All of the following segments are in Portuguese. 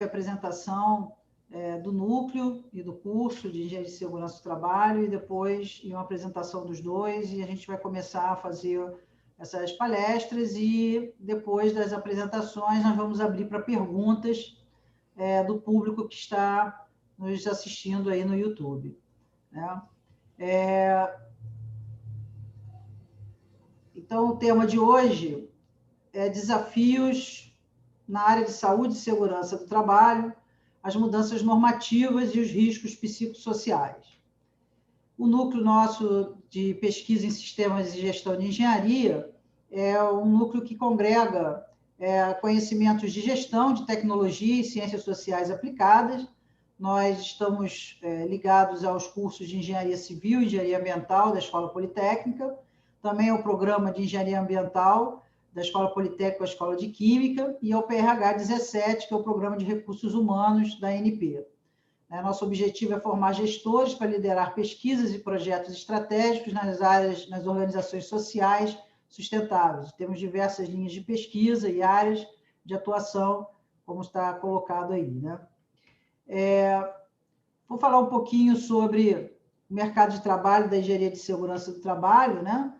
apresentação do núcleo e do curso de Engenharia de Segurança do Trabalho, e depois uma apresentação dos dois, e a gente vai começar a fazer essas palestras, e depois das apresentações nós vamos abrir para perguntas do público que está nos assistindo aí no YouTube, né? Então, o tema de hoje é desafios na área de saúde e segurança do trabalho, as mudanças normativas e os riscos psicossociais. O núcleo nosso de pesquisa em sistemas e gestão de engenharia é um núcleo que congrega conhecimentos de gestão, de tecnologia e ciências sociais aplicadas. Nós estamos ligados aos cursos de engenharia civil e engenharia ambiental da Escola Politécnica, também ao programa de engenharia ambiental da Escola Politécnica, a Escola de Química, e ao PRH 17, que é o Programa de Recursos Humanos da ANP. Nosso objetivo é formar gestores para liderar pesquisas e projetos estratégicos nas organizações sociais sustentáveis. Temos diversas linhas de pesquisa e áreas de atuação, como está colocado aí, né? Vou falar um pouquinho sobre o mercado de trabalho da engenharia de segurança do trabalho, né?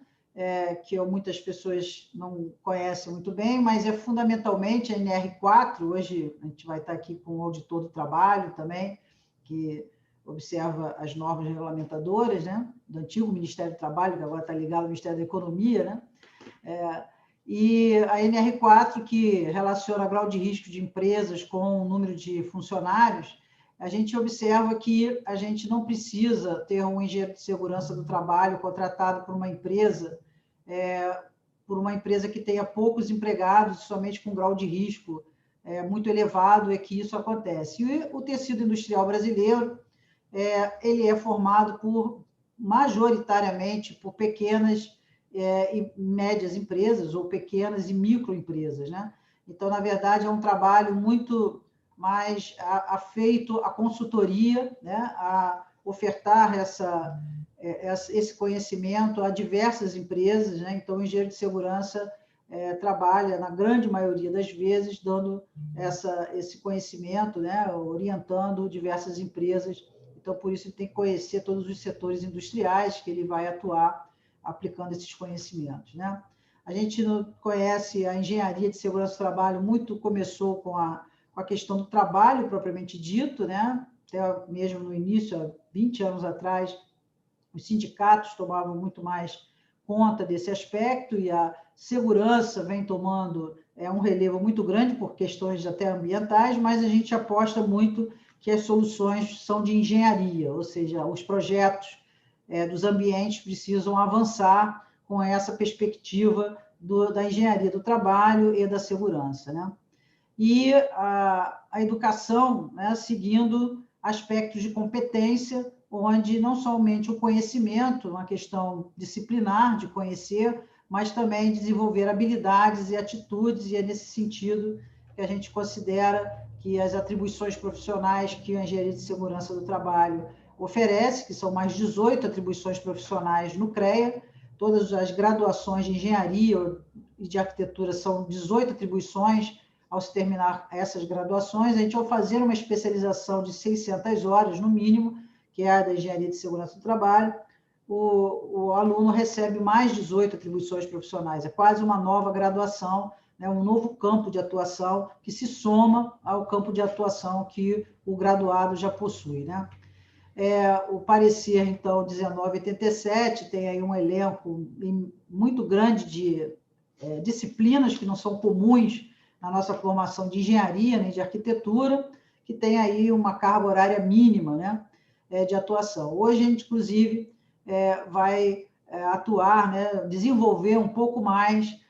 Que muitas pessoas não conhecem muito bem, mas é fundamentalmente a NR4. Hoje a gente vai estar aqui com o auditor do trabalho também, que observa as normas regulamentadoras, né, do antigo Ministério do Trabalho, que agora está ligado ao Ministério da Economia, né? E a NR4, que relaciona o grau de risco de empresas com o número de funcionários, a gente observa que a gente não precisa ter um engenheiro de segurança do trabalho contratado por uma empresa que tenha poucos empregados, somente com grau de risco muito elevado, é que isso acontece. E o tecido industrial brasileiro, ele é formado majoritariamente por pequenas e médias empresas, ou pequenas e microempresas, né? Então, na verdade, é um trabalho muito mais afeito à consultoria, né? A ofertar esse conhecimento a diversas empresas, né? Então, o engenheiro de segurança trabalha, na grande maioria das vezes, dando esse conhecimento, né? Orientando diversas empresas. Então, por isso, ele tem que conhecer todos os setores industriais que ele vai atuar aplicando esses conhecimentos, né? A gente conhece a engenharia de segurança do trabalho, muito começou com a questão do trabalho propriamente dito, né? Até mesmo no início, há 20 anos atrás, os sindicatos tomavam muito mais conta desse aspecto, e a segurança vem tomando um relevo muito grande por questões até ambientais, mas a gente aposta muito que as soluções são de engenharia, ou seja, os projetos dos ambientes precisam avançar com essa perspectiva da engenharia do trabalho e da segurança, né? E a educação, né, seguindo aspectos de competência, onde não somente o conhecimento, uma questão disciplinar de conhecer, mas também desenvolver habilidades e atitudes, e é nesse sentido que a gente considera que as atribuições profissionais que a engenharia de segurança do trabalho oferece, que são mais 18 atribuições profissionais no CREA, todas as graduações de engenharia e de arquitetura são 18 atribuições. Ao se terminar essas graduações, a gente, ao fazer uma especialização de 600 horas, no mínimo, que é a da engenharia de segurança do trabalho, o aluno recebe mais 18 atribuições profissionais. É quase uma nova graduação, né, um novo campo de atuação que se soma ao campo de atuação que o graduado já possui, né? O parecer, então, 1987, tem aí um elenco muito grande de disciplinas que não são comuns na nossa formação de engenharia, nem de arquitetura, que tem aí uma carga horária mínima, né, de atuação. Hoje, a gente, inclusive, vai atuar, né, desenvolver um pouco mais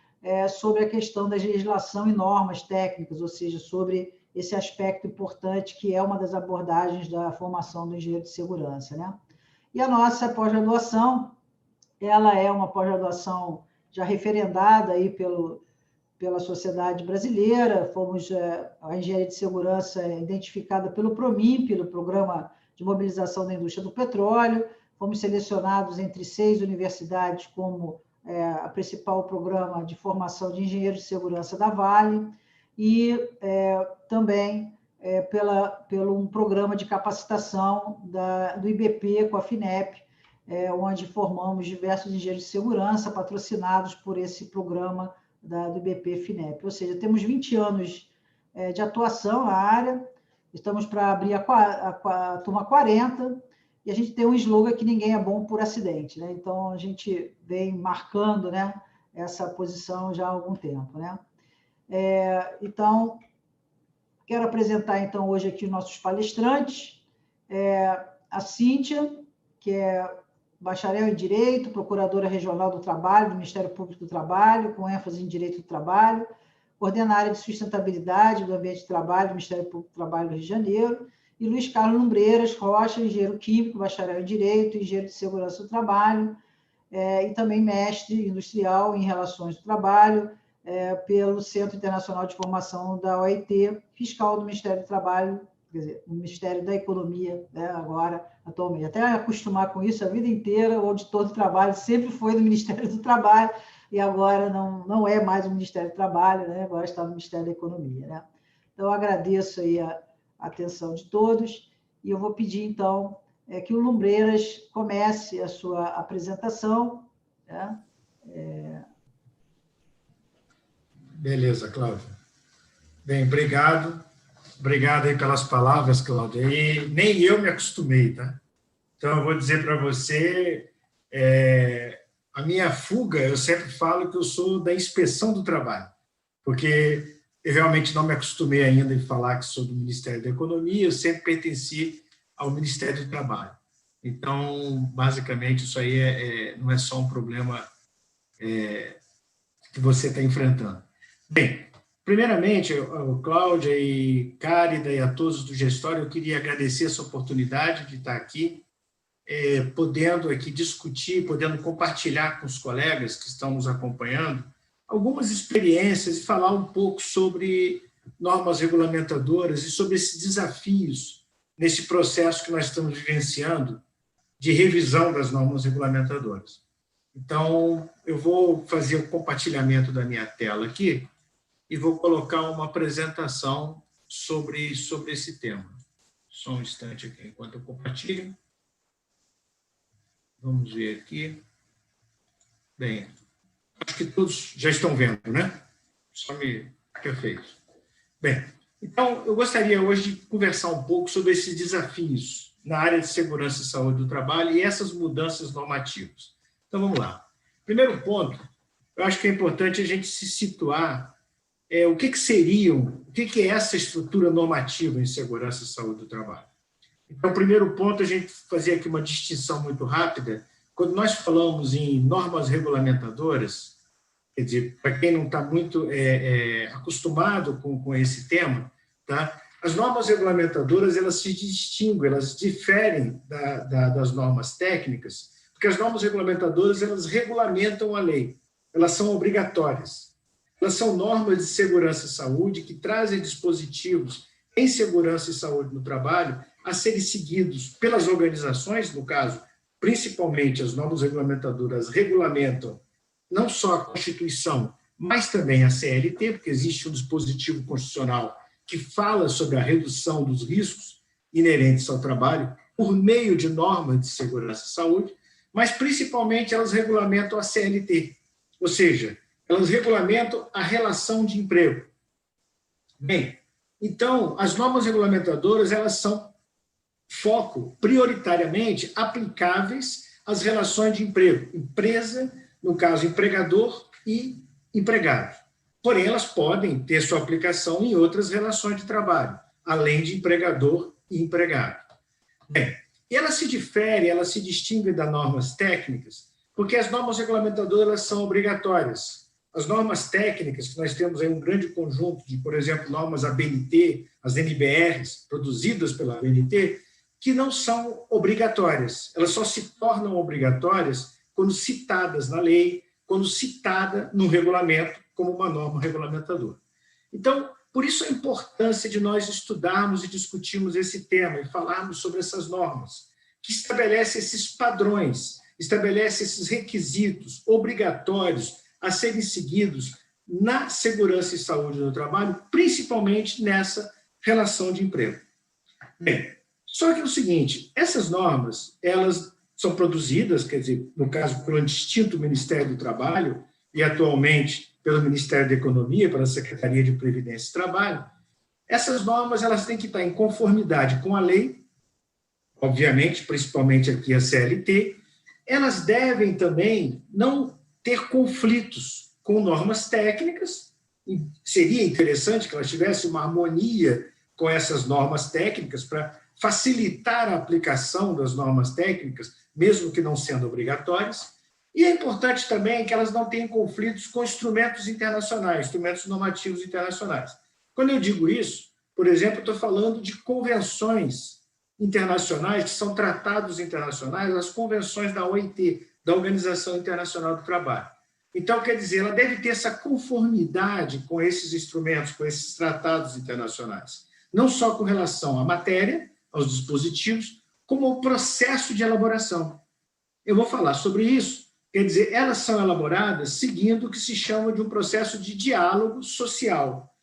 sobre a questão da legislação e normas técnicas, ou seja, sobre esse aspecto importante que é uma das abordagens da formação do engenheiro de segurança, né? E a nossa pós-graduação, ela é uma pós-graduação já referendada aí pela sociedade brasileira. A engenharia de segurança identificada pelo PROMIN, pelo Programa de Mobilização da Indústria do Petróleo. Fomos selecionados entre 6 universidades como a principal programa de formação de engenheiros de segurança da Vale, e também pelo um programa de capacitação do IBP com a FINEP, onde formamos diversos engenheiros de segurança patrocinados por esse programa do IBP-FINEP. Ou seja, temos 20 anos de atuação na área, estamos para abrir a turma 40, e a gente tem um slogan que ninguém é bom por acidente, né? Então, a gente vem marcando, né, essa posição já há algum tempo, né? Então, quero apresentar, então, hoje aqui os nossos palestrantes. A Cíntia, que é bacharel em Direito, procuradora regional do Trabalho, do Ministério Público do Trabalho, com ênfase em Direito do Trabalho, coordena a área de sustentabilidade do ambiente de trabalho do Ministério Público do Trabalho do Rio de Janeiro, e Luiz Carlos Lumbreiras Rocha, engenheiro químico, bacharel em Direito, engenheiro de Segurança do Trabalho, e também mestre industrial em Relações do Trabalho, pelo Centro Internacional de Formação da OIT, fiscal do Ministério do Trabalho, quer dizer, o Ministério da Economia, né, agora, atualmente. Até acostumar com isso a vida inteira, o auditor do trabalho sempre foi do Ministério do Trabalho, e agora não é mais o Ministério do Trabalho, né, agora está no Ministério da Economia, né? Então, eu agradeço aí a atenção de todos, e eu vou pedir, então, que o Lumbreiras comece a sua apresentação, né? Beleza, Cláudia. Bem, obrigado. Obrigado aí pelas palavras, Cláudia. E nem eu me acostumei, tá? Então, eu vou dizer para você, a minha fuga, eu sempre falo que eu sou da inspeção do trabalho, porque eu realmente não me acostumei ainda em falar que sou do Ministério da Economia, eu sempre pertenci ao Ministério do Trabalho. Então, basicamente, isso aí não é só um problema que você está enfrentando. Bem, primeiramente, Cláudia e Cárida e a todos do Gestório, eu queria agradecer essa oportunidade de estar aqui, podendo aqui discutir, podendo compartilhar com os colegas que estão nos acompanhando algumas experiências e falar um pouco sobre normas regulamentadoras e sobre esses desafios nesse processo que nós estamos vivenciando de revisão das normas regulamentadoras. Então, eu vou fazer o compartilhamento da minha tela aqui e vou colocar uma apresentação sobre esse tema. Só um instante aqui, enquanto eu compartilho. Vamos ver aqui. Bem, acho que todos já estão vendo, né? Só me perfeito. Bem, então, eu gostaria hoje de conversar um pouco sobre esses desafios na área de segurança e saúde do trabalho e essas mudanças normativas. Então, vamos lá. Primeiro ponto, eu acho que é importante a gente se situar o que é essa estrutura normativa em segurança e saúde do trabalho. Então, o primeiro ponto, a gente fazer aqui uma distinção muito rápida. Quando nós falamos em normas regulamentadoras, quer dizer, para quem não está muito acostumado com esse tema, tá? As normas regulamentadoras, elas se distinguem, elas diferem das normas técnicas, porque as normas regulamentadoras, elas regulamentam a lei, elas são obrigatórias. Elas são normas de segurança e saúde que trazem dispositivos em segurança e saúde no trabalho a serem seguidos pelas organizações, no caso, principalmente as normas regulamentadoras regulamentam não só a Constituição, mas também a CLT, porque existe um dispositivo constitucional que fala sobre a redução dos riscos inerentes ao trabalho por meio de normas de segurança e saúde, mas principalmente elas regulamentam a CLT, ou seja, elas regulamentam a relação de emprego. Bem, então, as normas regulamentadoras, elas são foco prioritariamente aplicáveis às relações de emprego, empresa, no caso, empregador e empregado. Porém, elas podem ter sua aplicação em outras relações de trabalho, além de empregador e empregado. Bem, e ela se difere, ela se distingue das normas técnicas, porque as normas regulamentadoras elas são obrigatórias. As normas técnicas, que nós temos aí um grande conjunto de, por exemplo, normas ABNT, as NBRs, produzidas pela ABNT, que não são obrigatórias. Elas só se tornam obrigatórias quando citadas na lei, quando citada no regulamento como uma norma regulamentadora. Então, por isso a importância de nós estudarmos e discutirmos esse tema e falarmos sobre essas normas, que estabelecem esses padrões, estabelecem esses requisitos obrigatórios a serem seguidos na segurança e saúde do trabalho, principalmente nessa relação de emprego. Bem, só que é o seguinte, essas normas, elas são produzidas, quer dizer, no caso, pelo distinto Ministério do Trabalho e atualmente pelo Ministério da Economia, pela Secretaria de Previdência e Trabalho. Essas normas elas têm que estar em conformidade com a lei, obviamente, principalmente aqui a CLT. Elas devem também não ter conflitos com normas técnicas. E seria interessante que elas tivessem uma harmonia com essas normas técnicas para facilitar a aplicação das normas técnicas, mesmo que não sendo obrigatórias. E é importante também que elas não tenham conflitos com instrumentos internacionais, instrumentos normativos internacionais. Quando eu digo isso, por exemplo, estou falando de convenções internacionais, que são tratados internacionais, as convenções da OIT, da Organização Internacional do Trabalho. Então, quer dizer, ela deve ter essa conformidade com esses instrumentos, com esses tratados internacionais, não só com relação à matéria, aos dispositivos, como ao processo de elaboração. Eu vou falar sobre isso. Quer dizer, elas são elaboradas seguindo o que se chama de um processo de diálogo social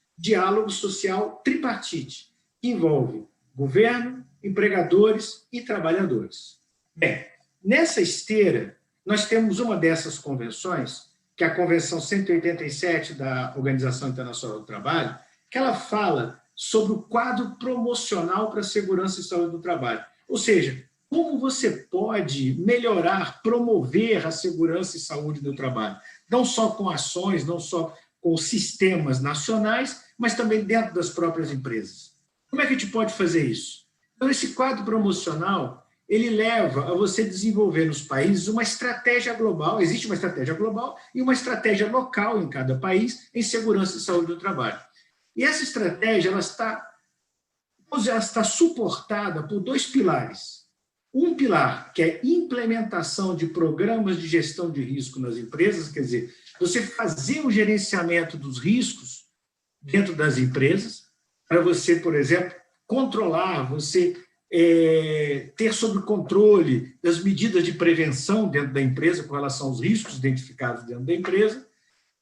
tripartite, que envolve governo, empregadores e trabalhadores. Bem, nessa esteira, nós temos uma dessas convenções, que é a Convenção 187 da Organização Internacional do Trabalho, que ela fala sobre o quadro promocional para a segurança e saúde do trabalho. Ou seja, como você pode melhorar, promover a segurança e saúde do trabalho, não só com ações, não só com sistemas nacionais, mas também dentro das próprias empresas. Como é que a gente pode fazer isso? Então, esse quadro promocional, ele leva a você desenvolver nos países uma estratégia global, existe uma estratégia global e uma estratégia local em cada país em segurança e saúde do trabalho. E essa estratégia ela está suportada por dois pilares. Um pilar, que é a implementação de programas de gestão de risco nas empresas, quer dizer, você fazer o gerenciamento dos riscos dentro das empresas, para você, por exemplo, controlar, você ter sob controle das medidas de prevenção dentro da empresa com relação aos riscos identificados dentro da empresa.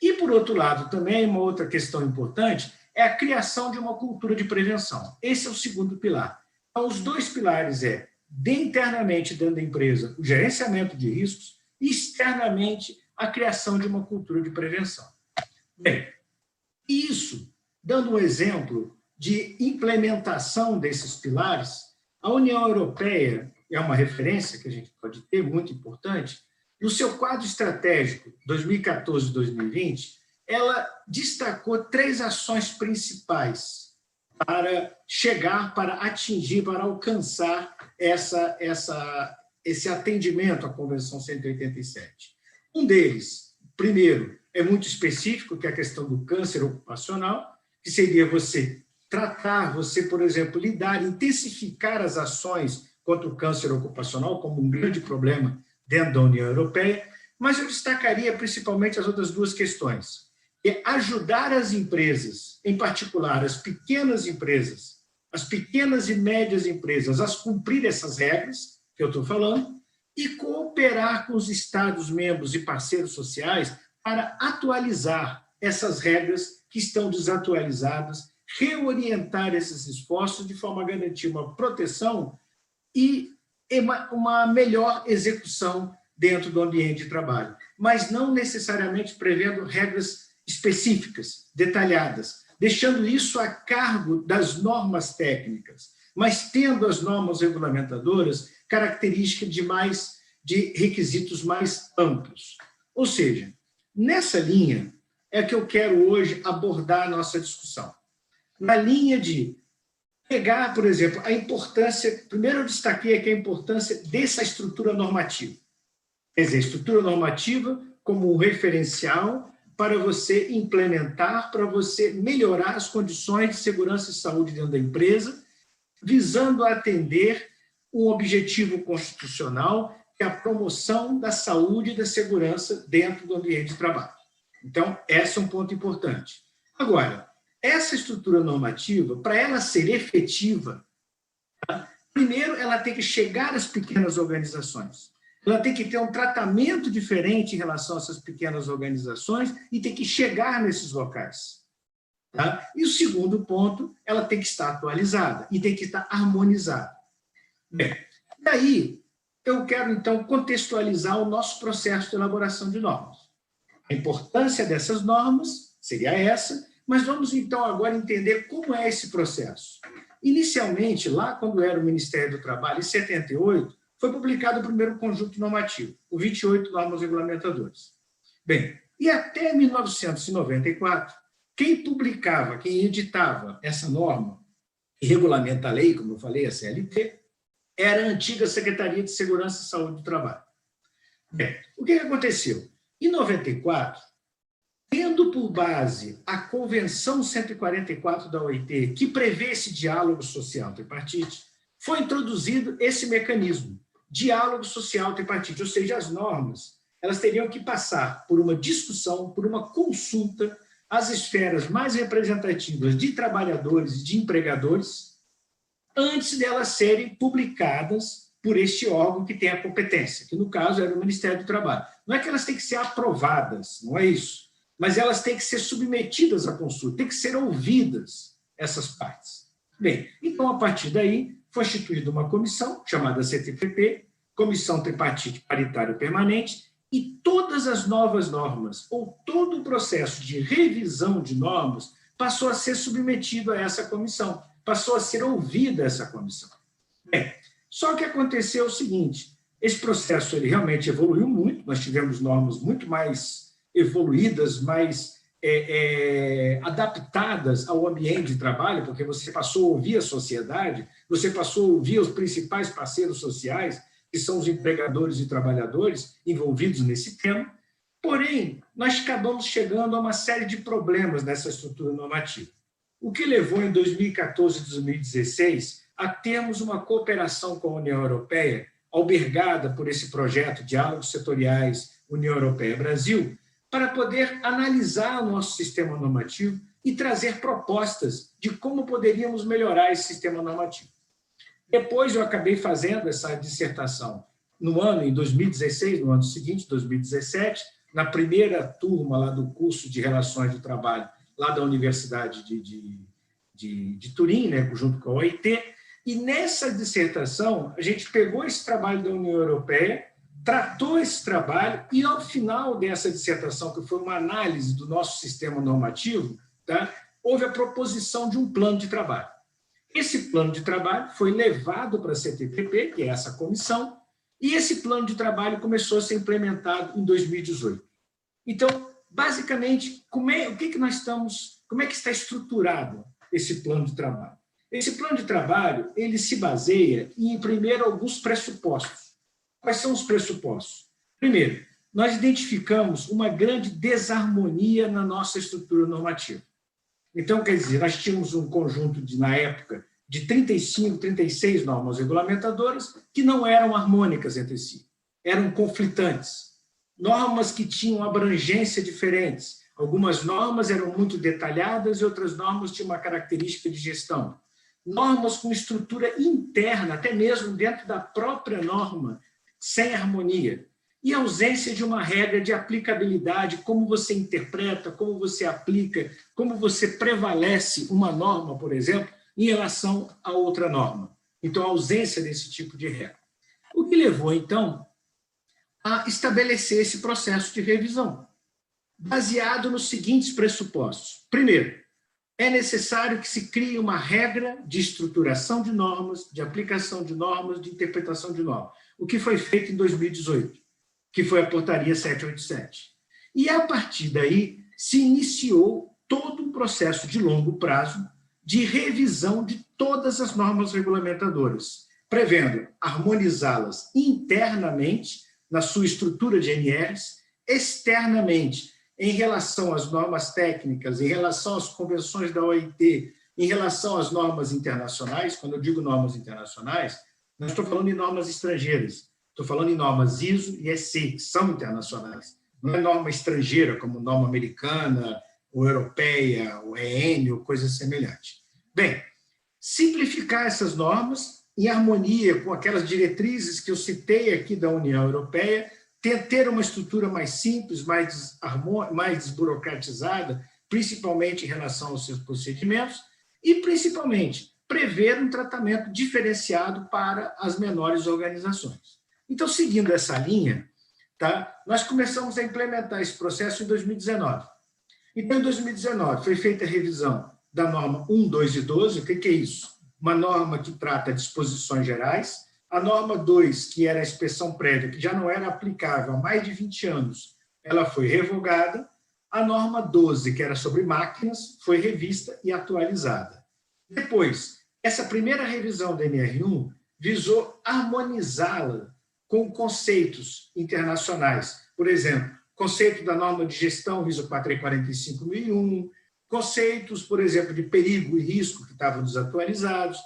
E, por outro lado, também uma outra questão importante é a criação de uma cultura de prevenção. Esse é o segundo pilar. Então, os dois pilares internamente dentro da empresa, o gerenciamento de riscos, e externamente a criação de uma cultura de prevenção. Bem, isso, dando um exemplo de implementação desses pilares, a União Europeia é uma referência que a gente pode ter, muito importante. No seu quadro estratégico 2014-2020, ela destacou 3 ações principais para chegar, para atingir, para alcançar esse atendimento à Convenção 187. Um deles, primeiro, é muito específico, que é a questão do câncer ocupacional, que seria você tratar, você, por exemplo, lidar, intensificar as ações contra o câncer ocupacional como um grande problema dentro da União Europeia, mas eu destacaria principalmente as outras 2 questões. É ajudar as empresas, em particular as pequenas empresas, as pequenas e médias empresas, a cumprir essas regras que eu estou falando, e cooperar com os Estados-membros e parceiros sociais para atualizar essas regras que estão desatualizadas, reorientar esses esforços de forma a garantir uma proteção e uma melhor execução dentro do ambiente de trabalho, mas não necessariamente prevendo regras específicas, detalhadas, deixando isso a cargo das normas técnicas, mas tendo as normas regulamentadoras característica de requisitos mais amplos. Ou seja, nessa linha é que eu quero hoje abordar a nossa discussão. Na linha de pegar, por exemplo, a importância, primeiro eu destaquei aqui a importância dessa estrutura normativa. Quer dizer, estrutura normativa como um referencial para você implementar, para você melhorar as condições de segurança e saúde dentro da empresa, visando atender um objetivo constitucional, que é a promoção da saúde e da segurança dentro do ambiente de trabalho. Então, esse é um ponto importante. Agora, essa estrutura normativa, para ela ser efetiva, primeiro ela tem que chegar às pequenas organizações. Ela tem que ter um tratamento diferente em relação a essas pequenas organizações e tem que chegar nesses locais. Tá? E o segundo ponto, ela tem que estar atualizada e tem que estar harmonizada. Bem, daí eu quero, então, contextualizar o nosso processo de elaboração de normas. A importância dessas normas seria essa, mas vamos, então, agora entender como é esse processo. Inicialmente, lá quando era o Ministério do Trabalho, em 78, foi publicado o primeiro conjunto normativo, o 28 Normas Regulamentadoras. Bem, e até 1994, quem publicava, quem editava essa norma e regulamenta a lei, como eu falei, a CLT, era a antiga Secretaria de Segurança e Saúde do Trabalho. Bem, o que aconteceu? Em 94, tendo por base a Convenção 144 da OIT, que prevê esse diálogo social tripartite, foi introduzido esse mecanismo, diálogo social tripartite, ou seja, as normas, elas teriam que passar por uma discussão, por uma consulta às esferas mais representativas de trabalhadores e de empregadores, antes delas serem publicadas por este órgão que tem a competência, que no caso era o Ministério do Trabalho. Não é que elas têm que ser aprovadas, não é isso, mas elas têm que ser submetidas à consulta, têm que ser ouvidas essas partes. Bem, então, a partir daí, foi instituída uma comissão, chamada CTPP, Comissão Tripartite Paritária Permanente, e todas as novas normas, ou todo o processo de revisão de normas, passou a ser submetido a essa comissão, passou a ser ouvida essa comissão. Bem, só que aconteceu o seguinte, esse processo ele realmente evoluiu muito, nós tivemos normas muito mais evoluídas, mais adaptadas ao ambiente de trabalho, porque você passou a ouvir a sociedade, você passou a ouvir os principais parceiros sociais, que são os empregadores e trabalhadores envolvidos nesse tema. Porém, nós acabamos chegando a uma série de problemas nessa estrutura normativa, o que levou em 2014 e 2016 a termos uma cooperação com a União Europeia, albergada por esse projeto Diálogos Setoriais União Europeia-Brasil, para poder analisar o nosso sistema normativo e trazer propostas de como poderíamos melhorar esse sistema normativo. Depois eu acabei fazendo essa dissertação em 2016, no ano seguinte, 2017, na primeira turma lá do curso de Relações do Trabalho, lá da Universidade de Turim, né, junto com a OIT, e nessa dissertação a gente pegou esse trabalho da União Europeia, tratou esse trabalho e, ao final dessa dissertação, que foi uma análise do nosso sistema normativo, tá, houve a proposição de um plano de trabalho. Esse plano de trabalho foi levado para a CTPP, que é essa comissão, e esse plano de trabalho começou a ser implementado em 2018. Então, basicamente, como é que está estruturado esse plano de trabalho? Esse plano de trabalho ele se baseia em, primeiro, alguns pressupostos. Quais são os pressupostos? Primeiro, nós identificamos uma grande desarmonia na nossa estrutura normativa. Então, quer dizer, nós tínhamos um conjunto, na época, de 35, 36 normas regulamentadoras que não eram harmônicas entre si, eram conflitantes. Normas que tinham abrangência diferentes. Algumas normas eram muito detalhadas e outras normas tinham uma característica de gestão. Normas com estrutura interna, até mesmo dentro da própria norma, sem harmonia. E ausência de uma regra de aplicabilidade, como você interpreta, como você aplica, como você prevalece uma norma, por exemplo, em relação a outra norma. Então, a ausência desse tipo de regra. O que levou, então, a estabelecer esse processo de revisão, baseado nos seguintes pressupostos. Primeiro, é necessário que se crie uma regra de estruturação de normas, de aplicação de normas, de interpretação de normas, o que foi feito em 2018, que foi a Portaria 787. E, a partir daí, se iniciou todo um processo de longo prazo de revisão de todas as normas regulamentadoras, prevendo harmonizá-las internamente, na sua estrutura de NRs, externamente, em relação às normas técnicas, em relação às convenções da OIT, em relação às normas internacionais. Quando eu digo normas internacionais, não estou falando em normas estrangeiras, estou falando em normas ISO e EC, que são internacionais. Não é norma estrangeira, como norma americana, ou europeia, ou EN, ou coisa semelhante. Bem, simplificar essas normas em harmonia com aquelas diretrizes que eu citei aqui da União Europeia, ter uma estrutura mais simples, mais desburocratizada, principalmente em relação aos seus procedimentos, e, principalmente, prever um tratamento diferenciado para as menores organizações. Então, seguindo essa linha, tá, nós começamos a implementar esse processo em 2019. Então, em 2019, foi feita a revisão da norma 1, 2 e 12. O que é isso? Uma norma que trata disposições gerais. A norma 2, que era a inspeção prévia, que já não era aplicável há mais de 20 anos, ela foi revogada. A norma 12, que era sobre máquinas, foi revista e atualizada. Depois, essa primeira revisão da NR1 visou harmonizá-la com conceitos internacionais. Por exemplo, conceito da norma de gestão ISO 44001, conceitos, por exemplo, de perigo e risco que estavam desatualizados,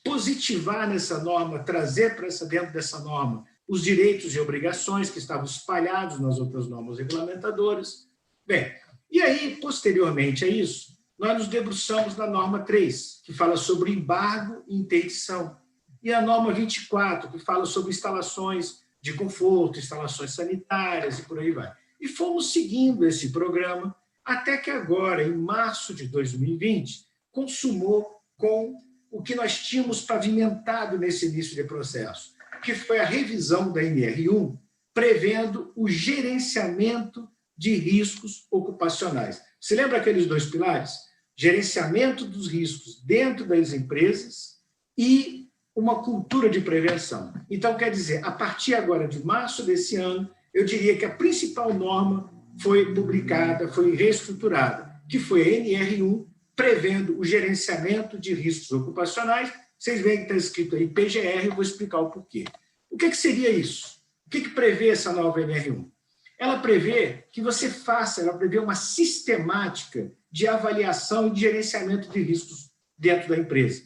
positivar nessa norma, trazer para dentro dessa norma os direitos e obrigações que estavam espalhados nas outras normas regulamentadoras. Bem, e aí, posteriormente a isso, nós nos debruçamos na norma 3, que fala sobre embargo e interdição, e a norma 24, que fala sobre instalações de conforto, instalações sanitárias e por aí vai. E fomos seguindo esse programa até que agora, em março de 2020, consumou com o que nós tínhamos pavimentado nesse início de processo, que foi a revisão da NR1, prevendo o gerenciamento de riscos ocupacionais. Você lembra aqueles dois pilares? Gerenciamento dos riscos dentro das empresas e uma cultura de prevenção. Então, quer dizer, a partir agora de março desse ano, eu diria que a principal norma foi publicada, foi reestruturada, que foi a NR1, prevendo o gerenciamento de riscos ocupacionais. Vocês veem que está escrito aí PGR, eu vou explicar o porquê. O que seria isso? O que prevê essa nova NR1? Ela prevê que ela prevê uma sistemática de avaliação e de gerenciamento de riscos dentro da empresa,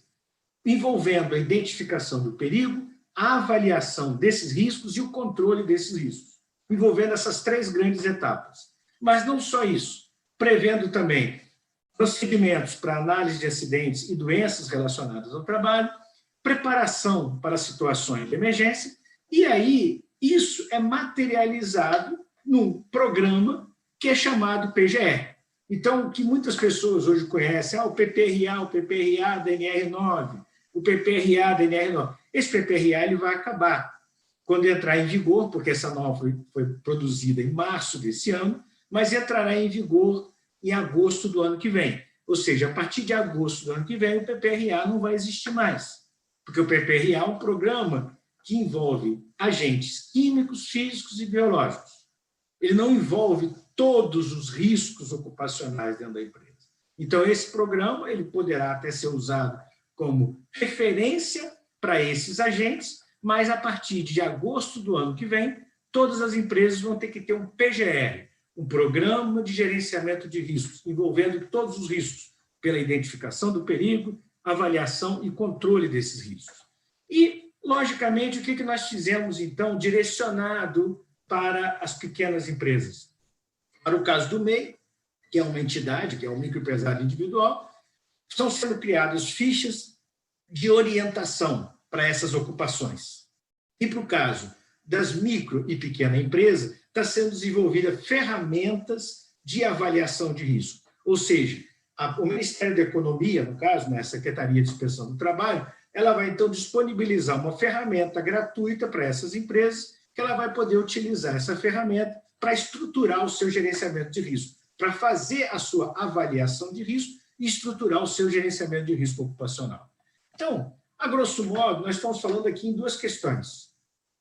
envolvendo a identificação do perigo, a avaliação desses riscos e o controle desses riscos, envolvendo essas três grandes etapas. Mas não só isso, prevendo também procedimentos para análise de acidentes e doenças relacionadas ao trabalho, preparação para situações de emergência, e aí isso é materializado num programa que é chamado PGR. Então, o que muitas pessoas hoje conhecem, o PPRA da NR9, o PPRA da NR9. Esse PPRA ele vai acabar quando entrar em vigor, porque essa norma foi produzida em março desse ano, mas entrará em vigor em agosto do ano que vem. Ou seja, a partir de agosto do ano que vem, o PPRA não vai existir mais, porque o PPRA é um programa que envolve agentes químicos, físicos e biológicos. Ele não envolve todos os riscos ocupacionais dentro da empresa. Então, esse programa ele poderá até ser usado como referência para esses agentes, mas a partir de agosto do ano que vem, todas as empresas vão ter que ter um PGR, um Programa de Gerenciamento de Riscos, envolvendo todos os riscos, pela identificação do perigo, avaliação e controle desses riscos. E, logicamente, o que nós fizemos, então, direcionado para as pequenas empresas? Para o caso do MEI, que é uma entidade, que é um microempresário individual, estão sendo criadas fichas de orientação para essas ocupações. E para o caso das micro e pequena empresa, está sendo desenvolvida ferramentas de avaliação de risco. Ou seja, o Ministério da Economia, no caso, a Secretaria de Inspeção do Trabalho, ela vai, então, disponibilizar uma ferramenta gratuita para essas empresas, que ela vai poder utilizar essa ferramenta para estruturar o seu gerenciamento de risco, para fazer a sua avaliação de risco e estruturar o seu gerenciamento de risco ocupacional. Então, a grosso modo, nós estamos falando aqui em duas questões.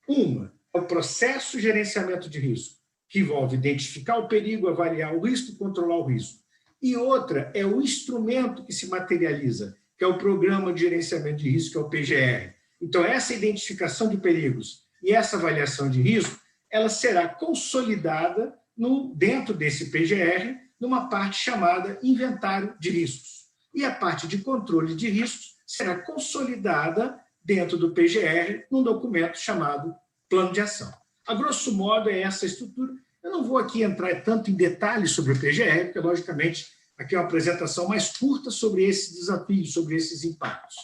Uma é o processo de gerenciamento de risco, que envolve identificar o perigo, avaliar o risco e controlar o risco. E outra é o instrumento que se materializa, que é o Programa de Gerenciamento de Risco, que é o PGR. Então, essa identificação de perigos e essa avaliação de risco, ela será consolidada dentro desse PGR, numa parte chamada Inventário de Riscos. E a parte de controle de riscos será consolidada dentro do PGR, num documento chamado Plano de Ação. A grosso modo, é essa a estrutura. Eu não vou aqui entrar tanto em detalhes sobre o PGR, porque, logicamente, aqui é uma apresentação mais curta sobre esses desafios, sobre esses impactos.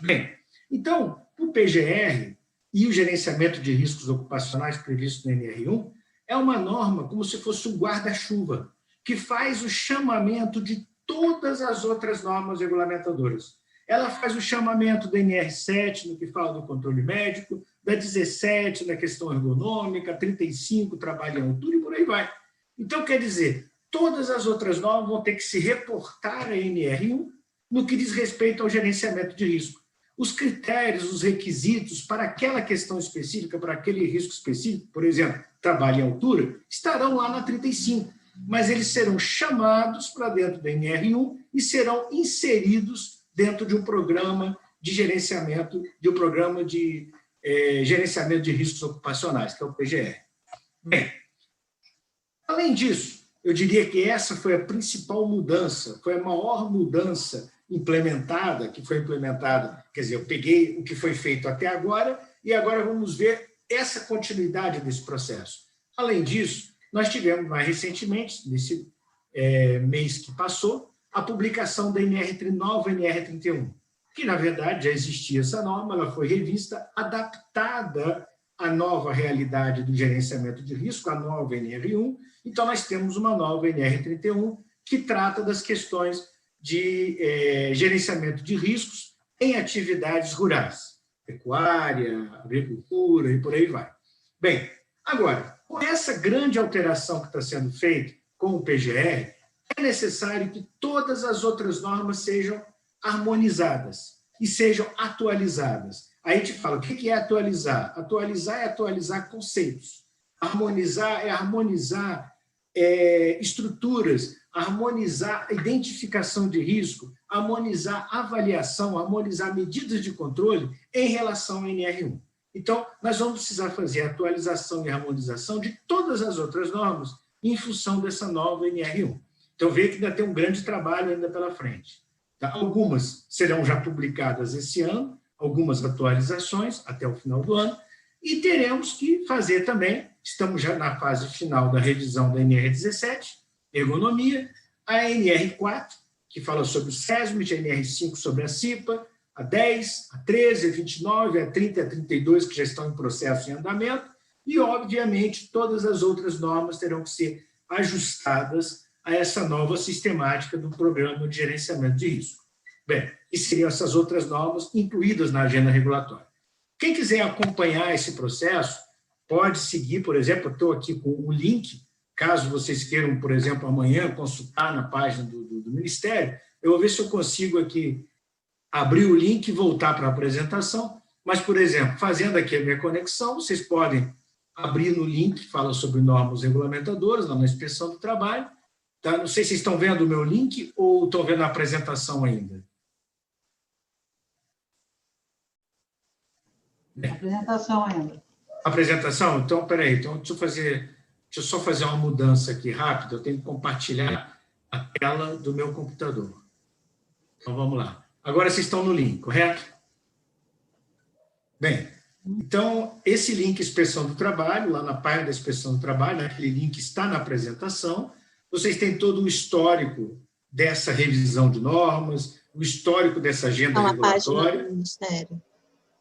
Bem, então, o PGR e o gerenciamento de riscos ocupacionais previsto na NR1 é uma norma como se fosse um guarda-chuva que faz o chamamento de todas as outras normas regulamentadoras. Ela faz o chamamento da NR7, no que fala do controle médico, da 17, na questão ergonômica, 35, trabalho em altura, e por aí vai. Então, quer dizer, todas as outras normas vão ter que se reportar à NR1 no que diz respeito ao gerenciamento de risco. Os critérios, os requisitos para aquela questão específica, para aquele risco específico, por exemplo, trabalho em altura, estarão lá na 35, mas eles serão chamados para dentro da NR1 e serão inseridos dentro de um programa de gerenciamento, gerenciamento de riscos ocupacionais, que é o PGR. Bem, além disso, eu diria que essa foi a principal mudança, foi a maior mudança implementada, quer dizer, eu peguei o que foi feito até agora e agora vamos ver essa continuidade desse processo. Além disso, nós tivemos mais recentemente, nesse mês que passou, a publicação da nova NR31, que, na verdade, já existia essa norma, ela foi revista, adaptada à nova realidade do gerenciamento de risco, a nova NR1. Então, nós temos uma nova NR31 que trata das questões de gerenciamento de riscos em atividades rurais, pecuária, agricultura e por aí vai. Bem, agora, com essa grande alteração que está sendo feita com o PGR, é necessário que todas as outras normas sejam harmonizadas e sejam atualizadas. Aí a gente fala, o que é atualizar? Atualizar é atualizar conceitos. Harmonizar é harmonizar estruturas, harmonizar a identificação de risco, harmonizar avaliação, harmonizar medidas de controle em relação ao NR1. Então, nós vamos precisar fazer a atualização e harmonização de todas as outras normas em função dessa nova NR1. Então, veja que ainda tem um grande trabalho ainda pela frente. Tá? Algumas serão já publicadas esse ano, algumas atualizações até o final do ano, e teremos que fazer também, estamos já na fase final da revisão da NR17, ergonomia, a NR4, que fala sobre o SESMIT, a NR5 sobre a CIPA, a 10, a 13, a 29, a 30 e a 32, que já estão em processo em andamento, e, obviamente, todas as outras normas terão que ser ajustadas a essa nova sistemática do Programa de Gerenciamento de Risco. Bem, e seriam essas outras normas incluídas na agenda regulatória. Quem quiser acompanhar esse processo, pode seguir, por exemplo, eu estou aqui com o link, caso vocês queiram, por exemplo, amanhã consultar na página do Ministério, eu vou ver se eu consigo aqui abrir o link e voltar para a apresentação, mas, por exemplo, fazendo aqui a minha conexão, vocês podem abrir no link que fala sobre normas regulamentadoras, lá na Inspeção do Trabalho. Tá? Não sei se vocês estão vendo o meu link ou estão vendo a apresentação ainda. Apresentação ainda. Apresentação? Então, espera aí. Então, deixa eu só fazer uma mudança aqui rápida. Eu tenho que compartilhar a tela do meu computador. Então, vamos lá. Agora vocês estão no link, correto? Bem, então, esse link Inspeção do Trabalho, lá na página da Inspeção do Trabalho, aquele link está na apresentação. Vocês têm todo o histórico dessa revisão de normas, o histórico dessa agenda regulatória. Página do Ministério.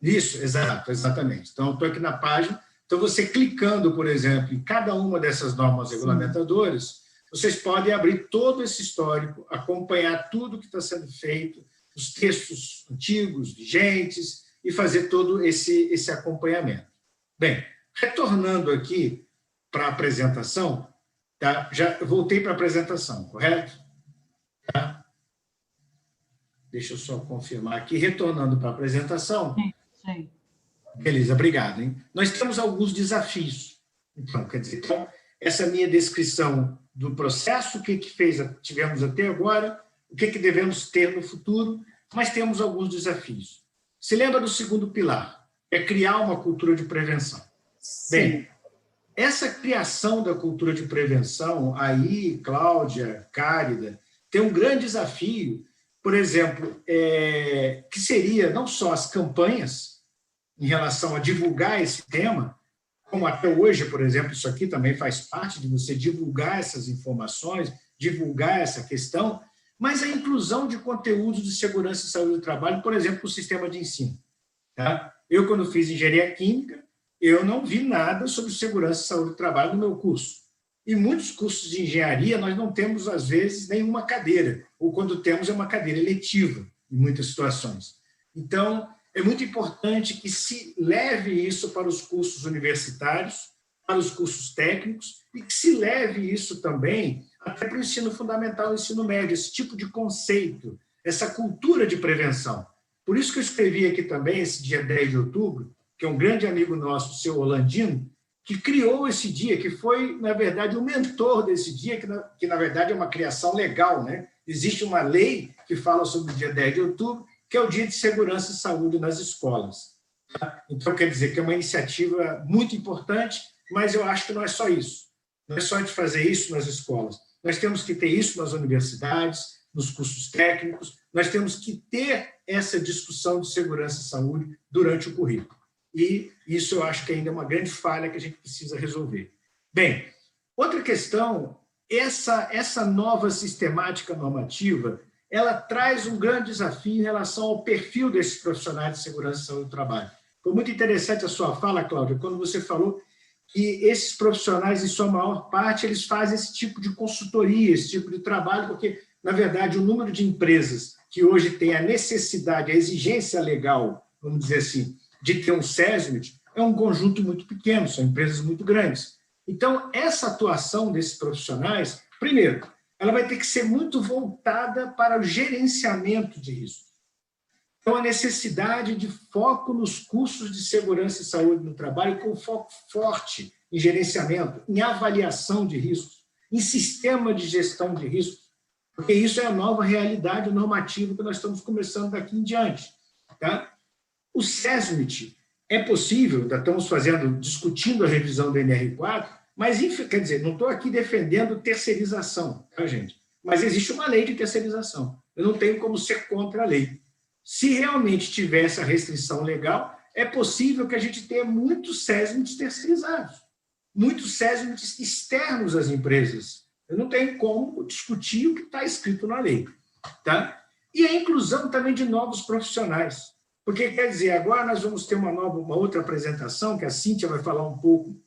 Isso, exatamente. Então, estou aqui na página. Então, você clicando, por exemplo, em cada uma dessas normas regulamentadoras, vocês podem abrir todo esse histórico, acompanhar tudo que está sendo feito, os textos antigos, vigentes, e fazer todo esse acompanhamento. Bem, retornando aqui para a apresentação, tá? Já voltei para a apresentação, correto? Tá? Deixa eu só confirmar aqui, retornando para a apresentação. Sim. Beleza, obrigado. Hein? Nós temos alguns desafios. Então, quer dizer, essa minha descrição do processo, o que tivemos até agora, o que devemos ter no futuro, mas temos alguns desafios. Se lembra do segundo pilar, é criar uma cultura de prevenção. Sim. Bem, essa criação da cultura de prevenção, aí, Cláudia, Cárida, tem um grande desafio, por exemplo, que seria não só as campanhas em relação a divulgar esse tema, como até hoje, por exemplo, isso aqui também faz parte de você divulgar essas informações, divulgar essa questão, mas a inclusão de conteúdos de segurança e saúde do trabalho, por exemplo, no sistema de ensino. Tá? Eu, quando fiz engenharia química, eu não vi nada sobre segurança e saúde do trabalho no meu curso. E muitos cursos de engenharia nós não temos, às vezes, nenhuma cadeira, ou quando temos é uma cadeira eletiva, em muitas situações. Então, é muito importante que se leve isso para os cursos universitários, para os cursos técnicos, e que se leve isso também até para o ensino fundamental e ensino médio, esse tipo de conceito, essa cultura de prevenção. Por isso que eu escrevi aqui também, esse dia 10 de outubro, que é um grande amigo nosso, o seu Holandino, que criou esse dia, que foi, na verdade, o mentor desse dia, que na verdade é uma criação legal, né? Existe uma lei que fala sobre o dia 10 de outubro, que é o Dia de Segurança e Saúde nas escolas. Então, quer dizer que é uma iniciativa muito importante, mas eu acho que não é só isso. Não é só de fazer isso nas escolas. Nós temos que ter isso nas universidades, nos cursos técnicos, nós temos que ter essa discussão de segurança e saúde durante o currículo. E isso eu acho que ainda é uma grande falha que a gente precisa resolver. Bem, outra questão, essa nova sistemática normativa, ela traz um grande desafio em relação ao perfil desses profissionais de segurança e saúde do trabalho. Foi muito interessante a sua fala, Cláudia, quando você falou que esses profissionais, em sua maior parte, eles fazem esse tipo de consultoria, esse tipo de trabalho, porque, na verdade, o número de empresas que hoje tem a necessidade, a exigência legal, vamos dizer assim, de ter um SESMIT, é um conjunto muito pequeno, são empresas muito grandes. Então, essa atuação desses profissionais, primeiro, ela vai ter que ser muito voltada para o gerenciamento de risco. Então, a necessidade de foco nos cursos de segurança e saúde no trabalho, com foco forte em gerenciamento, em avaliação de riscos, em sistema de gestão de riscos, porque isso é a nova realidade normativa que nós estamos começando daqui em diante. Tá? O SESMIT é possível, estamos discutindo a revisão do NR4, mas, quer dizer, não estou aqui defendendo terceirização, tá, gente? Mas existe uma lei de terceirização. Eu não tenho como ser contra a lei. Se realmente tiver essa restrição legal, é possível que a gente tenha muitos SESMITs terceirizados, muitos SESMITs externos às empresas. Eu não tenho como discutir o que está escrito na lei. Tá? E a inclusão também de novos profissionais. Porque, quer dizer, agora nós vamos ter uma outra apresentação, que a Cíntia vai falar um pouco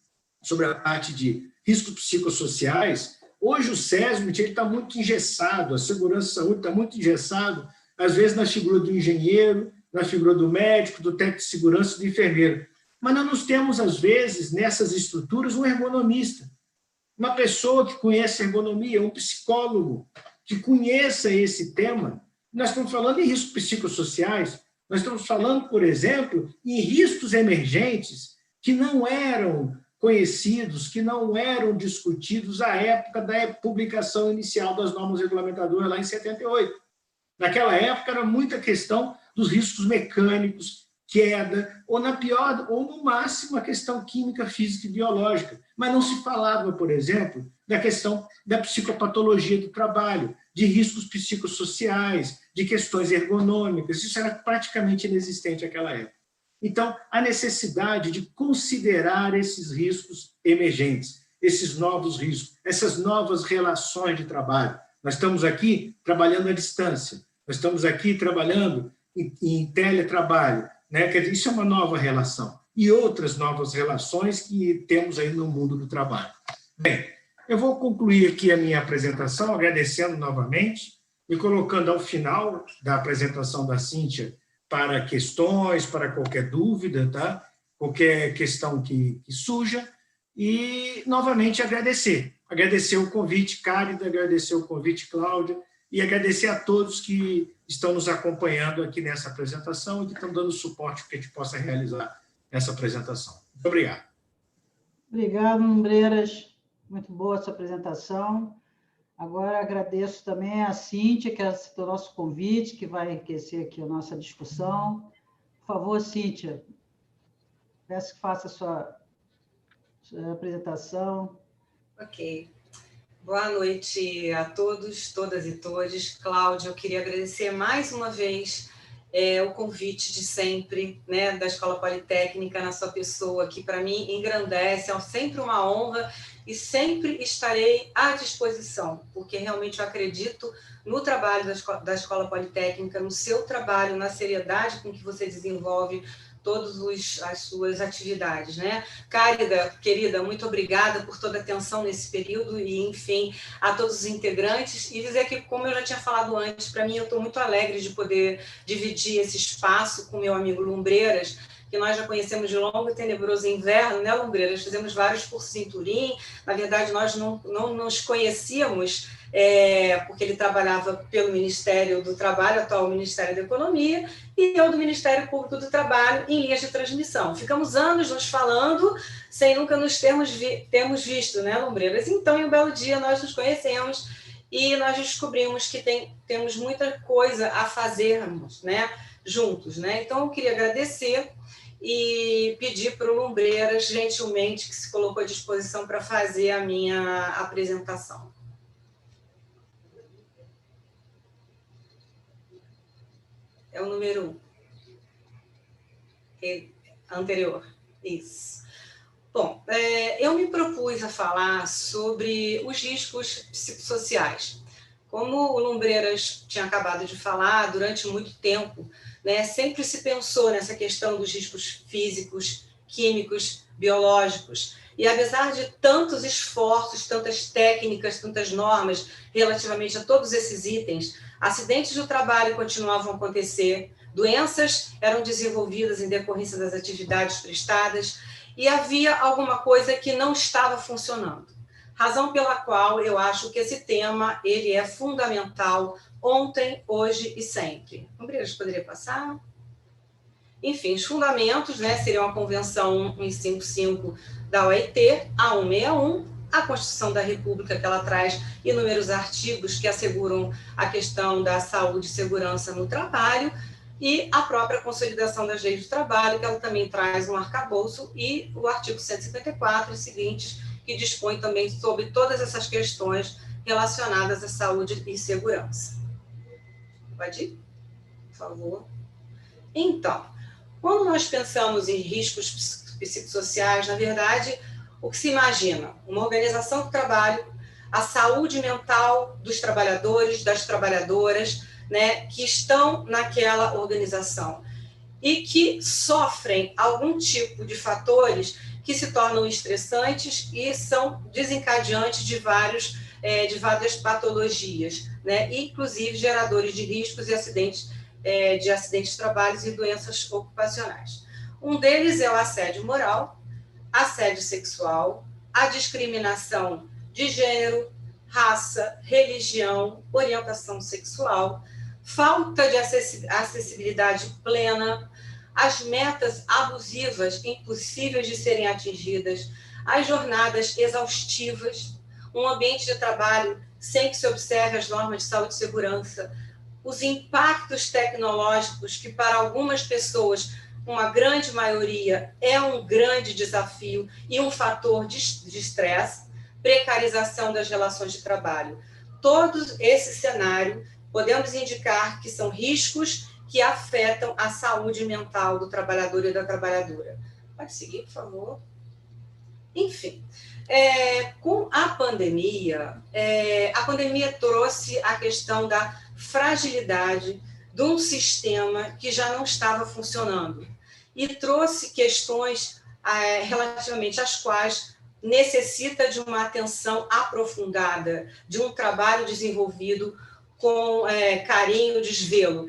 sobre a parte de riscos psicossociais. Hoje o SESMIT está muito engessado, a segurança e saúde está muito engessado, às vezes na figura do engenheiro, na figura do médico, do técnico de segurança e do enfermeiro. Mas nós temos, às vezes, nessas estruturas, um ergonomista, uma pessoa que conhece ergonomia, um psicólogo que conheça esse tema. Nós estamos falando em riscos psicossociais, nós estamos falando, por exemplo, em riscos emergentes que não eram conhecidos, que não eram discutidos à época da publicação inicial das normas regulamentadoras, lá em 78. Naquela época, era muita questão dos riscos mecânicos, queda, ou, no máximo, a questão química, física e biológica. Mas não se falava, por exemplo, da questão da psicopatologia do trabalho, de riscos psicossociais, de questões ergonômicas. Isso era praticamente inexistente naquela época. Então, a necessidade de considerar esses riscos emergentes, esses novos riscos, essas novas relações de trabalho. Nós estamos aqui trabalhando à distância, nós estamos aqui trabalhando em teletrabalho, né? Quer dizer, isso é uma nova relação. E outras novas relações que temos aí no mundo do trabalho. Bem, eu vou concluir aqui a minha apresentação, agradecendo novamente e colocando ao final da apresentação da Cíntia para questões, para qualquer dúvida, tá? Qualquer questão que surja, e, novamente, agradecer o convite, Cálida, agradecer o convite, Cláudia, e agradecer a todos que estão nos acompanhando aqui nessa apresentação e que estão dando suporte para que a gente possa realizar essa apresentação. Muito obrigado. Obrigado, Lumbreiras. Muito boa essa apresentação. Agora agradeço também a Cíntia, que aceitou o nosso convite, que vai enriquecer aqui a nossa discussão. Por favor, Cíntia, peço que faça a sua apresentação. Ok. Boa noite a todos, todas e todos. Cláudia, eu queria agradecer mais uma vez o convite de sempre, né, da Escola Politécnica na sua pessoa, que para mim engrandece, é sempre uma honra e sempre estarei à disposição, porque realmente eu acredito no trabalho da Escola Politécnica, no seu trabalho, na seriedade com que você desenvolve todas as suas atividades, né? Cárida, querida, muito obrigada por toda a atenção nesse período e, enfim, a todos os integrantes. E dizer que, como eu já tinha falado antes, para mim eu estou muito alegre de poder dividir esse espaço com meu amigo Lumbreiras, que nós já conhecemos de longo e tenebroso inverno, né, Lumbreiras? Fizemos vários cursos em Turim. Na verdade, nós não nos conhecíamos, porque ele trabalhava pelo Ministério do Trabalho, atual Ministério da Economia, e eu do Ministério Público do Trabalho, em linhas de transmissão. Ficamos anos nos falando, sem nunca nos termos visto, né, Lumbreiras? Então, em um belo dia, nós nos conhecemos e nós descobrimos que temos muita coisa a fazermos, né, juntos, né? Então, eu queria agradecer e pedir para o Lumbreiras, gentilmente, que se colocou à disposição para fazer a minha apresentação. É o número 1. Anterior. Isso. Bom, eu me propus a falar sobre os riscos psicossociais. Como o Lumbreiras tinha acabado de falar, durante muito tempo, né, sempre se pensou nessa questão dos riscos físicos, químicos, biológicos. E apesar de tantos esforços, tantas técnicas, tantas normas relativamente a todos esses itens, acidentes do trabalho continuavam a acontecer, doenças eram desenvolvidas em decorrência das atividades prestadas e havia alguma coisa que não estava funcionando. Razão pela qual eu acho que esse tema ele é fundamental ontem, hoje e sempre. Lumbreiras, poderia passar? Enfim, os fundamentos, né, seriam a Convenção 155 da OIT, a 161, a Constituição da República, que ela traz inúmeros artigos que asseguram a questão da saúde e segurança no trabalho, e a própria Consolidação das Leis do Trabalho, que ela também traz um arcabouço, e o artigo 154 e seguintes, que dispõe também sobre todas essas questões relacionadas à saúde e segurança. Pode ir? Por favor. Então, quando nós pensamos em riscos psicossociais, na verdade, o que se imagina? Uma organização do trabalho, a saúde mental dos trabalhadores, das trabalhadoras, né, que estão naquela organização e que sofrem algum tipo de fatores que se tornam estressantes e são desencadeantes de várias patologias, né? Inclusive geradores de riscos e acidentes de trabalhos e doenças ocupacionais. Um deles é o assédio moral, assédio sexual, a discriminação de gênero, raça, religião, orientação sexual, falta de acessibilidade plena, as metas abusivas impossíveis de serem atingidas, as jornadas exaustivas, um ambiente de trabalho sem que se observe as normas de saúde e segurança, os impactos tecnológicos que para algumas pessoas, uma grande maioria, é um grande desafio e um fator de estresse, precarização das relações de trabalho. Todo esse cenário podemos indicar que são riscos que afetam a saúde mental do trabalhador e da trabalhadora. Pode seguir, por favor. Enfim, com a pandemia trouxe a questão da fragilidade de um sistema que já não estava funcionando e trouxe questões relativamente às quais necessita de uma atenção aprofundada, de um trabalho desenvolvido com carinho, desvelo.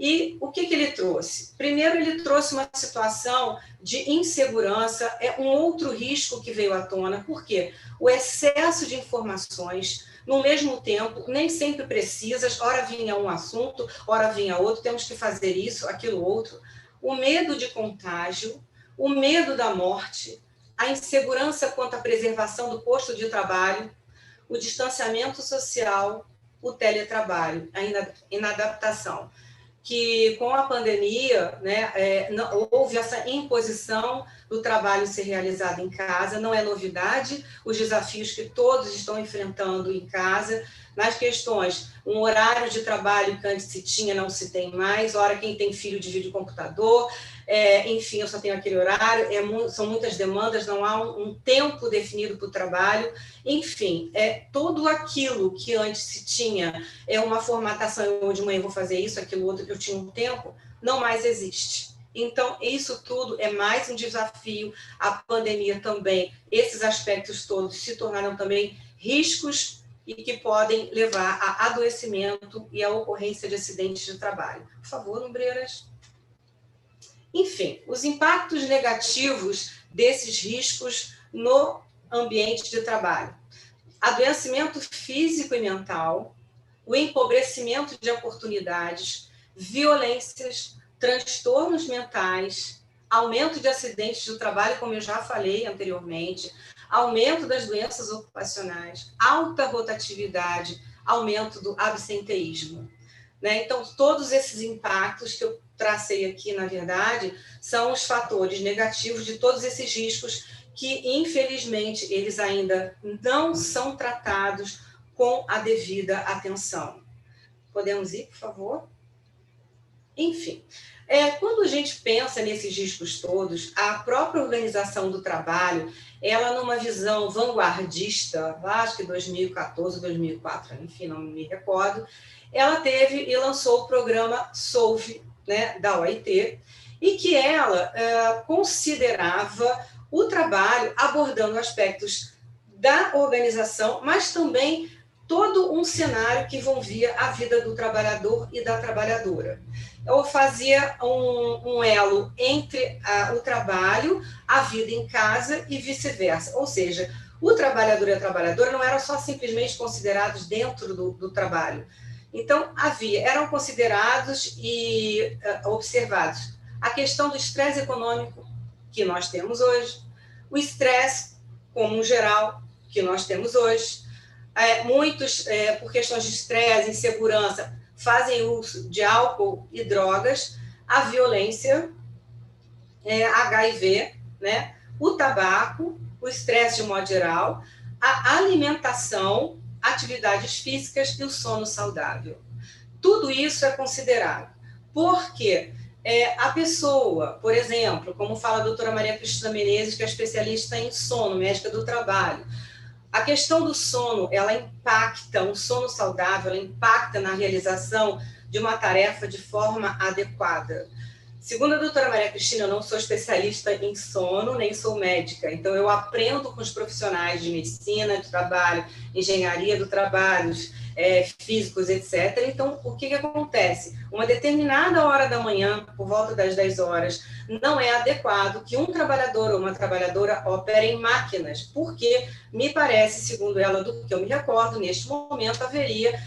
E o que ele trouxe? Primeiro, ele trouxe uma situação de insegurança, um outro risco que veio à tona, porque o excesso de informações, no mesmo tempo, nem sempre precisas, ora vinha um assunto, ora vinha outro, temos que fazer isso, aquilo, outro. O medo de contágio, o medo da morte, a insegurança quanto à preservação do posto de trabalho, o distanciamento social, o teletrabalho, a inadaptação. Que com a pandemia, né, houve essa imposição do trabalho ser realizado em casa, não é novidade, os desafios que todos estão enfrentando em casa, nas questões, um horário de trabalho que antes se tinha, não se tem mais, ora quem tem filho divide o computador, enfim, eu só tenho aquele horário, são muitas demandas, não há um tempo definido para o trabalho, enfim, tudo aquilo que antes se tinha, uma formatação, eu de manhã vou fazer isso, aquilo outro, que eu tinha um tempo, não mais existe. Então, isso tudo é mais um desafio. A pandemia também, esses aspectos todos se tornaram também riscos e que podem levar a adoecimento e a ocorrência de acidentes de trabalho. Por favor, Lumbreiras. Enfim, os impactos negativos desses riscos no ambiente de trabalho. Adoecimento físico e mental, o empobrecimento de oportunidades, violências, transtornos mentais, aumento de acidentes do trabalho, como eu já falei anteriormente, aumento das doenças ocupacionais, alta rotatividade, aumento do absenteísmo. Né? Então, todos esses impactos que eu tracei aqui, na verdade, são os fatores negativos de todos esses riscos que, infelizmente, eles ainda não são tratados com a devida atenção. Podemos ir, por favor? Enfim, quando a gente pensa nesses riscos todos, a própria organização do trabalho, ela numa visão vanguardista, acho que 2014, 2004, enfim, não me recordo, ela teve e lançou o programa SOLVE, né, da OIT, e que ela considerava o trabalho abordando aspectos da organização, mas também todo um cenário que envolvia a vida do trabalhador e da trabalhadora. Eu fazia um elo entre o trabalho, a vida em casa e vice-versa. Ou seja, o trabalhador e a trabalhadora não eram só simplesmente considerados dentro do trabalho. Então, eram considerados e observados a questão do estresse econômico que nós temos hoje, o estresse como geral que nós temos hoje. Muitos, por questões de estresse, insegurança, fazem uso de álcool e drogas, a violência, HIV, né? O tabaco, o estresse de modo geral, a alimentação, atividades físicas e o sono saudável. Tudo isso é considerado. Porque a pessoa, por exemplo, como fala a doutora Maria Cristina Menezes, que é especialista em sono, médica do trabalho, a questão do sono, ela impacta, um sono saudável, ela impacta na realização de uma tarefa de forma adequada. Segundo a doutora Maria Cristina, eu não sou especialista em sono, nem sou médica, então eu aprendo com os profissionais de medicina, de trabalho, engenharia do trabalho, físicos, etc. Então, o que acontece? Uma determinada hora da manhã, por volta das 10 horas, não é adequado que um trabalhador ou uma trabalhadora operem máquinas, porque me parece, segundo ela, do que eu me recordo, neste momento haveria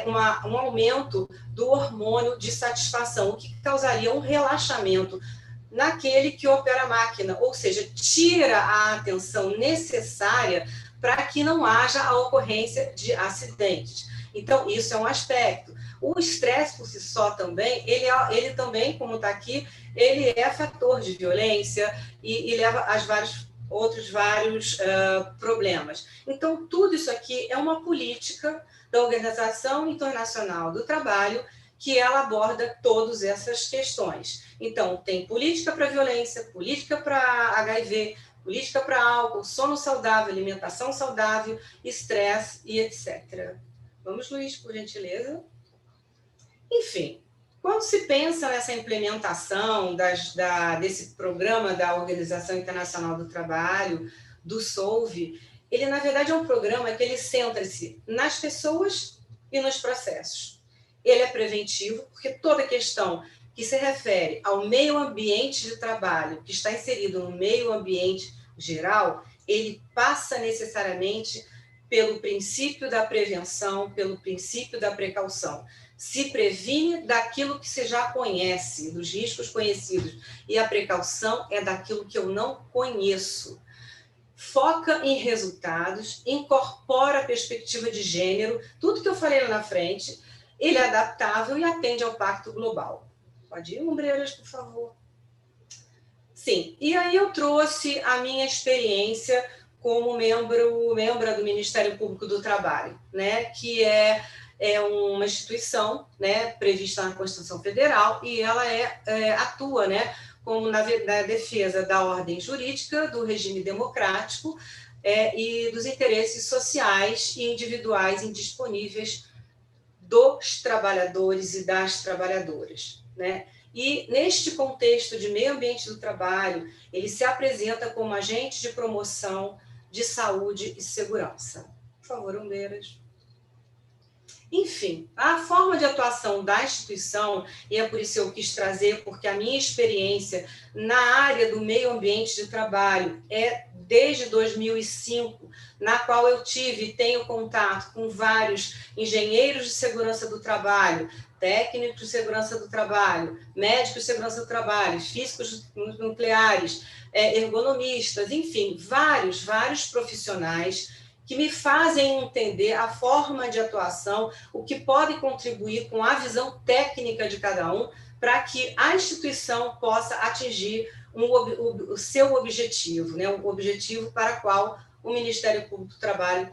um aumento do hormônio de satisfação, o que causaria um relaxamento naquele que opera a máquina, ou seja, tira a atenção necessária para que não haja a ocorrência de acidentes. Então, isso é um aspecto. O estresse por si só também, ele também, como está aqui, ele é fator de violência e leva a vários problemas. Então, tudo isso aqui é uma política da Organização Internacional do Trabalho que ela aborda todas essas questões. Então, tem política para violência, política para HIV, política para álcool, sono saudável, alimentação saudável, estresse e etc. Vamos, Luiz, por gentileza. Enfim, quando se pensa nessa implementação desse programa da Organização Internacional do Trabalho, do SOLVE, ele, na verdade, é um programa que ele centra-se nas pessoas e nos processos. Ele é preventivo, porque toda questão que se refere ao meio ambiente de trabalho, que está inserido no meio ambiente geral, ele passa necessariamente pelo princípio da prevenção, pelo princípio da precaução. Se previne daquilo que você já conhece, dos riscos conhecidos, e a precaução é daquilo que eu não conheço. Foca em resultados, incorpora a perspectiva de gênero, tudo que eu falei lá na frente, ele é adaptável e atende ao Pacto Global. Pode ir, Lumbreiras, por favor. Sim, e aí eu trouxe a minha experiência como membro do Ministério Público do Trabalho, né, que é uma instituição, né, prevista na Constituição Federal, e ela atua, né, como na defesa da ordem jurídica, do regime democrático e dos interesses sociais e individuais indisponíveis dos trabalhadores e das trabalhadoras, né? E, neste contexto de meio ambiente do trabalho, ele se apresenta como agente de promoção de saúde e segurança. Por favor, Umbeiras. Enfim, a forma de atuação da instituição, e é por isso que eu quis trazer, porque a minha experiência na área do meio ambiente de trabalho é desde 2005, na qual eu tive e tenho contato com vários engenheiros de segurança do trabalho, técnicos de segurança do trabalho, médicos de segurança do trabalho, físicos nucleares, ergonomistas, enfim, vários profissionais que me fazem entender a forma de atuação, o que pode contribuir com a visão técnica de cada um, para que a instituição possa atingir o seu objetivo, né? O objetivo para o qual o Ministério Público do Trabalho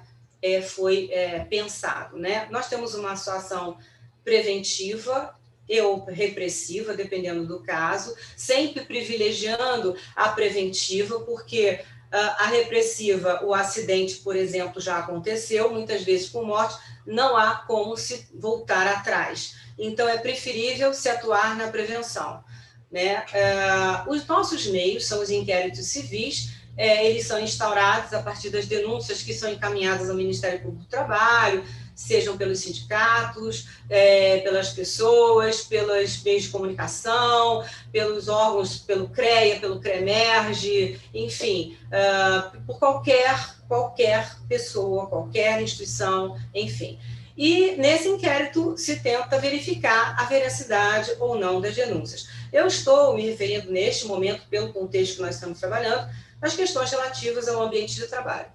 foi pensado, né? Nós temos uma atuação preventiva ou repressiva, dependendo do caso, sempre privilegiando a preventiva, porque a repressiva, o acidente, por exemplo, já aconteceu, muitas vezes com morte, não há como se voltar atrás. Então, é preferível se atuar na prevenção, né? Os nossos meios são os inquéritos civis, eles são instaurados a partir das denúncias que são encaminhadas ao Ministério Público do Trabalho, sejam pelos sindicatos, pelas pessoas, pelos meios de comunicação, pelos órgãos, pelo CREA, pelo CREMERGE, enfim, por qualquer pessoa, qualquer instituição, enfim. E nesse inquérito se tenta verificar a veracidade ou não das denúncias. Eu estou me referindo neste momento, pelo contexto que nós estamos trabalhando, às questões relativas ao ambiente de trabalho.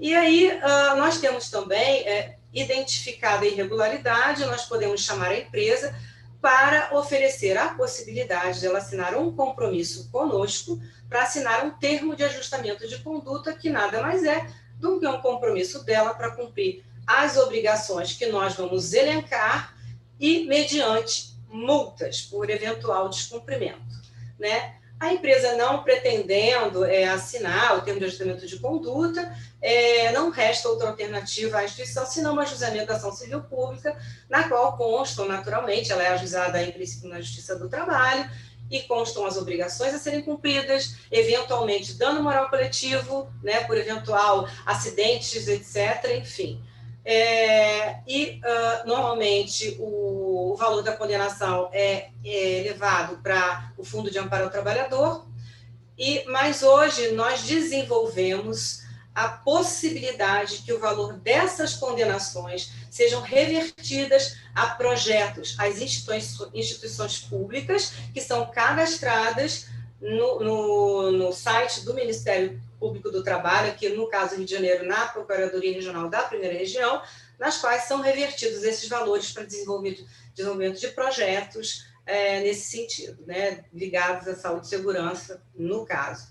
E aí nós temos também identificada a irregularidade, nós podemos chamar a empresa para oferecer a possibilidade de ela assinar um compromisso conosco para assinar um termo de ajustamento de conduta, que nada mais é do que um compromisso dela para cumprir as obrigações que nós vamos elencar e mediante multas por eventual descumprimento, né? A empresa não pretendendo assinar o termo de ajustamento de conduta, não resta outra alternativa à instituição, senão um ajuizamento da ação civil pública, na qual constam, naturalmente, ela é ajuizada em princípio na Justiça do Trabalho, e constam as obrigações a serem cumpridas, eventualmente dano moral coletivo, né, por eventual acidentes, etc., enfim. Normalmente, o valor da condenação é levado para o Fundo de Amparo ao Trabalhador, mas hoje nós desenvolvemos a possibilidade que o valor dessas condenações sejam revertidas a projetos, às instituições públicas que são cadastradas no site do Ministério Público do Trabalho, aqui no caso do Rio de Janeiro, na Procuradoria Regional da Primeira Região, nas quais são revertidos esses valores para desenvolvimento de projetos nesse sentido, né, ligados à saúde e segurança, no caso.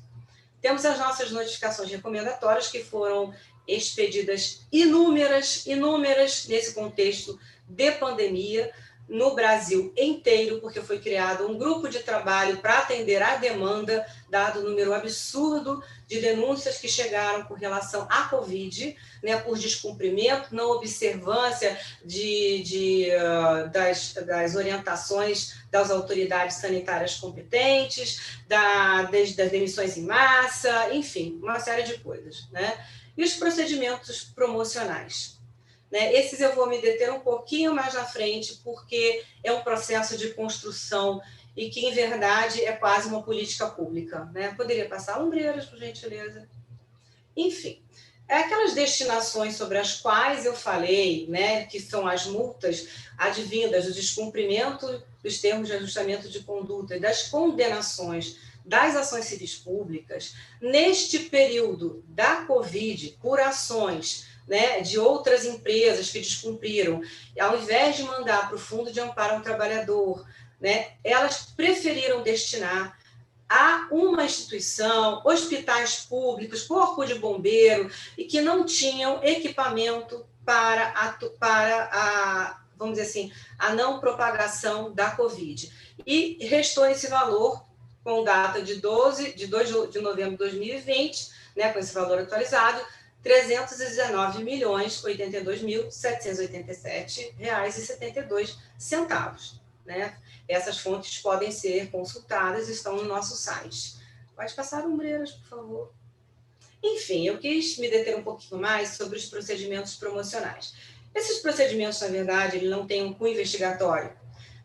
Temos as nossas notificações recomendatórias, que foram expedidas inúmeras nesse contexto de pandemia, no Brasil inteiro, porque foi criado um grupo de trabalho para atender à demanda, dado o número absurdo de denúncias que chegaram com relação à Covid, né, por descumprimento, não observância das orientações das autoridades sanitárias competentes, das demissões em massa, enfim, uma série de coisas, né? E os procedimentos promocionais, né? Esses eu vou me deter um pouquinho mais na frente, porque é um processo de construção e que, em verdade, é quase uma política pública, né? Poderia passar Umbreiras, por gentileza? Enfim, aquelas destinações sobre as quais eu falei, né, que são as multas advindas do descumprimento dos termos de ajustamento de conduta e das condenações das ações civis públicas, neste período da Covid, por ações, né, de outras empresas que descumpriram, ao invés de mandar para o Fundo de Amparo ao Trabalhador, né, elas preferiram destinar a uma instituição, hospitais públicos, corpo de bombeiro, e que não tinham equipamento para vamos dizer assim, a não propagação da Covid. E restou esse valor, com data de 2 de novembro de 2020, né, com esse valor atualizado, R$ 319.082.787,72. né? Essas fontes podem ser consultadas, estão no nosso site. Pode passar, Umbreiras, por favor. Enfim, eu quis me deter um pouquinho mais sobre os procedimentos promocionais. Esses procedimentos, na verdade, eles não têm um cunho investigatório.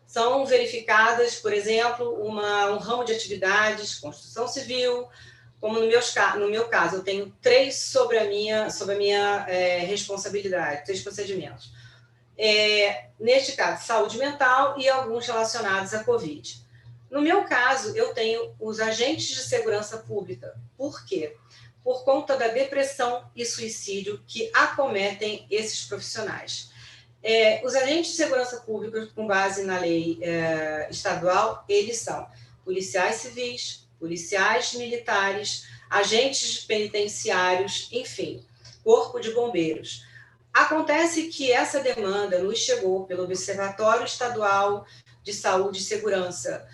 São verificadas, por exemplo, um ramo de atividades, construção civil, como no meu caso, eu tenho 3 sobre a minha responsabilidade, 3 procedimentos. Neste caso, saúde mental e alguns relacionados à Covid. No meu caso, eu tenho os agentes de segurança pública. Por quê? Por conta da depressão e suicídio que acometem esses profissionais. Os agentes de segurança pública, com base na lei estadual, eles são policiais civis, policiais militares, agentes penitenciários, enfim, corpo de bombeiros. Acontece que essa demanda nos chegou pelo Observatório Estadual de Saúde e Segurança,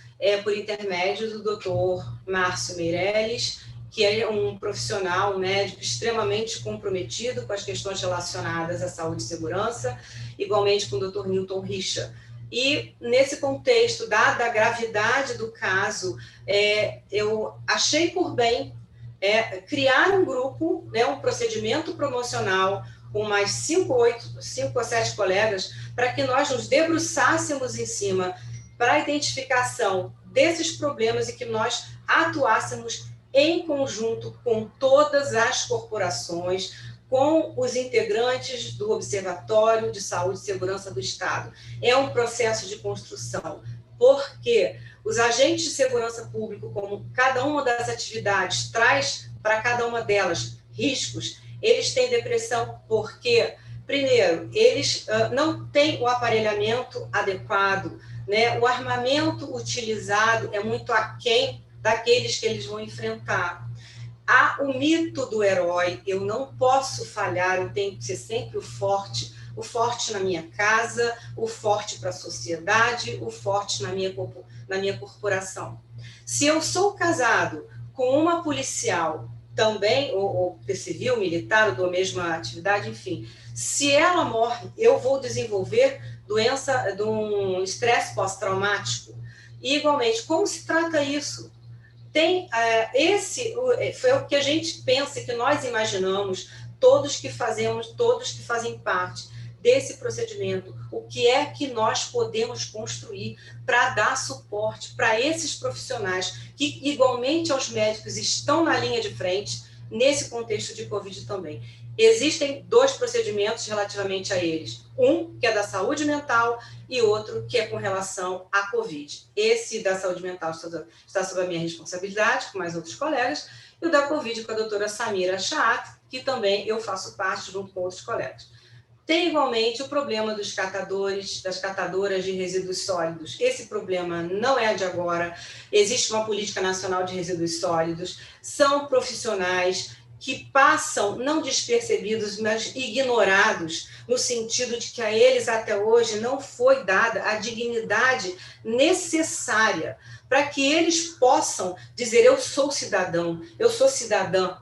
por intermédio do doutor Márcio Meirelles, que é um profissional, um médico extremamente comprometido com as questões relacionadas à saúde e segurança, igualmente com o doutor Newton Richa. E, nesse contexto, dada a gravidade do caso, eu achei por bem criar um grupo, um procedimento promocional, com mais 5 a 7 colegas, para que nós nos debruçássemos em cima para a identificação desses problemas e que nós atuássemos em conjunto com todas as corporações, com os integrantes do Observatório de Saúde e Segurança do Estado. É um processo de construção, porque os agentes de segurança pública, como cada uma das atividades traz para cada uma delas riscos, eles têm depressão porque, primeiro, eles não têm o aparelhamento adequado, né? O armamento utilizado é muito aquém daqueles que eles vão enfrentar. Há o mito do herói, eu não posso falhar, eu tenho que ser sempre o forte na minha casa, o forte para a sociedade, o forte na minha corporação. Se eu sou casado com uma policial também, ou civil, militar, ou da mesma atividade, enfim, se ela morre, eu vou desenvolver doença de um estresse pós-traumático. E, igualmente, como se trata isso? Foi o que a gente pensa, que nós imaginamos, todos que fazem parte desse procedimento, o que é que nós podemos construir para dar suporte para esses profissionais que, igualmente aos médicos, estão na linha de frente nesse contexto de Covid também. Existem 2 procedimentos relativamente a eles. Um, que é da saúde mental, e outro, que é com relação à Covid. Esse da saúde mental está sob a minha responsabilidade, com mais outros colegas, e o da Covid com a doutora Samira Chaat, que também eu faço parte junto com outros colegas. Tem igualmente o problema dos catadores, das catadoras de resíduos sólidos. Esse problema não é de agora, existe uma política nacional de resíduos sólidos, são profissionais que passam, não despercebidos, mas ignorados, no sentido de que a eles até hoje não foi dada a dignidade necessária para que eles possam dizer: eu sou cidadão, eu sou cidadã.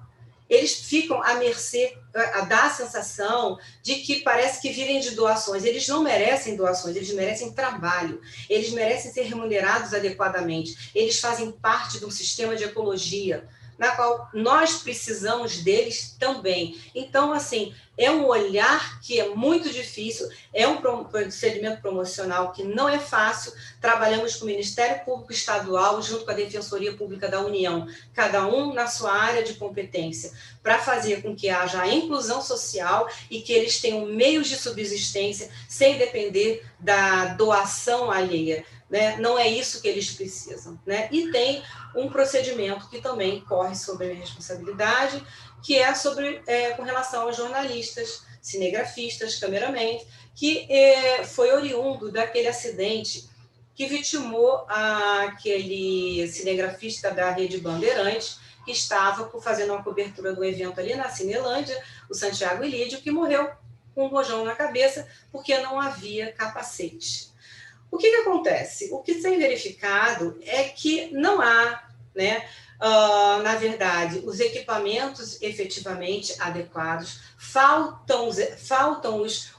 Eles ficam à mercê, dá a sensação de que parece que vivem de doações. Eles não merecem doações, eles merecem trabalho, eles merecem ser remunerados adequadamente, eles fazem parte de um sistema de ecologia, na qual nós precisamos deles também. Então, assim, é um olhar que é muito difícil, é um procedimento promocional que não é fácil. Trabalhamos com o Ministério Público Estadual, junto com a Defensoria Pública da União, cada um na sua área de competência, para fazer com que haja a inclusão social e que eles tenham meios de subsistência sem depender da doação alheia. Né? Não é isso que eles precisam. Né? E tem um procedimento que também corre sobre a minha responsabilidade, que é com relação aos jornalistas, cinegrafistas, cameramen, que foi oriundo daquele acidente que vitimou aquele cinegrafista da Rede Bandeirantes, que estava fazendo uma cobertura do evento ali na Cinelândia, o Santiago Ilídio, que morreu com um rojão na cabeça porque não havia capacete. O que acontece? O que tem verificado é que não há, né, na verdade, os equipamentos efetivamente adequados, faltam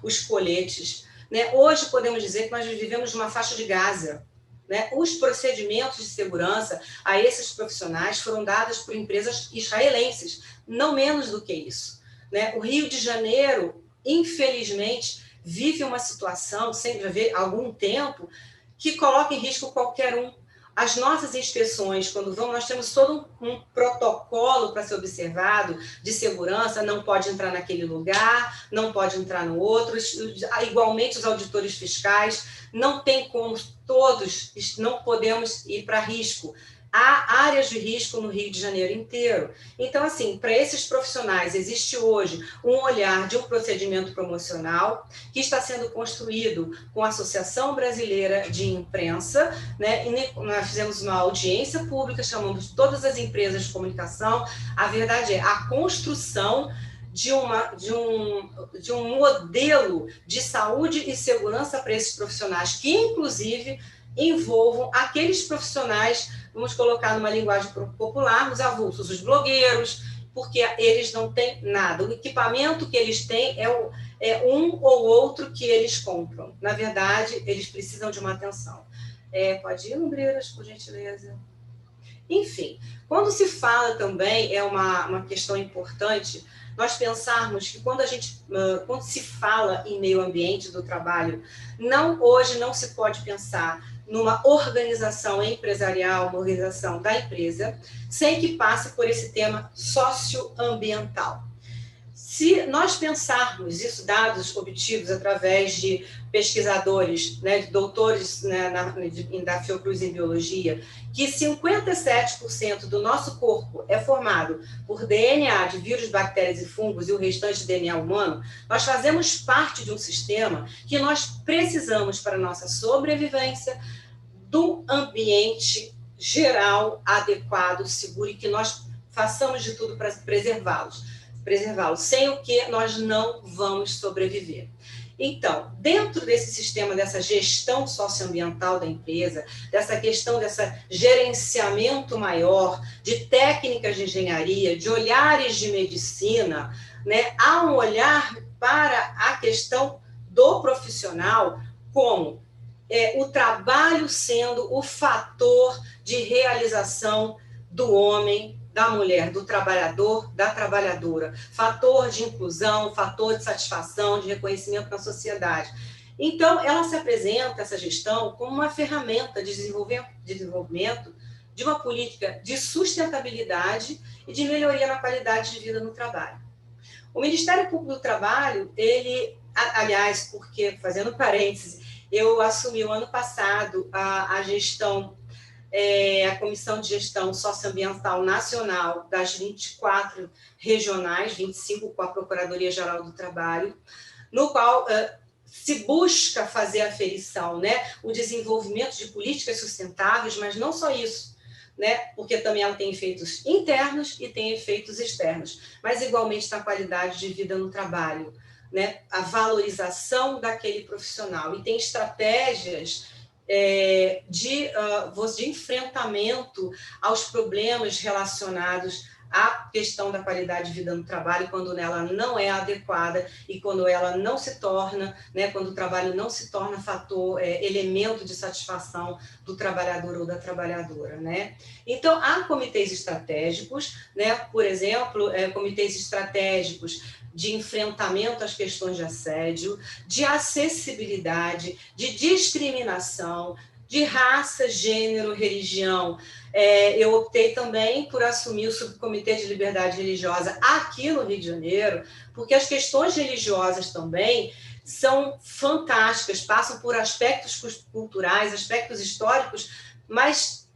os coletes, né? Hoje podemos dizer que nós vivemos numa faixa de Gaza, né? Os procedimentos de segurança a esses profissionais foram dados por empresas israelenses, não menos do que isso, né? O Rio de Janeiro, infelizmente, vive uma situação, sem haver algum tempo, que coloca em risco qualquer um. As nossas inspeções, quando vamos, nós temos todo um protocolo para ser observado de segurança, não pode entrar naquele lugar, não pode entrar no outro, igualmente os auditores fiscais, não tem como todos, não podemos ir para risco. Há áreas de risco no Rio de Janeiro inteiro. Então, assim, para esses profissionais, existe hoje um olhar de um procedimento promocional que está sendo construído com a Associação Brasileira de Imprensa, né? E nós fizemos uma audiência pública, chamamos todas as empresas de comunicação. A verdade é a construção de um modelo de saúde e segurança para esses profissionais, que, inclusive, envolvam aqueles profissionais, vamos colocar numa linguagem popular, os avulsos, os blogueiros, porque eles não têm nada. O equipamento que eles têm é um ou outro que eles compram. Na verdade, eles precisam de uma atenção. Pode ir, Lumbreiras, por gentileza? Enfim, quando se fala também, é uma questão importante, nós pensarmos que quando se fala em meio ambiente do trabalho, hoje não se pode pensar numa organização empresarial, uma organização da empresa, sem que passe por esse tema socioambiental. Se nós pensarmos isso, dados obtidos através de pesquisadores, né, de doutores, né, da Fiocruz em Biologia, que 57% do nosso corpo é formado por DNA de vírus, bactérias e fungos e o restante DNA humano, nós fazemos parte de um sistema que nós precisamos para a nossa sobrevivência do ambiente geral, adequado, seguro, e que nós façamos de tudo para preservá-los, sem o que nós não vamos sobreviver. Então, dentro desse sistema, dessa gestão socioambiental da empresa, dessa questão, desse gerenciamento maior de técnicas de engenharia, de olhares de medicina, né, há um olhar para a questão do profissional como o trabalho sendo o fator de realização do homem, da mulher, do trabalhador, da trabalhadora, fator de inclusão, fator de satisfação, de reconhecimento na sociedade. Então, ela se apresenta, essa gestão, como uma ferramenta de desenvolvimento de uma política de sustentabilidade e de melhoria na qualidade de vida no trabalho. O Ministério Público do Trabalho, aliás, porque, fazendo parênteses, eu assumi o ano passado a gestão, a Comissão de Gestão Socioambiental Nacional das 24 regionais, 25 com a Procuradoria-Geral do Trabalho, no qual se busca fazer a aferição, né, o desenvolvimento de políticas sustentáveis, mas não só isso, né, porque também ela tem efeitos internos e tem efeitos externos, mas igualmente na qualidade de vida no trabalho, né, a valorização daquele profissional, e tem estratégias de enfrentamento aos problemas relacionados à questão da qualidade de vida no trabalho, quando ela não é adequada e quando ela não se torna, né, quando o trabalho não se torna fator, elemento de satisfação do trabalhador ou da trabalhadora, né? Então, há comitês estratégicos, né, por exemplo, comitês estratégicos de enfrentamento às questões de assédio, de acessibilidade, de discriminação, de raça, gênero, religião. Eu optei também por assumir o Subcomitê de Liberdade Religiosa aqui no Rio de Janeiro, porque as questões religiosas também são fantásticas, passam por aspectos culturais, aspectos históricos, mas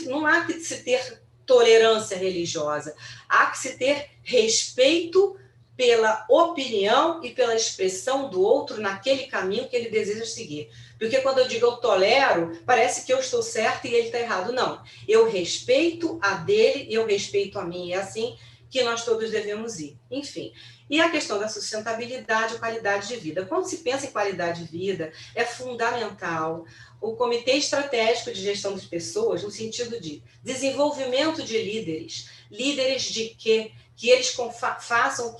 não há que se ter tolerância religiosa, há que se ter respeito pela opinião e pela expressão do outro naquele caminho que ele deseja seguir. Porque quando eu digo eu tolero, parece que eu estou certa e ele está errado. Não, eu respeito a dele e eu respeito a mim. É assim que nós todos devemos ir. Enfim, e a questão da sustentabilidade e qualidade de vida. Quando se pensa em qualidade de vida, é fundamental o Comitê Estratégico de Gestão das Pessoas, no sentido de desenvolvimento de líderes. Líderes de quê? Que eles façam,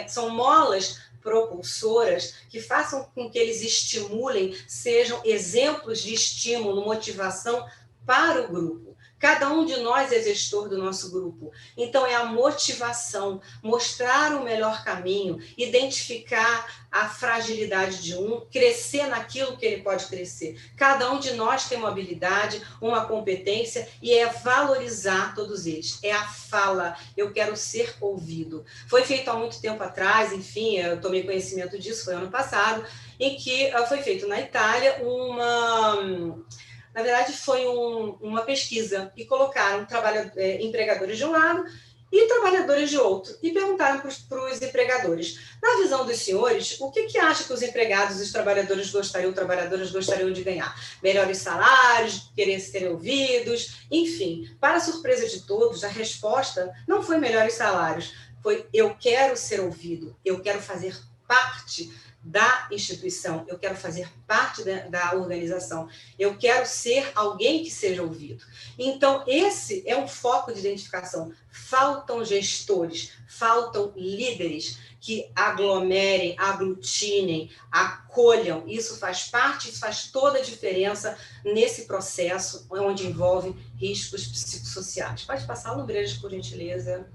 são molas propulsoras que façam com que eles estimulem, sejam exemplos de estímulo, motivação para o grupo. Cada um de nós é gestor do nosso grupo. Então, é a motivação, mostrar o melhor caminho, identificar a fragilidade de um, crescer naquilo que ele pode crescer. Cada um de nós tem uma habilidade, uma competência, e é valorizar todos eles. É a fala, eu quero ser ouvido. Foi feito há muito tempo atrás, enfim, eu tomei conhecimento disso, foi ano passado, em que foi feito na Itália Na verdade, foi uma pesquisa e colocaram empregadores de um lado e trabalhadores de outro. E perguntaram para os empregadores, na visão dos senhores, o que acha que os empregados e os trabalhadores gostariam de ganhar? Melhores salários, querer ser ouvidos, enfim. Para a surpresa de todos, a resposta não foi melhores salários, foi eu quero ser ouvido, eu quero fazer parte da instituição, eu quero fazer parte da organização, eu quero ser alguém que seja ouvido. Então, esse é um foco de identificação. Faltam gestores, faltam líderes que aglomerem, aglutinem, acolham. Isso faz parte, isso faz toda a diferença nesse processo onde envolve riscos psicossociais. Pode passar, Lumbrejas, por gentileza.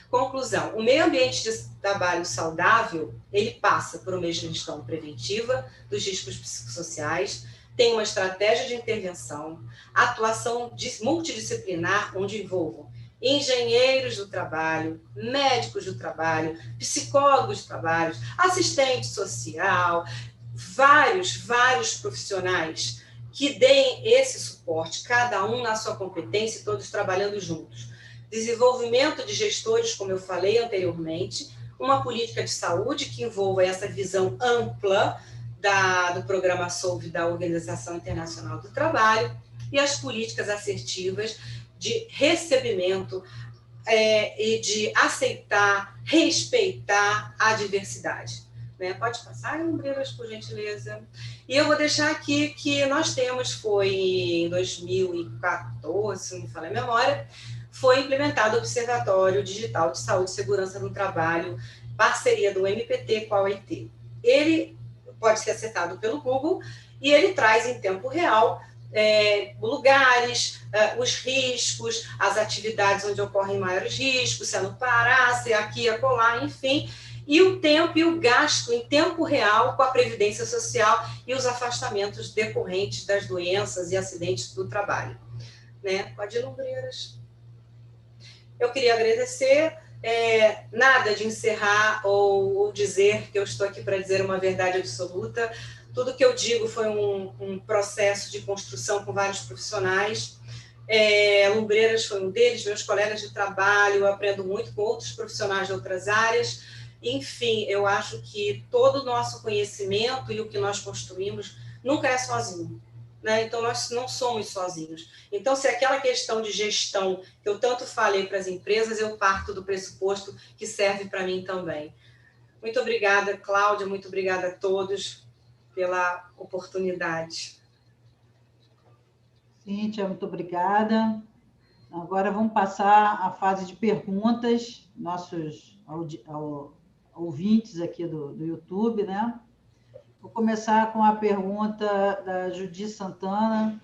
Conclusão, o meio ambiente de trabalho saudável, ele passa por uma gestão preventiva dos riscos psicossociais, tem uma estratégia de intervenção, atuação multidisciplinar, onde envolvam engenheiros do trabalho, médicos do trabalho, psicólogos do trabalho, assistente social, vários profissionais que deem esse suporte, cada um na sua competência, todos trabalhando juntos. Desenvolvimento de gestores, como eu falei anteriormente, uma política de saúde que envolva essa visão ampla do programa SOLVE da Organização Internacional do Trabalho e as políticas assertivas de recebimento e de aceitar, respeitar a diversidade. Né? Pode passar, Lumbrejas, por gentileza. E eu vou deixar aqui que nós temos, foi em 2014, se não me falha a memória, foi implementado o Observatório Digital de Saúde e Segurança no Trabalho, parceria do MPT com a OIT. Ele pode ser acessado pelo Google e ele traz em tempo real lugares, os riscos, as atividades onde ocorrem maiores riscos, se é no Pará, se é aqui, acolá, enfim, e o tempo e o gasto em tempo real com a Previdência Social e os afastamentos decorrentes das doenças e acidentes do trabalho. Né? Pode ir, Lumbrejas. Eu queria agradecer, nada de encerrar ou dizer que eu estou aqui para dizer uma verdade absoluta. Tudo que eu digo foi um processo de construção com vários profissionais. Lumbrejas foi um deles, meus colegas de trabalho, eu aprendo muito com outros profissionais de outras áreas. Enfim, eu acho que todo o nosso conhecimento e o que nós construímos nunca é sozinho. Né? Então, nós não somos sozinhos. Então, se aquela questão de gestão que eu tanto falei para as empresas, eu parto do pressuposto que serve para mim também. Muito obrigada, Cláudia, muito obrigada a todos pela oportunidade. Cíntia, muito obrigada. Agora vamos passar à fase de perguntas, nossos ouvintes aqui do YouTube, né? Vou começar com a pergunta da Judi Santana,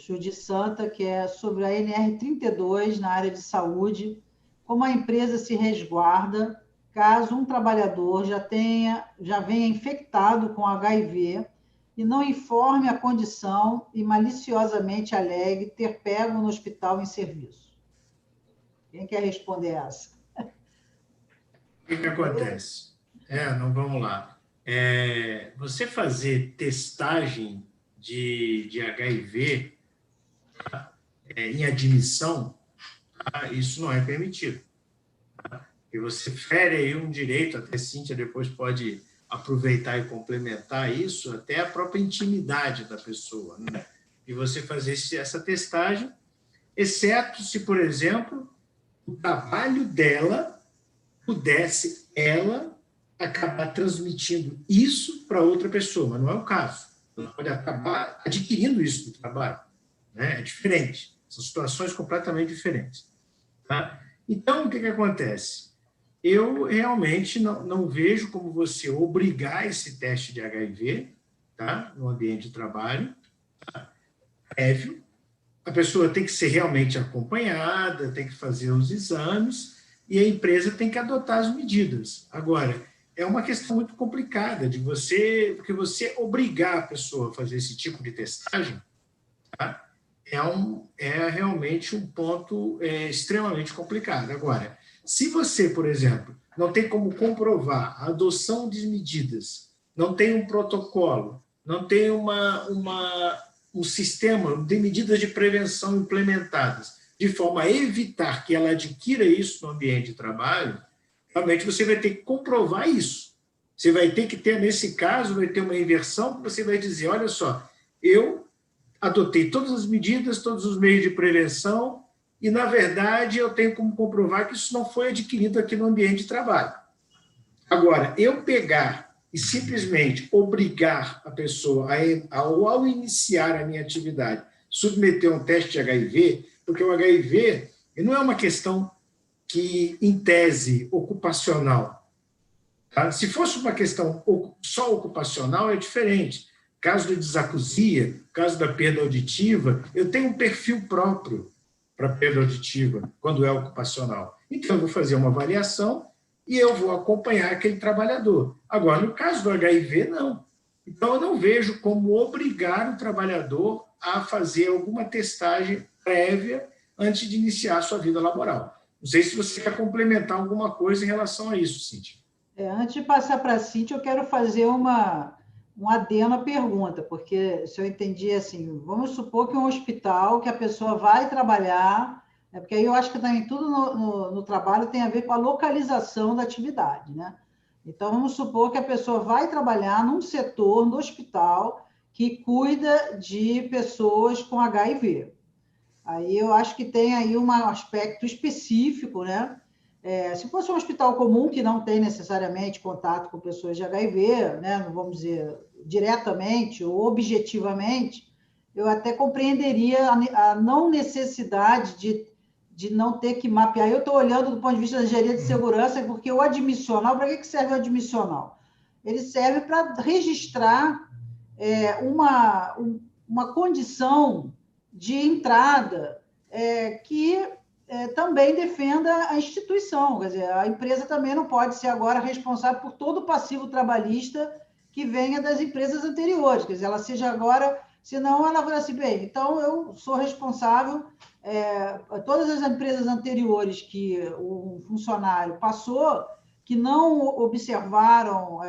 Judi Santa, que é sobre a NR32 na área de saúde, como a empresa se resguarda caso um trabalhador já venha infectado com HIV e não informe a condição e maliciosamente alegue ter pego no hospital em serviço. Quem quer responder essa? O que acontece? Não, vamos lá. Você fazer testagem de HIV em admissão, isso não é permitido. E você fere aí um direito, até Cíntia depois pode aproveitar e complementar isso, até a própria intimidade da pessoa, né? E você fazer essa testagem, exceto se, por exemplo, o trabalho dela pudesse acabar transmitindo isso para outra pessoa, mas não é o caso. Ela pode acabar adquirindo isso do trabalho. Né? É diferente. São situações completamente diferentes. Tá? Então, o que acontece? eu realmente não vejo como você obrigar esse teste de HIV, tá? No ambiente de trabalho, prévio. A pessoa tem que ser realmente acompanhada, tem que fazer os exames e a empresa tem que adotar as medidas. Agora, é uma questão muito complicada de porque você obrigar a pessoa a fazer esse tipo de testagem, tá? É realmente um ponto extremamente complicado. Agora, se você, por exemplo, não tem como comprovar a adoção de medidas, não tem um protocolo, não tem um sistema de medidas de prevenção implementadas, de forma a evitar que ela adquira isso no ambiente de trabalho, realmente você vai ter que comprovar isso. Você vai ter que ter, nesse caso, vai ter uma inversão, que você vai dizer, olha só, eu adotei todas as medidas, todos os meios de prevenção, e, na verdade, eu tenho como comprovar que isso não foi adquirido aqui no ambiente de trabalho. Agora, eu pegar e simplesmente obrigar a pessoa ao iniciar a minha atividade, submeter a um teste de HIV, porque o HIV não é uma questão que, em tese, ocupacional. Tá? Se fosse uma questão só ocupacional, é diferente. Caso de desacusia, caso da perda auditiva, eu tenho um perfil próprio para perda auditiva, quando é ocupacional. Então, eu vou fazer uma avaliação e eu vou acompanhar aquele trabalhador. Agora, no caso do HIV, não. Então, eu não vejo como obrigar o trabalhador a fazer alguma testagem prévia antes de iniciar a sua vida laboral. Não sei se você quer complementar alguma coisa em relação a isso, Cíntia. Antes de passar para a Cíntia, eu quero fazer um adendo à pergunta, porque se eu entendi assim, vamos supor que um hospital que a pessoa vai trabalhar, porque aí eu acho que também tudo no trabalho tem a ver com a localização da atividade, né? Então, vamos supor que a pessoa vai trabalhar num setor do hospital que cuida de pessoas com HIV. Aí eu acho que tem aí um aspecto específico, né? Se fosse um hospital comum, que não tem necessariamente contato com pessoas de HIV, né? Não vamos dizer diretamente ou objetivamente, eu até compreenderia a não necessidade de não ter que mapear. Eu estou olhando do ponto de vista da engenharia de segurança, porque o admissional, para que serve o admissional? Ele serve para registrar uma condição de entrada que também defenda a instituição. Quer dizer, a empresa também não pode ser agora responsável por todo o passivo trabalhista que venha das empresas anteriores. Quer dizer, ela seja agora, senão ela vai assim, bem, então eu sou responsável, todas as empresas anteriores que o funcionário passou, que não observaram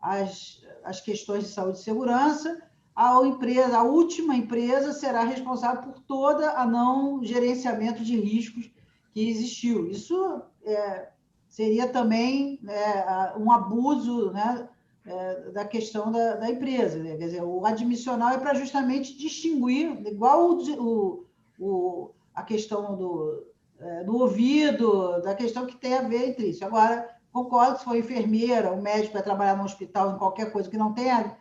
as questões de saúde e segurança, a última empresa será responsável por toda a não gerenciamento de riscos que existiu. Isso seria também um abuso, né, da questão da empresa. Né? Quer dizer, o admissional é para justamente distinguir, igual a questão do ouvido, da questão que tem a ver entre isso. Agora, concordo que se for enfermeira, o médico vai trabalhar no hospital, em qualquer coisa que não tenha...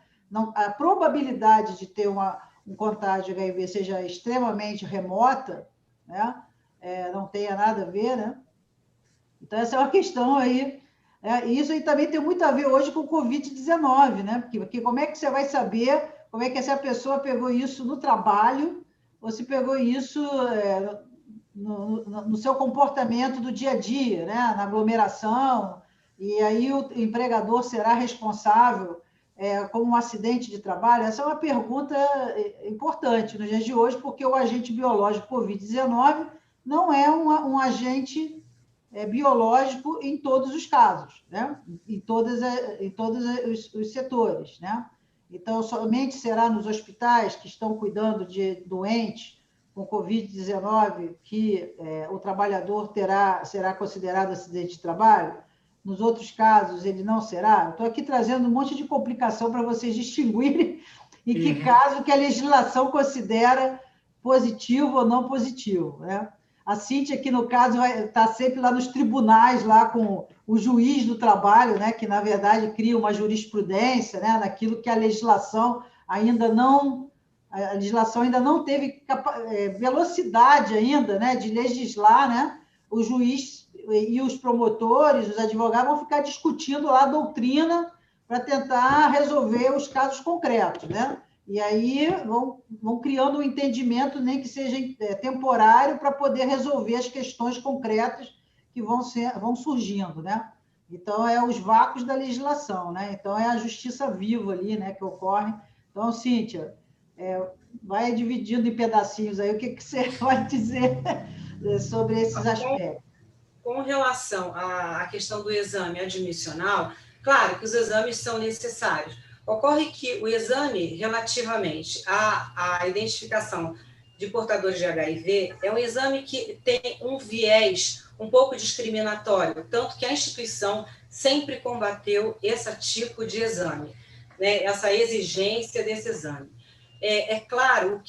a probabilidade de ter um contágio de HIV seja extremamente remota, né? Não tenha nada a ver, né? Então, essa é uma questão aí. E isso aí também tem muito a ver hoje com o Covid-19, né? Porque como é que você vai saber como é que essa pessoa pegou isso no trabalho ou se pegou isso no seu comportamento do dia a dia, né? Na aglomeração, e aí o empregador será responsável como um acidente de trabalho? Essa é uma pergunta importante nos dias de hoje, porque o agente biológico Covid-19 não é um agente biológico em todos os casos, né? em todos os setores. Né? Então, somente será nos hospitais que estão cuidando de doentes com Covid-19 que o trabalhador será considerado acidente de trabalho? Nos outros casos, ele não será? Estou aqui trazendo um monte de complicação para vocês distinguirem em que caso que a legislação considera positivo ou não positivo. Né? A Cíntia, aqui no caso, está sempre lá nos tribunais, lá com o juiz do trabalho, né? Que, na verdade, cria uma jurisprudência, né? Naquilo que a legislação ainda não teve velocidade ainda, né? De legislar, né? o juiz e os promotores, os advogados, vão ficar discutindo lá a doutrina para tentar resolver os casos concretos, né? E aí vão criando um entendimento, nem que seja temporário, para poder resolver as questões concretas que vão surgindo, né? Então, os vácuos da legislação, né? Então, é a justiça viva ali, né, que ocorre. Então, Cíntia, vai dividindo em pedacinhos aí, o que você vai dizer sobre esses aspectos? Com relação à questão do exame admissional, claro que os exames são necessários. Ocorre que o exame relativamente à identificação de portadores de HIV é um exame que tem um viés um pouco discriminatório, tanto que a instituição sempre combateu esse tipo de exame, né, essa exigência desse exame. É claro,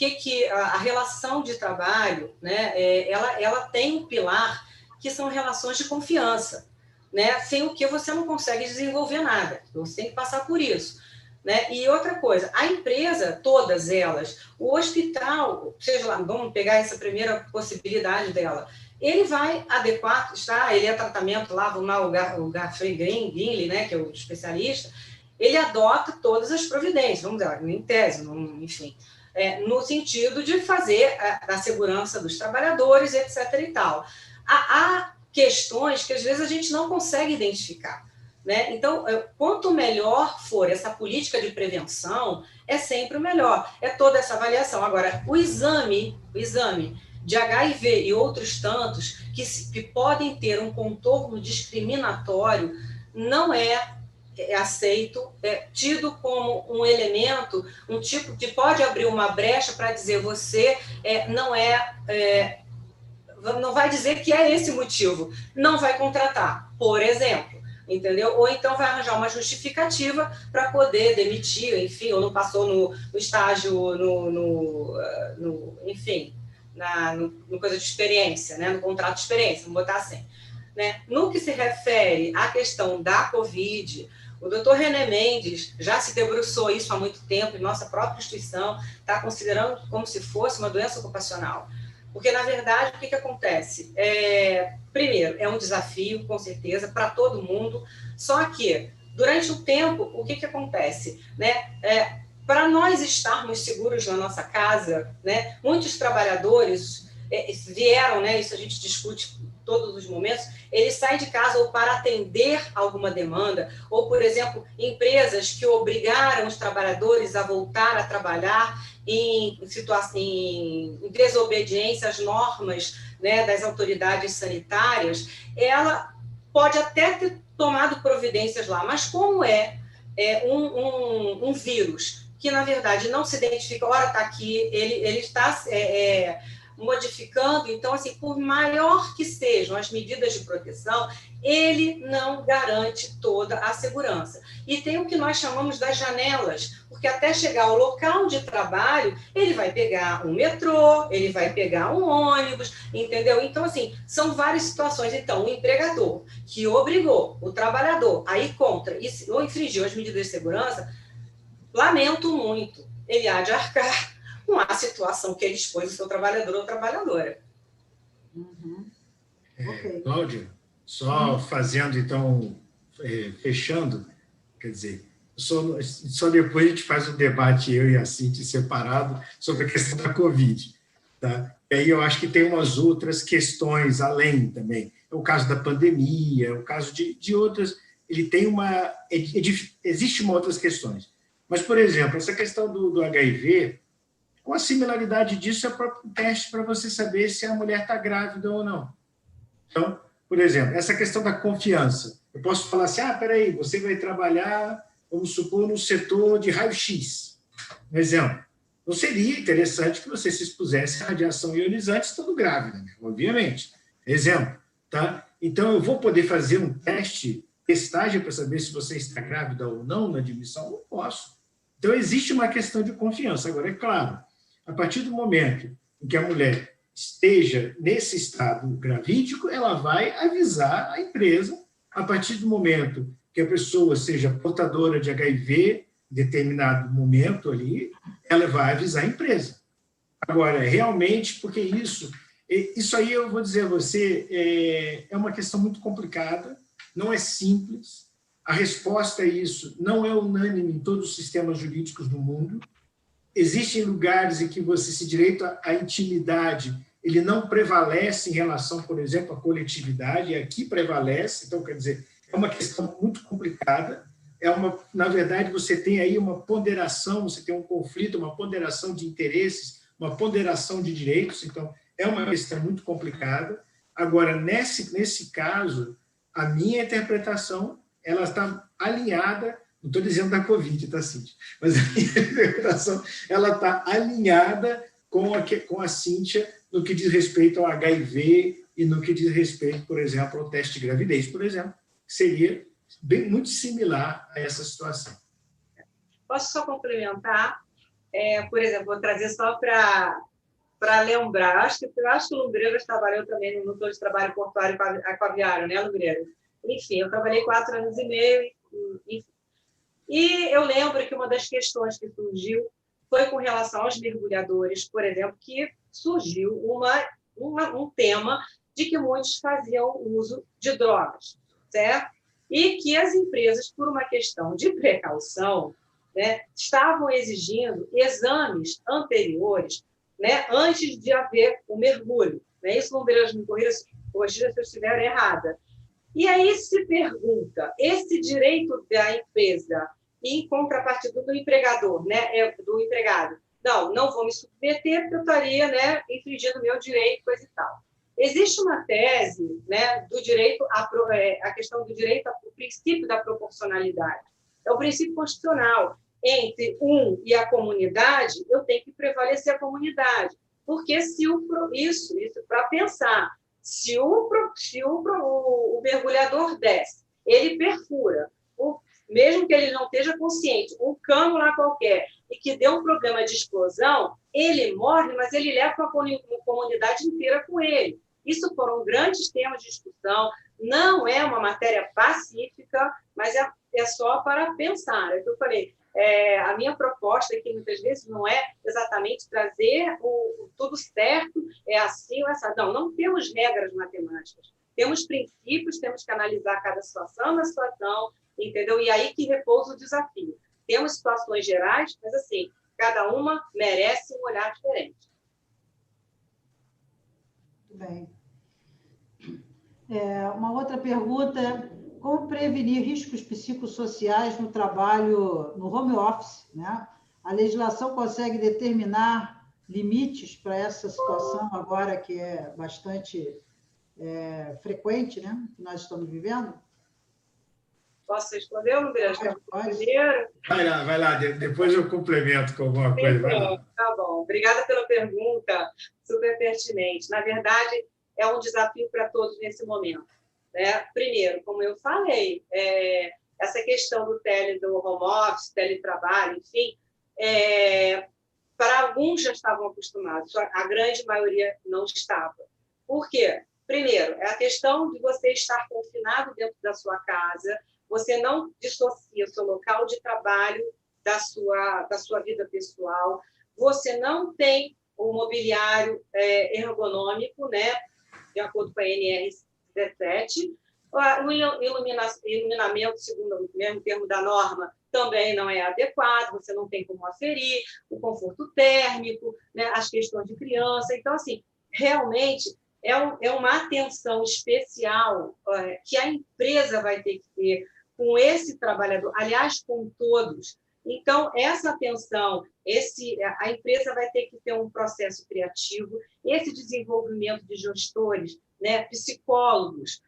a relação de trabalho, né, ela tem um pilar que são relações de confiança, né, sem o que você não consegue desenvolver nada, você tem que passar por isso. Né? E outra coisa, a empresa, todas elas, o hospital, seja lá, vamos pegar essa primeira possibilidade dela, ele vai adequar, ele é tratamento lá, vamos lá, o Gaffrey Greenlee, né, que é o especialista, ele adota todas as providências, vamos dizer, em tese, enfim, no sentido de fazer a segurança dos trabalhadores, etc. e tal. Há questões que às vezes a gente não consegue identificar. Né? Então, quanto melhor for essa política de prevenção, é sempre o melhor. É toda essa avaliação. Agora, o exame de HIV e outros tantos que podem ter um contorno discriminatório não é aceito, é tido como um elemento, um tipo que pode abrir uma brecha para dizer você não vai dizer que é esse motivo, não vai contratar, por exemplo. Entendeu? Ou então vai arranjar uma justificativa para poder demitir, enfim, ou não passou no estágio, enfim, no coisa de experiência, né? No contrato de experiência, vamos botar assim. Né? No que se refere à questão da Covid, o doutor René Mendes já se debruçou isso há muito tempo, e nossa própria instituição está considerando como se fosse uma doença ocupacional. Porque, na verdade, o que acontece? Primeiro, é um desafio, com certeza, para todo mundo, só que, durante o tempo, o que acontece? Né? Para nós estarmos seguros na nossa casa, né, muitos trabalhadores vieram, né, isso a gente discute todos os momentos, eles saem de casa ou para atender alguma demanda, ou, por exemplo, empresas que obrigaram os trabalhadores a voltar a trabalhar em desobediência às normas, né, das autoridades sanitárias, ela pode até ter tomado providências lá, mas como um vírus que, na verdade, não se identifica, ora está aqui, ele está modificando, então, assim, por maior que sejam as medidas de proteção, ele não garante toda a segurança. E tem o que nós chamamos das janelas, porque até chegar ao local de trabalho, ele vai pegar um metrô, ele vai pegar um ônibus, entendeu? Então, assim, são várias situações. Então, o empregador que obrigou o trabalhador a ir contra ou infringiu as medidas de segurança, lamento muito, ele há de arcar com a situação que ele expôs o seu trabalhador ou trabalhadora. Okay. Cláudia, só fazendo, então, fechando, quer dizer, só depois a gente faz um debate, eu e a Cíntia, separado, sobre a questão da Covid. Tá? E aí eu acho que tem umas outras questões além também. É o caso da pandemia, é o caso de outras. Ele tem existe outras questões. Mas, por exemplo, essa questão do HIV, uma similaridade disso é o próprio teste para você saber se a mulher está grávida ou não. Então, por exemplo, essa questão da confiança. Eu posso falar assim, peraí, você vai trabalhar, vamos supor, no setor de raio-x. Um exemplo. Não seria interessante que você se expusesse à radiação ionizante estando grávida, né? Obviamente. Exemplo. Tá? Então, eu vou poder fazer um testagem para saber se você está grávida ou não na admissão? Não posso. Então, existe uma questão de confiança. Agora, é claro, a partir do momento em que a mulher esteja nesse estado gravídico, ela vai avisar a empresa. A partir do momento que a pessoa seja portadora de HIV, em determinado momento ali, ela vai avisar a empresa. Agora, realmente, porque isso Isso aí eu vou dizer a você, é uma questão muito complicada, não é simples. A resposta a isso não é unânime em todos os sistemas jurídicos do mundo. Existem lugares em que esse direito à intimidade ele não prevalece em relação, por exemplo, à coletividade, e aqui prevalece. Então, quer dizer, é uma questão muito complicada. Na verdade, você tem aí uma ponderação, você tem um conflito, uma ponderação de interesses, uma ponderação de direitos. Então, é uma questão muito complicada. Agora, nesse caso, a minha interpretação ela está alinhada, não estou dizendo da Covid, tá, Cíntia? Mas a minha interpretação ela está alinhada com a Cíntia no que diz respeito ao HIV e no que diz respeito, por exemplo, ao teste de gravidez, por exemplo, que seria muito similar a essa situação. Posso só complementar? Por exemplo, vou trazer só para lembrar, acho que o Lumbreiras trabalhou também no núcleo de trabalho portuário e aquaviário, né, Lumbreiras? Enfim, eu trabalhei 4 anos e meio, enfim. E eu lembro que uma das questões que surgiu foi com relação aos mergulhadores, por exemplo, que surgiu um tema de que muitos faziam uso de drogas, certo? E que as empresas, por uma questão de precaução, né, estavam exigindo exames anteriores, né, antes de haver o mergulho. Né? Isso, Lumbreiras, me corrija se eu estiver errada. E aí se pergunta, esse direito da empresa em contrapartida do empregador, né, do empregado, não vou me submeter porque eu estaria, né, infringindo o meu direito, coisa e tal. Existe uma tese, né, do direito a questão do direito ao princípio da proporcionalidade. É o princípio constitucional. Entre e a comunidade, eu tenho que prevalecer a comunidade. Porque se isso para pensar, se o mergulhador desce, ele perfura, mesmo que ele não esteja consciente, um cano lá qualquer, e que dê um problema de explosão, ele morre, mas ele leva a comunidade inteira com ele. Isso foram grandes temas de discussão, não é uma matéria pacífica, mas é só para pensar. É o que eu falei. A minha proposta aqui, muitas vezes, não é exatamente trazer tudo certo, é assim ou essa. Não temos regras matemáticas. Temos princípios, temos que analisar cada situação na situação, entendeu? E aí que repousa o desafio. Temos situações gerais, mas, assim, cada uma merece um olhar diferente. Muito bem. Uma outra pergunta: como prevenir riscos psicossociais no trabalho, no home office, né? A legislação consegue determinar limites para essa situação agora que é bastante frequente, né? Que nós estamos vivendo? Posso responder, Lumbreiras? Pode. Vai lá, depois eu complemento com alguma coisa. Vai lá. Tá bom. Obrigada pela pergunta, super pertinente. Na verdade, é um desafio para todos nesse momento. Né? Primeiro, como eu falei, essa questão do home office, teletrabalho, enfim, para alguns já estavam acostumados, a grande maioria não estava. Por quê? Primeiro, é a questão de você estar confinado dentro da sua casa, você não dissocia o seu local de trabalho da sua vida pessoal, você não tem o mobiliário ergonômico, né, de acordo com a NR 17, o iluminamento, segundo o mesmo termo da norma, também não é adequado, você não tem como aferir, o conforto térmico, né, as questões de criança. Então, assim, realmente é uma atenção especial que a empresa vai ter que ter com esse trabalhador, aliás, com todos. Então, essa atenção, a empresa vai ter que ter um processo criativo, esse desenvolvimento de gestores, né, psicólogos,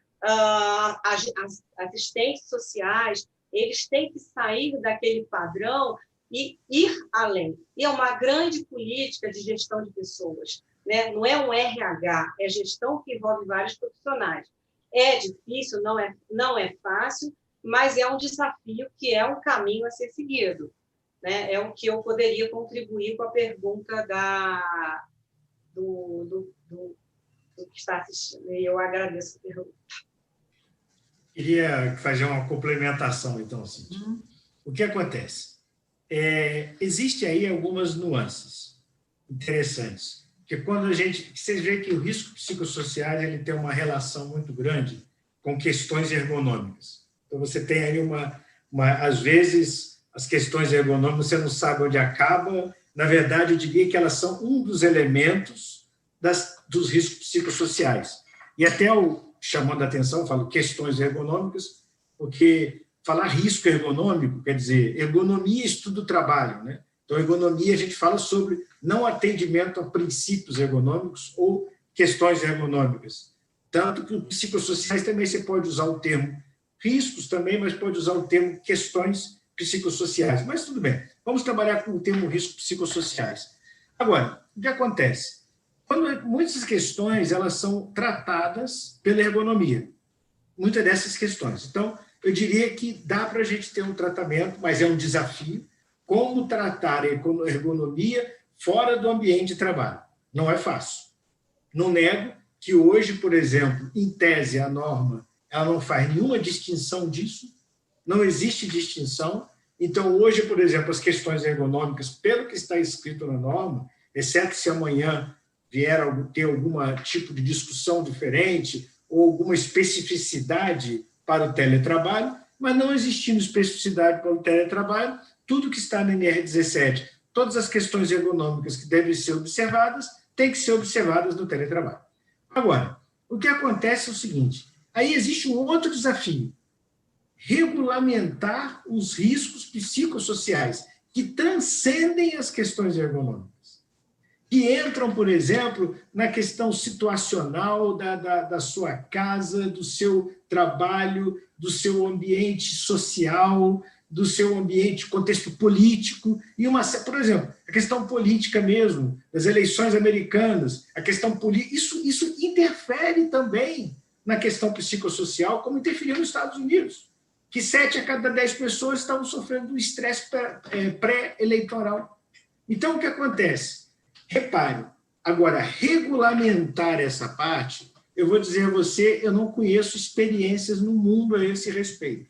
assistentes sociais, eles têm que sair daquele padrão e ir além. E é uma grande política de gestão de pessoas, né? Não é um RH, é gestão que envolve vários profissionais. É difícil, não é fácil, mas é um desafio que é um caminho a ser seguido. Né? É o que eu poderia contribuir com a pergunta do que está assistindo. E eu agradeço a pergunta. Queria fazer uma complementação, então, Cíntia. O que acontece? Existem aí algumas nuances interessantes Porque quando vocês veem que o risco psicossocial ele tem uma relação muito grande com questões ergonômicas. Então, você tem aí às vezes, as questões ergonômicas, você não sabe onde acabam. Na verdade, eu diria que elas são um dos elementos dos riscos psicossociais. E até chamando a atenção, eu falo questões ergonômicas, porque falar risco ergonômico quer dizer ergonomia, estudo do trabalho, né? Então, ergonomia, a gente fala sobre não atendimento a princípios ergonômicos ou questões ergonômicas. Tanto que os psicossociais também você pode usar o termo riscos também, mas pode usar o termo questões psicossociais. Mas tudo bem, vamos trabalhar com o termo riscos psicossociais. Agora, o que acontece? Muitas questões elas são tratadas pela ergonomia, muitas dessas questões. Então, eu diria que dá para a gente ter um tratamento, mas é um desafio, como tratar a ergonomia fora do ambiente de trabalho. Não é fácil. Não nego que hoje, por exemplo, em tese, a norma ela não faz nenhuma distinção disso, não existe distinção. Então, hoje, por exemplo, as questões ergonômicas, pelo que está escrito na norma, exceto se amanhã vier ter algum tipo de discussão diferente ou alguma especificidade para o teletrabalho, mas não existindo especificidade para o teletrabalho, tudo que está na NR17, todas as questões ergonômicas que devem ser observadas, têm que ser observadas no teletrabalho. Agora, o que acontece é o seguinte, aí existe um outro desafio, regulamentar os riscos psicossociais que transcendem as questões ergonômicas, que entram, por exemplo, na questão situacional da sua casa, do seu trabalho, do seu ambiente social, do seu ambiente, contexto político, e por exemplo, a questão política mesmo, das eleições americanas, a questão política, isso interfere também na questão psicossocial, como interferiu nos Estados Unidos, que 7 a cada 10 pessoas estavam sofrendo do estresse pré-eleitoral. Então, o que acontece? Repare, agora, regulamentar essa parte, eu vou dizer a você, eu não conheço experiências no mundo a esse respeito.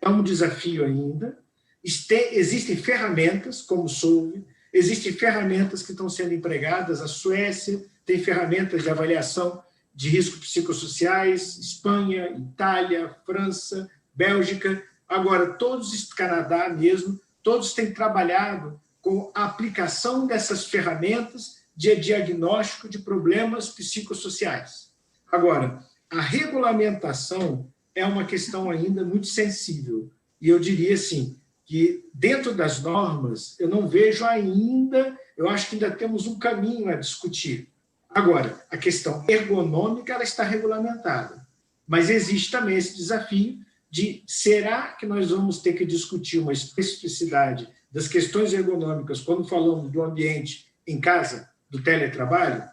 É um desafio ainda. Existem ferramentas, como o Solve, existem ferramentas que estão sendo empregadas. A Suécia tem ferramentas de avaliação de riscos psicossociais, Espanha, Itália, França, Bélgica. Agora, Canadá mesmo, todos têm trabalhado com a aplicação dessas ferramentas de diagnóstico de problemas psicossociais. Agora, a regulamentação é uma questão ainda muito sensível. E eu diria assim, que dentro das normas, eu não vejo ainda, eu acho que ainda temos um caminho a discutir. Agora, a questão ergonômica ela está regulamentada, mas existe também esse desafio de será que nós vamos ter que discutir uma especificidade das questões ergonômicas quando falamos do ambiente em casa, do teletrabalho?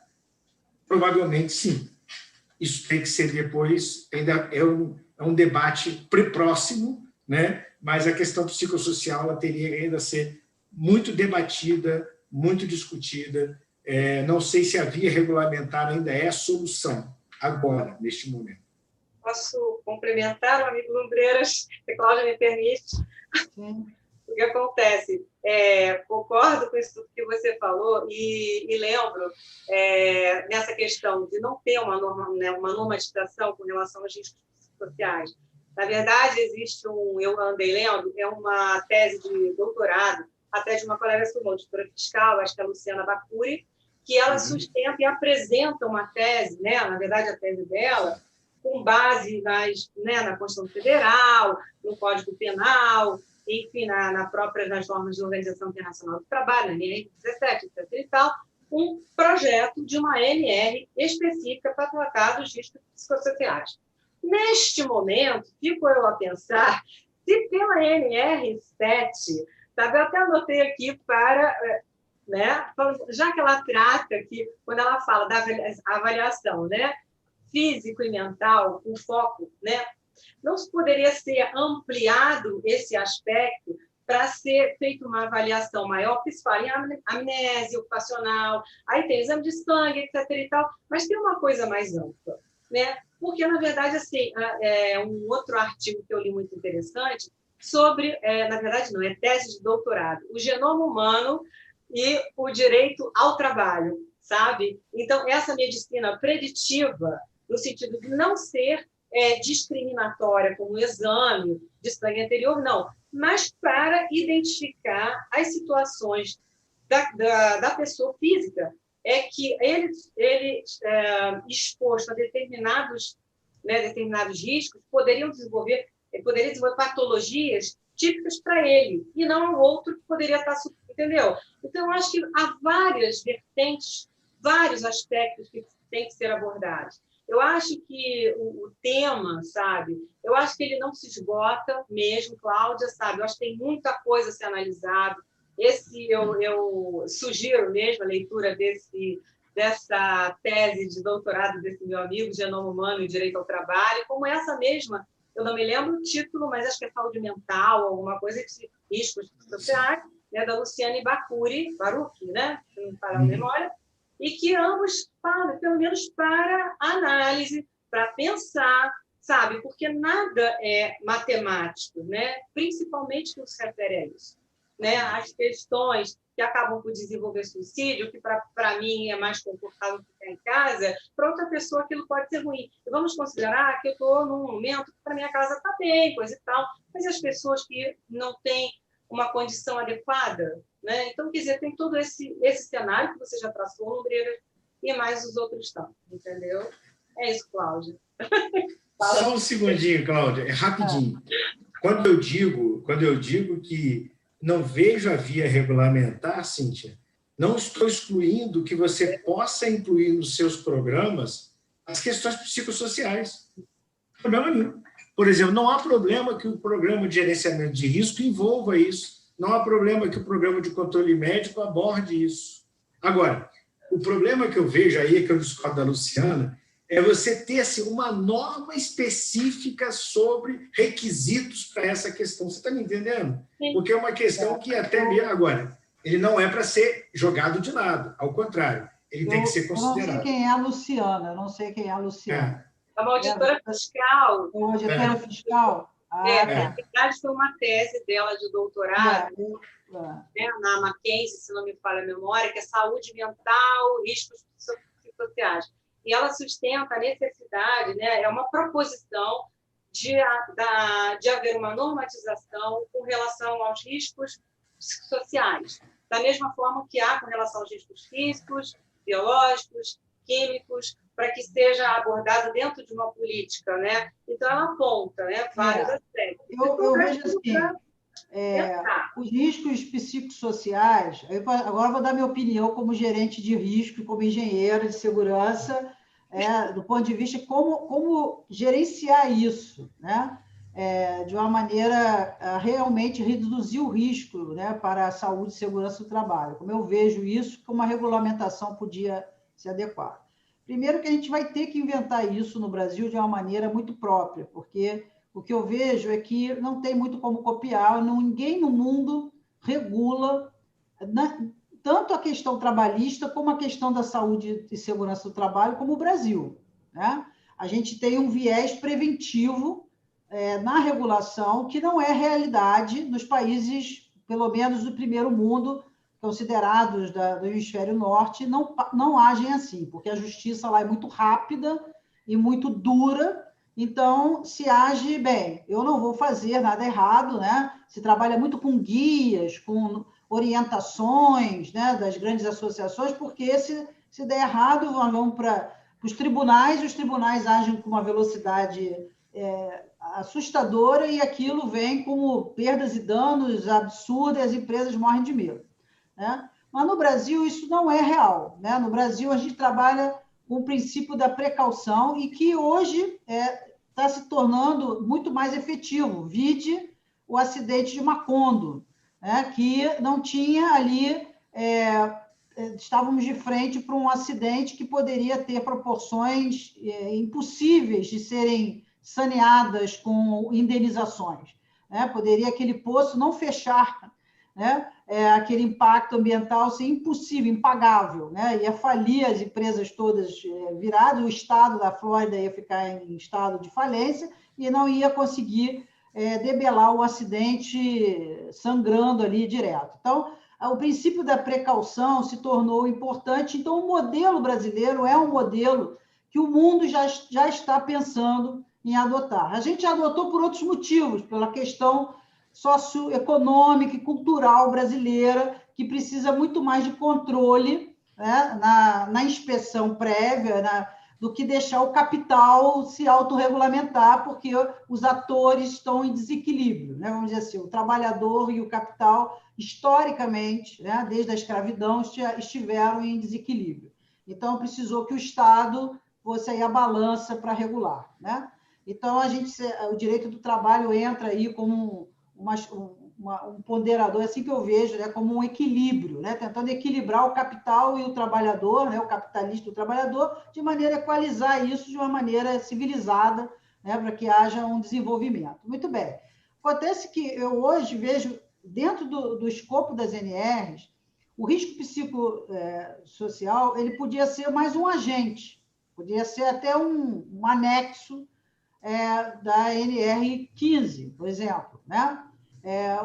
Provavelmente sim. Isso tem que ser depois, ainda é um debate próximo, né? Mas a questão psicossocial ela teria ainda a ser muito debatida, muito discutida. Não sei se a via regulamentar ainda é a solução, agora, neste momento. Posso complementar o amigo Lumbreiras, se a Cláudia me permite? Sim. O que acontece? Concordo com isso tudo que você falou e lembro nessa questão de não ter uma normatização com relação aos riscos sociais. Na verdade, existe eu andei lendo, é uma tese de doutorado, até de uma colega sua, auditora fiscal, acho que é a Luciana Bacuri, que ela sustenta e apresenta uma tese, né? Na verdade, a tese dela, com base na Constituição Federal, no Código Penal, enfim, nas normas da Organização Internacional do Trabalho, na NR17, etc. e tal, um projeto de uma NR específica para tratar dos riscos psicossociais. Neste momento, fico eu a pensar se pela NR7, sabe, eu até anotei aqui para, já que ela trata aqui, quando ela fala da avaliação, né, físico e mental, com foco, né, não poderia ser ampliado esse aspecto para ser feita uma avaliação maior, porque se fala em amnésia ocupacional, aí tem exame de sangue, etc. e tal, mas tem uma coisa mais ampla, né? Porque, na verdade, assim, um outro artigo que eu li muito interessante sobre, na verdade, não, é tese de doutorado, o genoma humano e o direito ao trabalho. sabe? Então, essa medicina preditiva, no sentido de não ser discriminatória como exame de sangue anterior, não, mas para identificar as situações da pessoa física, que ele exposto a determinados riscos, poderia desenvolver patologias típicas para ele, e não o outro que poderia estar, entendeu? Então, eu acho que há várias vertentes, vários aspectos que têm que ser abordados. Eu acho que o tema, sabe, eu acho que ele não se esgota mesmo, Cláudia, sabe, eu acho que tem muita coisa a ser analisada. Eu sugiro mesmo a leitura dessa tese de doutorado desse meu amigo, Genoma Humano e Direito ao Trabalho, como essa mesma, eu não me lembro o título, mas acho que é saúde mental, alguma coisa, riscos sociais, né, da Luciane Baruch, né, se não me falha a memória, e que ambos falam, pelo menos para análise, para pensar, sabe, porque nada é matemático, né, principalmente no que se refere a isso. Né, as questões que acabam por desenvolver suicídio, que para mim é mais confortável ficar em casa, para outra pessoa aquilo pode ser ruim. E vamos considerar que eu estou num momento que para minha casa está bem, coisa e tal, mas as pessoas que não têm uma condição adequada, né? Então, quer dizer, tem todo esse cenário que você já traçou, Lombreira, e mais os outros estão, entendeu? É isso, Cláudia. Só um segundinho, Cláudia, é rapidinho. Quando eu digo que não vejo a via regulamentar, Cíntia, não estou excluindo que você possa incluir nos seus programas as questões psicossociais. Não tem problema nenhum. Por exemplo, não há problema que o programa de gerenciamento de risco envolva isso. Não há problema que o programa de controle médico aborde isso. Agora, o problema que eu vejo aí, que eu discordo da Luciana, é você ter assim, uma norma específica sobre requisitos para essa questão. Você está me entendendo? Sim. Porque é uma questão que até mesmo... Agora, ele não é para ser jogado de lado. Ao contrário, ele tem que ser considerado. Eu não sei quem é a Luciana. Eu não sei quem é a Luciana. É uma auditora fiscal. Uma auditora fiscal? Na verdade, foi uma tese dela de doutorado, né, na Mackenzie, se não me falha a memória, que é saúde mental, riscos psicossociais. E ela sustenta a necessidade, né, é uma proposição de haver uma normatização com relação aos riscos psicossociais, da mesma forma que há com relação aos riscos físicos, biológicos, químicos, para que seja abordado dentro de uma política, né? Então, ela aponta, né, vários aspectos. Eu vejo assim, os riscos psicossociais, agora eu vou dar minha opinião como gerente de risco, como engenheiro de segurança, do ponto de vista como gerenciar isso, né? De uma maneira a realmente reduzir o risco, né, para a saúde e segurança do trabalho. Como eu vejo isso, como uma regulamentação podia se adequar. Primeiro que a gente vai ter que inventar isso no Brasil de uma maneira muito própria, porque o que eu vejo é que não tem muito como copiar, ninguém no mundo regula tanto a questão trabalhista como a questão da saúde e segurança do trabalho, como o Brasil, né? A gente tem um viés preventivo na regulação que não é realidade nos países, pelo menos do primeiro mundo, considerados do hemisfério norte, não agem assim, porque a justiça lá é muito rápida e muito dura, então se age bem. Eu não vou fazer nada errado, né? Se trabalha muito com guias, com orientações, né, das grandes associações, porque se der errado, vão para os tribunais agem com uma velocidade assustadora e aquilo vem como perdas e danos absurdos e as empresas morrem de medo. Né? Mas no Brasil isso não é real. Né? No Brasil a gente trabalha com o princípio da precaução e que hoje está se tornando muito mais efetivo. Vide o acidente de Macondo, né? Que não tinha ali... estávamos de frente para um acidente que poderia ter proporções impossíveis de serem saneadas com indenizações. Né? Poderia aquele poço não fechar, né? Aquele impacto ambiental ser impossível, impagável, né? Ia falir as empresas todas viradas, o estado da Flórida ia ficar em estado de falência e não ia conseguir debelar o acidente sangrando ali direto. Então, o princípio da precaução se tornou importante. Então, o modelo brasileiro é um modelo que o mundo já está pensando em adotar. A gente adotou por outros motivos, pela questão socioeconômica e cultural brasileira, que precisa muito mais de controle, né, na inspeção prévia, do que deixar o capital se autorregulamentar, porque os atores estão em desequilíbrio, né? Vamos dizer assim, o trabalhador e o capital, historicamente, né, desde a escravidão, estiveram em desequilíbrio. Então, precisou que o Estado fosse aí a balança para regular, né? Então, o direito do trabalho entra aí como um ponderador, assim que eu vejo, né, como um equilíbrio, né, tentando equilibrar o capital e o trabalhador, né, o capitalista e o trabalhador, de maneira a equalizar isso de uma maneira civilizada, né, para que haja um desenvolvimento. Muito bem. Acontece que eu hoje vejo, dentro do escopo das NRs, o risco psicossocial ele podia ser mais um agente, podia ser até um anexo da NR15, por exemplo, né?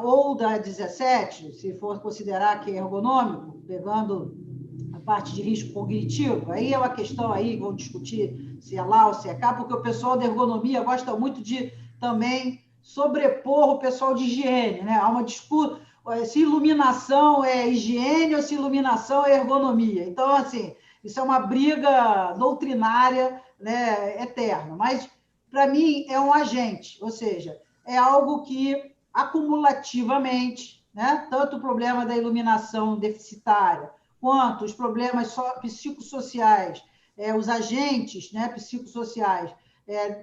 Ou da 17, se for considerar que é ergonômico, pegando a parte de risco cognitivo, aí é uma questão aí, vamos discutir se é lá ou se é cá, porque o pessoal da ergonomia gosta muito de também sobrepor o pessoal de higiene, né? Há uma disputa se iluminação é higiene ou se iluminação é ergonomia. Então, assim, isso é uma briga doutrinária, né, eterna, mas para mim é um agente, ou seja, é algo que acumulativamente, né, tanto o problema da iluminação deficitária, quanto os problemas psicossociais, os agentes, né, psicossociais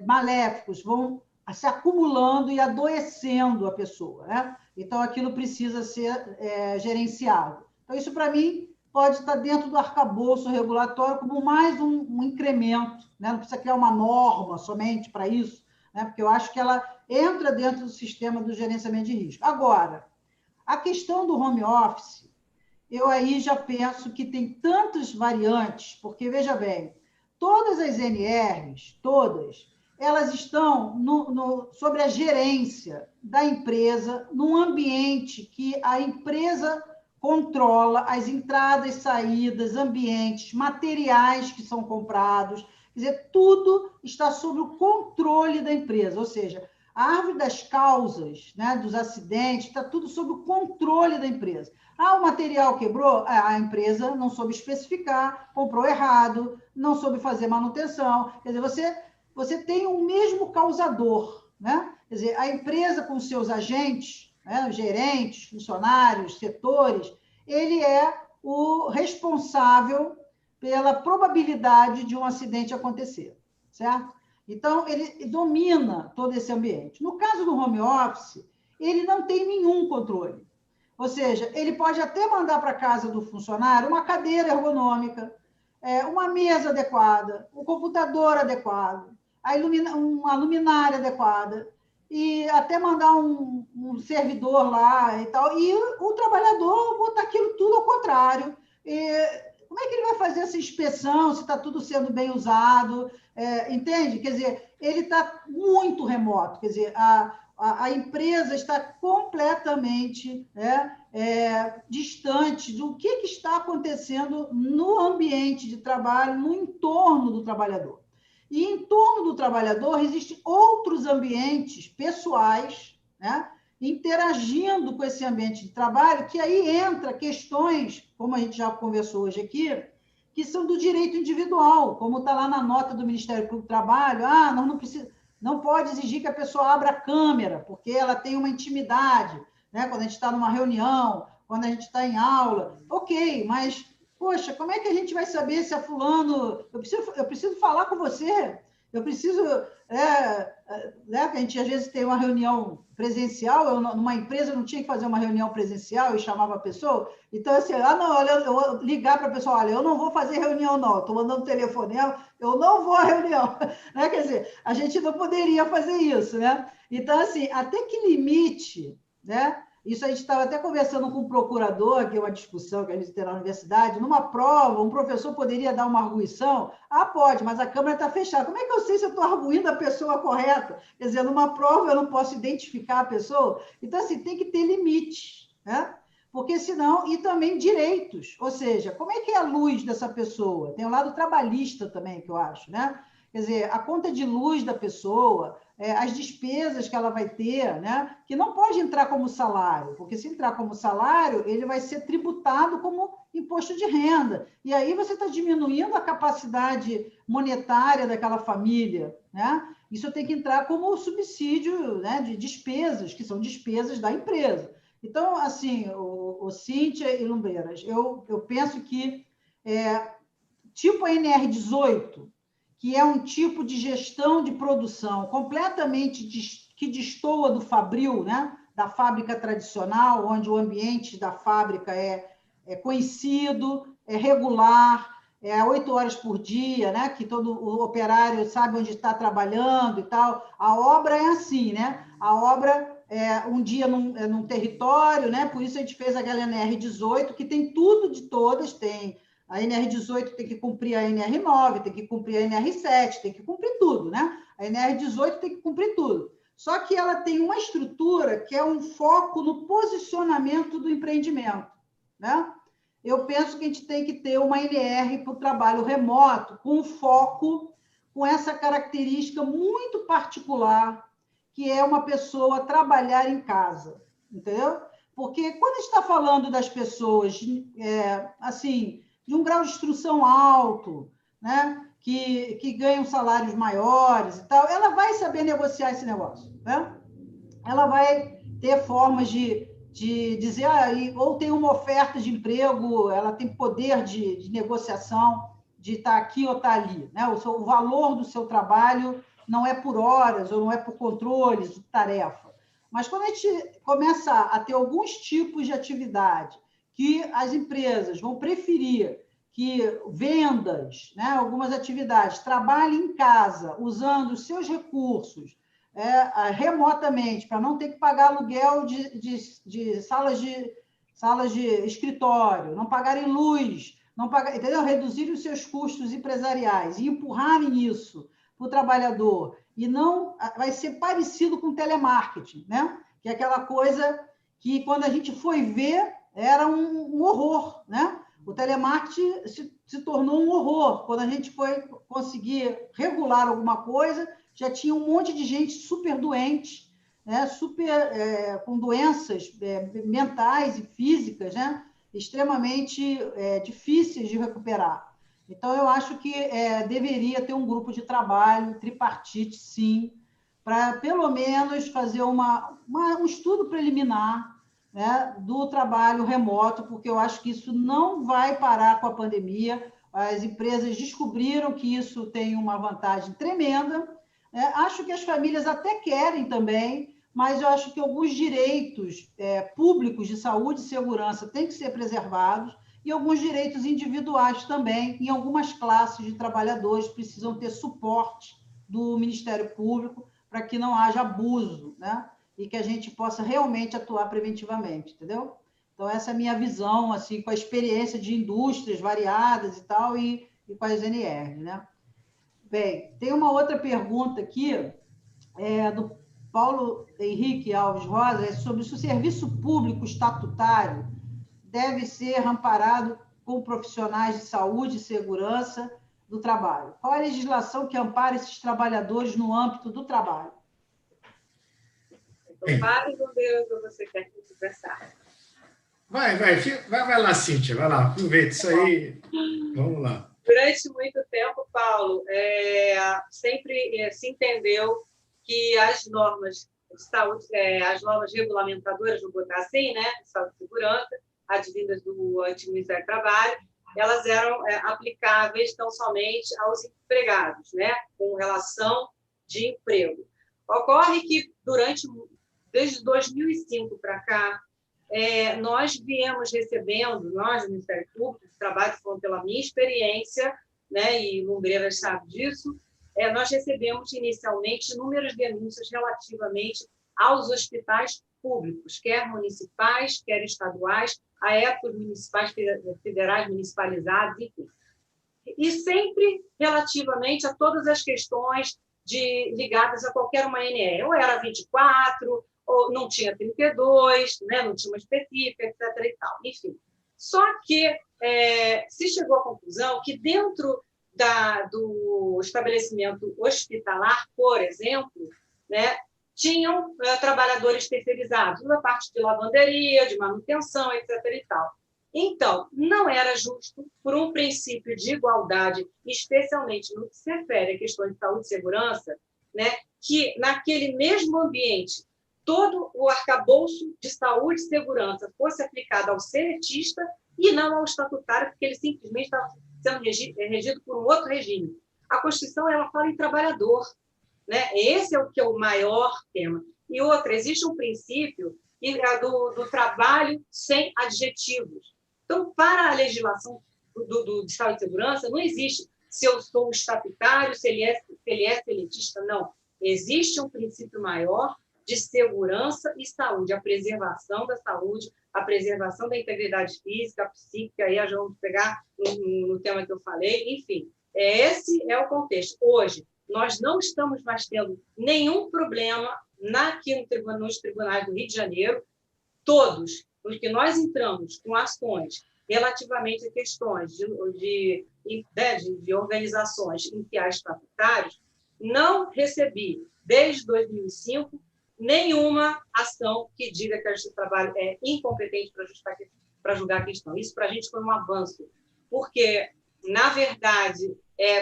maléficos vão se acumulando e adoecendo a pessoa, né? Então, aquilo precisa ser gerenciado. Então, isso, para mim, pode estar dentro do arcabouço regulatório como mais um incremento, né? Não precisa criar uma norma somente para isso, né? Porque eu acho que ela entra dentro do sistema do gerenciamento de risco. Agora, a questão do home office, eu aí já penso que tem tantas variantes, porque, veja bem, todas as NRs, elas estão sobre a gerência da empresa, num ambiente que a empresa controla as entradas, saídas, ambientes, materiais que são comprados. Quer dizer, tudo está sob o controle da empresa, ou seja, a árvore das causas, né, dos acidentes, está tudo sob o controle da empresa. O material quebrou, a empresa não soube especificar, comprou errado, não soube fazer manutenção. Quer dizer, você tem o mesmo causador, né? Quer dizer, a empresa com seus agentes, né, gerentes, funcionários, setores, ele é o responsável pela probabilidade de um acidente acontecer, certo? Então, ele domina todo esse ambiente. No caso do home office, ele não tem nenhum controle. Ou seja, ele pode até mandar para a casa do funcionário uma cadeira ergonômica, uma mesa adequada, um computador adequado, uma luminária adequada, e até mandar um servidor lá e tal, e o trabalhador botar aquilo tudo ao contrário. Como é que ele vai fazer essa inspeção se está tudo sendo bem usado? Entende? Quer dizer, ele está muito remoto, quer dizer, a empresa está completamente distante do que está acontecendo no ambiente de trabalho, no entorno do trabalhador. E em torno do trabalhador existem outros ambientes pessoais, né, interagindo com esse ambiente de trabalho, que aí entra questões, como a gente já conversou hoje aqui, que são do direito individual, como está lá na nota do Ministério Público do Trabalho, não pode exigir que a pessoa abra a câmera, porque ela tem uma intimidade, né, quando a gente está numa reunião, quando a gente está em aula. Ok, mas, poxa, como é que a gente vai saber se é fulano... Eu preciso falar com você, eu preciso... né, a gente às vezes tem uma reunião presencial, numa empresa não tinha que fazer uma reunião presencial e chamava a pessoa, então assim, eu vou ligar para a pessoa, olha, eu não vou fazer reunião não, estou mandando telefonema, eu não vou à reunião, né? Quer dizer, a gente não poderia fazer isso, né? Então assim, até que limite, né? Isso a gente estava até conversando com o procurador, que é uma discussão que a gente tem na universidade, numa prova, um professor poderia dar uma arguição? Pode, mas a câmera está fechada. Como é que eu sei se eu estou arguindo a pessoa correta? Quer dizer, numa prova eu não posso identificar a pessoa? Então, assim, tem que ter limite, né? Porque senão, e também direitos, ou seja, como é que é a luz dessa pessoa? Tem o lado trabalhista também, que eu acho, né? Quer dizer, a conta de luz da pessoa, as despesas que ela vai ter, né? Que não pode entrar como salário, porque se entrar como salário, ele vai ser tributado como imposto de renda. E aí você está diminuindo a capacidade monetária daquela família, né? Isso tem que entrar como subsídio, né, de despesas, que são despesas da empresa. Então, assim, o Cíntia e Lumbreiras, eu penso que, tipo a NR18, que é um tipo de gestão de produção completamente que destoa do fabril, né? Da fábrica tradicional, onde o ambiente da fábrica é conhecido, é regular, 8 horas por dia, né? Que todo o operário sabe onde está trabalhando e tal. A obra é assim, né? A obra um dia num território, né? Por isso a gente fez aquela NR18, que tem tudo de todas, tem a NR18 tem que cumprir a NR9, tem que cumprir a NR7, tem que cumprir tudo, né? A NR18 tem que cumprir tudo. Só que ela tem uma estrutura que é um foco no posicionamento do empreendimento, né? Eu penso que a gente tem que ter uma NR para o trabalho remoto, com foco, com essa característica muito particular, que é uma pessoa trabalhar em casa, entendeu? Porque quando a gente está falando das pessoas, assim, de um grau de instrução alto, né? Que ganham salários maiores e tal, ela vai saber negociar esse negócio, né? Ela vai ter formas de dizer, ou tem uma oferta de emprego, ela tem poder de negociação, de estar aqui ou estar ali, né? O valor do seu trabalho não é por horas, ou não é por controles de tarefa. Mas quando a gente começa a ter alguns tipos de atividade que as empresas vão preferir que vendas, né, algumas atividades, trabalhem em casa, usando os seus recursos remotamente, para não ter que pagar aluguel de salas de escritório, não pagarem luz, não pagar, entendeu? Reduzirem os seus custos empresariais e empurrarem isso para o trabalhador. E não vai ser parecido com telemarketing, né? Que é aquela coisa que, quando a gente foi ver, era um horror, né? O telemarketing se tornou um horror. Quando a gente foi conseguir regular alguma coisa, já tinha um monte de gente super doente, né? Com doenças mentais e físicas, né? Extremamente difíceis de recuperar. Então, eu acho que deveria ter um grupo de trabalho, tripartite, sim, para, pelo menos, fazer um estudo preliminar, né, do trabalho remoto, porque eu acho que isso não vai parar com a pandemia. As empresas descobriram que isso tem uma vantagem tremenda. Acho que as famílias até querem também, mas eu acho que alguns direitos públicos de saúde e segurança têm que ser preservados, e alguns direitos individuais também, em algumas classes de trabalhadores precisam ter suporte do Ministério Público para que não haja abuso, né? E que a gente possa realmente atuar preventivamente, entendeu? Então, essa é a minha visão, assim, com a experiência de indústrias variadas e tal, e com as NR, né? Bem, tem uma outra pergunta aqui, do Paulo Henrique Alves Rosa, sobre se o serviço público estatutário deve ser amparado com profissionais de saúde e segurança do trabalho. Qual a legislação que ampara esses trabalhadores no âmbito do trabalho? Então, fale, Deus, ou você quer conversar? Vai lá, Cíntia, vai lá, aproveita isso aí, vamos lá. Durante muito tempo, Paulo, sempre se entendeu que as normas de saúde, as normas regulamentadoras, vou botar assim, né, de saúde e segurança, advindas do antigo Ministério do Trabalho, elas eram aplicáveis tão somente aos empregados, né, com relação de emprego. Ocorre que, desde 2005 para cá, nós viemos recebendo, nós, do Ministério Público do Trabalho, falando pela minha experiência, né, e Lumbreiras sabe disso, nós recebemos inicialmente inúmeras denúncias relativamente aos hospitais públicos, quer municipais, quer estaduais, à época os municipais, federais, municipalizados, enfim. E sempre relativamente a todas as questões ligadas a qualquer uma NR. Ou era 24, ou não tinha 32, né? Não tinha uma específica, etc. e tal. Enfim, só que se chegou à conclusão que dentro do estabelecimento hospitalar, por exemplo, né, tinham trabalhadores terceirizados na parte de lavanderia, de manutenção, etc. e tal. Então, não era justo, por um princípio de igualdade, especialmente no que se refere a questões de saúde e segurança, né, que naquele mesmo ambiente todo o arcabouço de saúde e segurança fosse aplicado ao seletista e não ao estatutário, porque ele simplesmente estava sendo regido por um outro regime. A Constituição ela fala em trabalhador, né? Esse é o maior tema. E outra, existe um princípio do trabalho sem adjetivos. Então, para a legislação do Estado de Segurança, não existe se eu sou estatutário, se ele é seletista, não. Existe um princípio maior de segurança e saúde, a preservação da saúde, a preservação da integridade física, psíquica, aí já vamos pegar no tema que eu falei, enfim. Esse é o contexto. Hoje, nós não estamos mais tendo nenhum problema aqui nos tribunais do Rio de Janeiro, todos os que nós entramos com ações relativamente a questões de organizações em que há estatutários, não recebi, desde 2005, nenhuma ação que diga que a Justiça do Trabalho é incompetente para julgar a questão. Isso, para a gente, foi um avanço, porque, na verdade,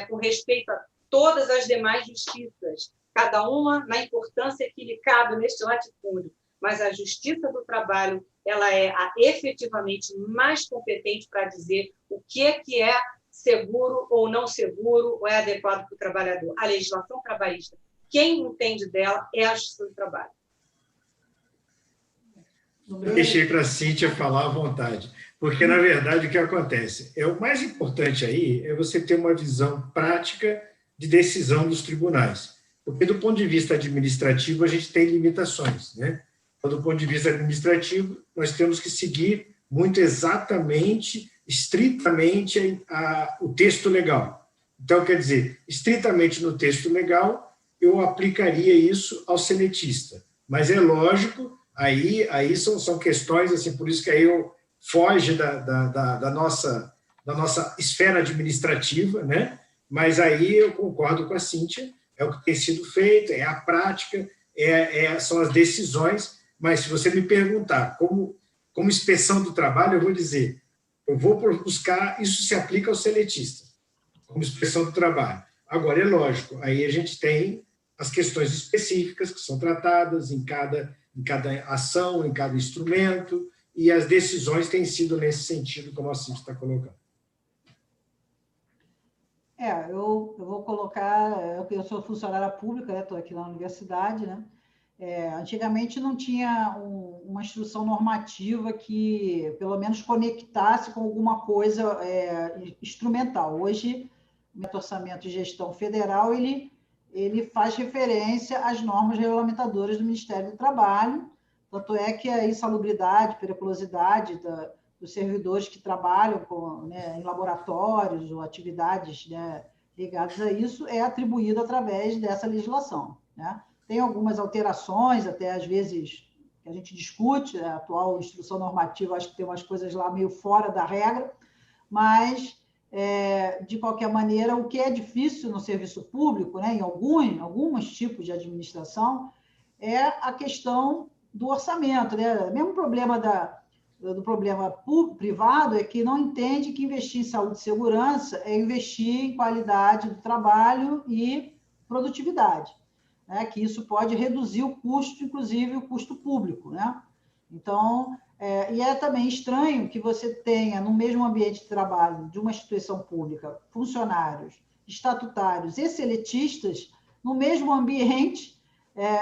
com respeito a todas as demais justiças, cada uma na importância que lhe cabe neste latifúndio, mas a Justiça do Trabalho ela é efetivamente mais competente para dizer o que é seguro ou não seguro, ou é adequado para o trabalhador. A legislação trabalhista, quem entende dela é a Justiça do Trabalho. Eu deixei para a Cíntia falar à vontade, porque, na verdade, o que acontece? O mais importante aí é você ter uma visão prática de decisão dos tribunais, porque, do ponto de vista administrativo, a gente tem limitações, né? Então, do ponto de vista administrativo, nós temos que seguir muito exatamente, estritamente, o texto legal. Então, quer dizer, estritamente no texto legal, eu aplicaria isso ao seletista. Mas é lógico, aí são questões, assim, por isso que aí eu foge da nossa esfera administrativa, né? Mas aí eu concordo com a Cíntia, é o que tem sido feito, é a prática, são as decisões, mas se você me perguntar como inspeção do trabalho, eu vou dizer, eu vou buscar, isso se aplica ao seletista, como inspeção do trabalho. Agora, é lógico, aí a gente tem as questões específicas que são tratadas em cada ação, em cada instrumento, e as decisões têm sido nesse sentido, como a Cíntia está colocando. Eu vou colocar, eu sou funcionária pública, estou aqui na universidade, né? Antigamente não tinha uma instrução normativa que, pelo menos, conectasse com alguma coisa instrumental. Hoje, o orçamento de gestão federal, ele faz referência às normas regulamentadoras do Ministério do Trabalho, tanto é que a insalubridade, periculosidade dos servidores que trabalham em laboratórios ou atividades, né, ligadas a isso é atribuída através dessa legislação, né? Tem algumas alterações, até às vezes, que a gente discute, a atual instrução normativa, acho que tem umas coisas lá meio fora da regra, mas, de qualquer maneira, o que é difícil no serviço público, né, em alguns tipos de administração, é a questão do orçamento, né? O mesmo problema do problema privado é que não entende que investir em saúde e segurança é investir em qualidade do trabalho e produtividade, né? Que isso pode reduzir o custo, inclusive o custo público, né? Então, e é também estranho que você tenha, no mesmo ambiente de trabalho de uma instituição pública, funcionários, estatutários e seletistas no mesmo ambiente,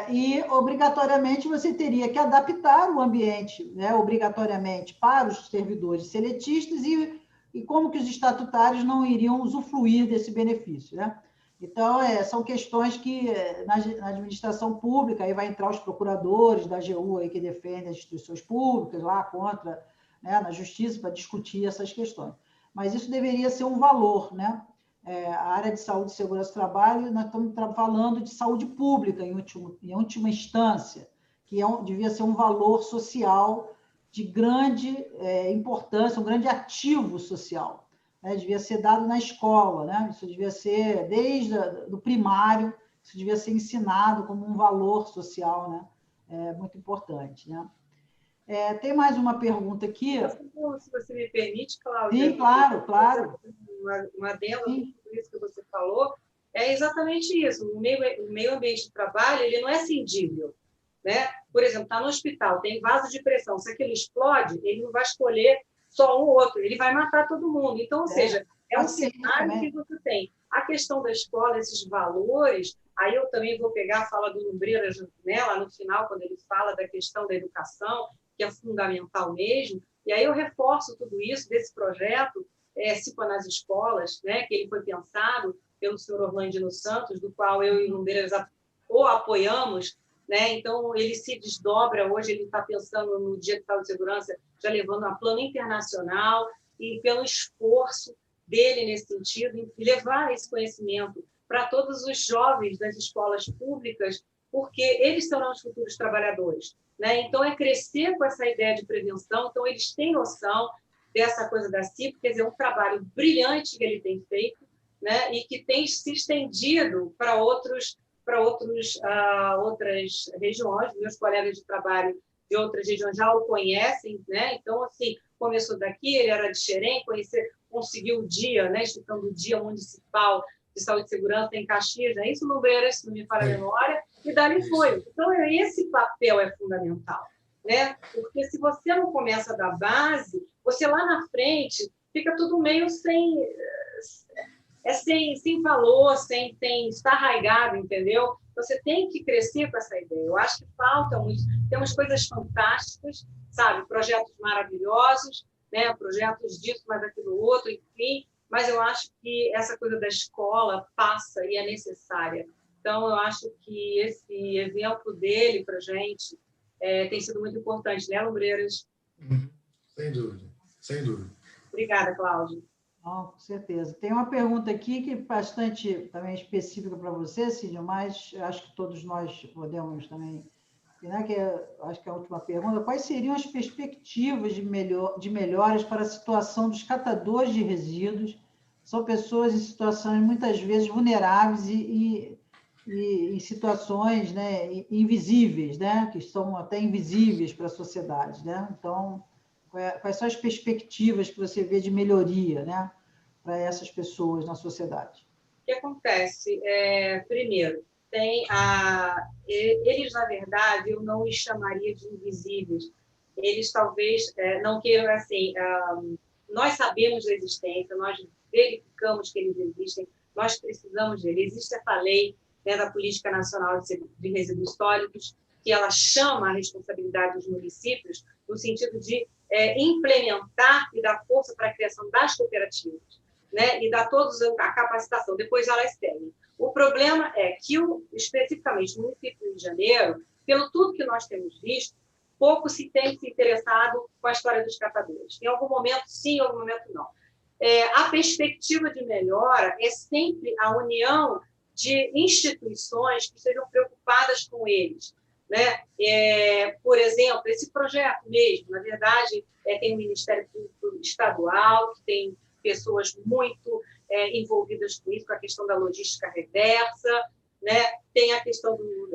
e obrigatoriamente você teria que adaptar o ambiente, né, obrigatoriamente para os servidores seletistas e como que os estatutários não iriam usufruir desse benefício, né? Então, são questões que na administração pública aí vai entrar os procuradores da AGU aí que defendem as instituições públicas lá contra, né, na justiça para discutir essas questões. Mas isso deveria ser um valor, né? A área de saúde e segurança do trabalho, nós estamos falando de saúde pública, em última instância, que devia ser um valor social de grande importância, um grande ativo social, né? Devia ser dado na escola, né? Isso devia ser, desde do primário, isso devia ser ensinado como um valor social, né? Muito importante, né? Tem mais uma pergunta aqui. Se você me permite, Cláudia. Sim, claro, claro. Uma adenda a tudo isso que você falou, é exatamente isso. O meio ambiente de trabalho, ele não é cindível, né? Por exemplo, está no hospital, tem vaso de pressão. Se aquilo explode, ele não vai escolher só um ou outro, ele vai matar todo mundo. Então, ou seja, é um cenário que você tem. A questão da escola, esses valores, aí eu também vou pegar a fala do Lumbreiras, né, lá no final, quando ele fala da questão da educação, que é fundamental mesmo, e aí eu reforço tudo isso desse projeto, Cipa nas Escolas, né, que ele foi pensado pelo senhor Orlandino Santos, do qual eu e o Lumbreiras o apoiamos, né? Então, ele se desdobra, hoje ele está pensando no Dia de Saúde e Segurança, já levando a plano internacional, e pelo esforço dele nesse sentido, em levar esse conhecimento para todos os jovens das escolas públicas, porque eles serão os futuros trabalhadores, né? Então, é crescer com essa ideia de prevenção, então eles têm noção dessa coisa da CIP, quer dizer, um trabalho brilhante que ele tem feito, né? E que tem se estendido para outras regiões. Meus colegas de trabalho de outras regiões já o conhecem, né? Então, assim, começou daqui, ele era de Xerém, conseguiu o dia, né? Instituição do Dia Municipal de Saúde e Segurança em Caxias, é isso, Lumbreiras, se não me falha a memória, e dali foi. Então, esse papel é fundamental, né? Porque se você não começa da base, você lá na frente fica tudo meio sem valor, sem estar arraigado, entendeu? Você tem que crescer com essa ideia. Eu acho que falta muito. Temos coisas fantásticas, sabe? Projetos maravilhosos, né? Projetos disso, mas aquilo outro, enfim. Mas eu acho que essa coisa da escola passa e é necessária. Então, eu acho que esse exemplo dele para a gente tem sido muito importante, né, Lumbreiras? Sem dúvida, sem dúvida. Obrigada, Cláudia. Com certeza. Tem uma pergunta aqui que é bastante também específica para você, Cíntia, mas acho que todos nós podemos também, né, acho que é a última pergunta. Quais seriam as perspectivas de melhoras para a situação dos catadores de resíduos? São pessoas em situações muitas vezes vulneráveis e em situações, né, invisíveis, né, que são até invisíveis para a sociedade, né? Então, quais são as perspectivas que você vê de melhoria, né, para essas pessoas na sociedade? O que acontece? Primeiro, eles, na verdade, eu não os chamaria de invisíveis. Eles talvez não queiram, assim, nós sabemos da existência, nós verificamos que eles existem, nós precisamos deles. Existe essa lei, né, da Política Nacional de Resíduos Sólidos, que ela chama a responsabilidade dos municípios no sentido de implementar e dar força para a criação das cooperativas, né, e dar todos a capacitação, depois elas seguem. O problema é que, especificamente no município do Rio de Janeiro, pelo tudo que nós temos visto, pouco se tem se interessado com a história dos catadores. Em algum momento, sim, em algum momento, não. A perspectiva de melhora é sempre a união de instituições que estejam preocupadas com eles, né? Por exemplo, esse projeto mesmo, na verdade, tem um Ministério Público Estadual, que tem pessoas muito envolvidas com isso, com a questão da logística reversa, né? Tem a questão do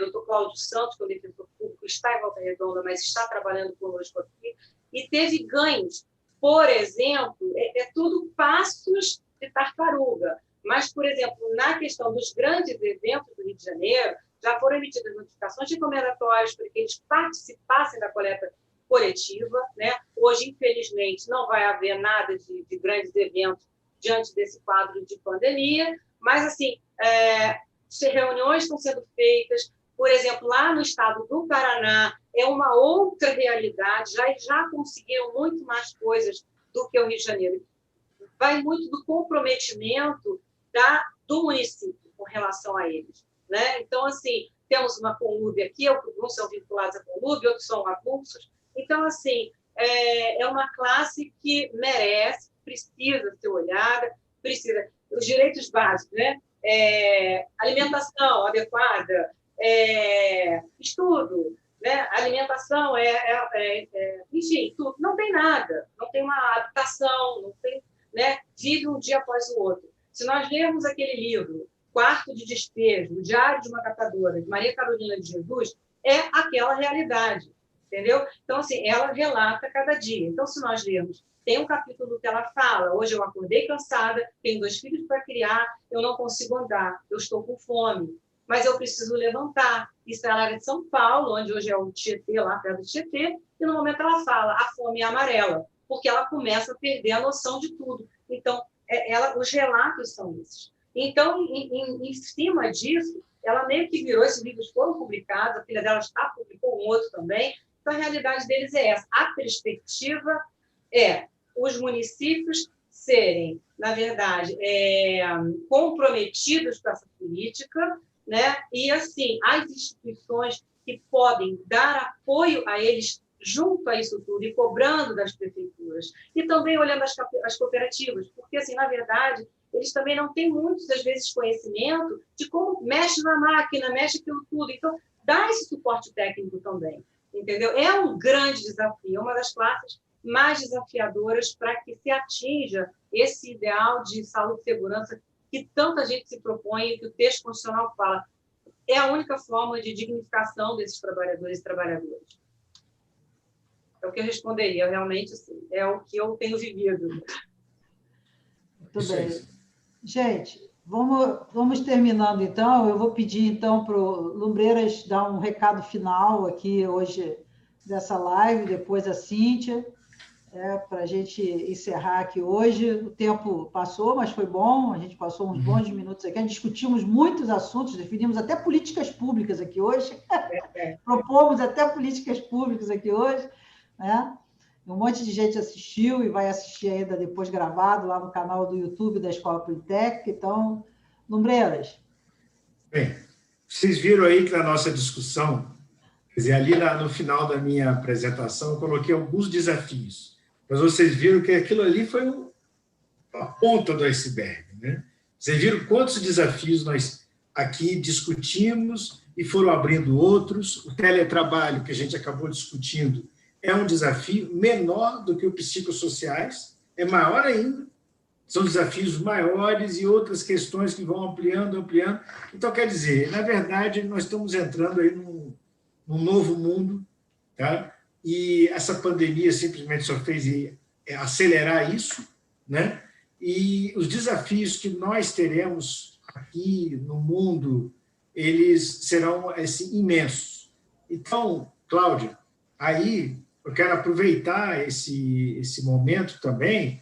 Dr. Cláudio Santos, que é o defensor público, está em Volta Redonda, mas está trabalhando conosco aqui, e teve ganhos. Por exemplo, tudo passos de tartaruga, mas, por exemplo, na questão dos grandes eventos do Rio de Janeiro, já foram emitidas notificações recomendatórias para que eles participassem da coleta coletiva, né? Hoje, infelizmente, não vai haver nada de grandes eventos diante desse quadro de pandemia, mas, assim, reuniões estão sendo feitas, por exemplo, lá no estado do Paraná, é uma outra realidade, já conseguiram muito mais coisas do que o Rio de Janeiro. Vai muito do comprometimento do município com relação a eles, né? Então, assim, temos uma Conlub aqui, alguns são vinculados à Conlub, outros são avulsos. Então, assim, é uma classe que merece, precisa ser olhada, precisa. Os direitos básicos, né? Alimentação adequada, estudo, né? Alimentação, enfim, tudo. Não tem nada, não tem uma habitação, não tem, né? Vive um dia após o outro. Se nós lermos aquele livro, Quarto de Despejo, o Diário de uma Catadora, de Maria Carolina de Jesus, é aquela realidade, entendeu? Então, assim, ela relata cada dia. Então, se nós lermos, tem um capítulo que ela fala: hoje eu acordei cansada, tenho 2 filhos para criar, eu não consigo andar, eu estou com fome, mas eu preciso levantar. Isso ela era de São Paulo, onde hoje é o Tietê, lá perto do Tietê, e no momento ela fala: a fome é amarela, porque ela começa a perder a noção de tudo. Então, os relatos são esses. Então, em cima disso, ela meio que virou, esses livros foram publicados, a filha dela publicou um outro também. Então, a realidade deles é essa. A perspectiva é os municípios serem, na verdade, comprometidos com essa política, né? E, assim, as instituições que podem dar apoio a eles junto a isso tudo e cobrando das prefeituras. E também olhando as cooperativas, porque, assim, na verdade, eles também não têm muitas, às vezes, conhecimento de como mexe na máquina, mexe aquilo tudo. Então, dá esse suporte técnico também, entendeu? É um grande desafio, é uma das classes mais desafiadoras para que se atinja esse ideal de saúde e segurança que tanta gente se propõe e que o texto constitucional fala. É a única forma de dignificação desses trabalhadores e trabalhadoras. É o que eu responderia, realmente, assim, é o que eu tenho vivido. Muito bem. Gente, vamos terminando, então. Eu vou pedir, então, para o Lumbreiras dar um recado final aqui hoje dessa live, depois a Cíntia, para a gente encerrar aqui hoje. O tempo passou, mas foi bom, a gente passou uns bons minutos aqui, discutimos muitos assuntos, definimos até políticas públicas aqui hoje, propomos até políticas públicas aqui hoje, né? Um monte de gente assistiu e vai assistir ainda depois gravado lá no canal do YouTube da Escola Politécnica. Então, Lumbreiras. Bem, vocês viram aí que na nossa discussão, quer dizer, ali no final da minha apresentação, eu coloquei alguns desafios, mas vocês viram que aquilo ali foi a ponta do iceberg, né? Vocês viram quantos desafios nós aqui discutimos e foram abrindo outros. O teletrabalho, que a gente acabou discutindo, é um desafio menor do que o psicossociais, é maior ainda, são desafios maiores e outras questões que vão ampliando. Então, quer dizer, na verdade, nós estamos entrando aí num novo mundo, tá? E essa pandemia simplesmente só fez acelerar isso, né? E os desafios que nós teremos aqui no mundo, eles serão assim, imensos. Então, Cláudia, aí eu quero aproveitar esse momento também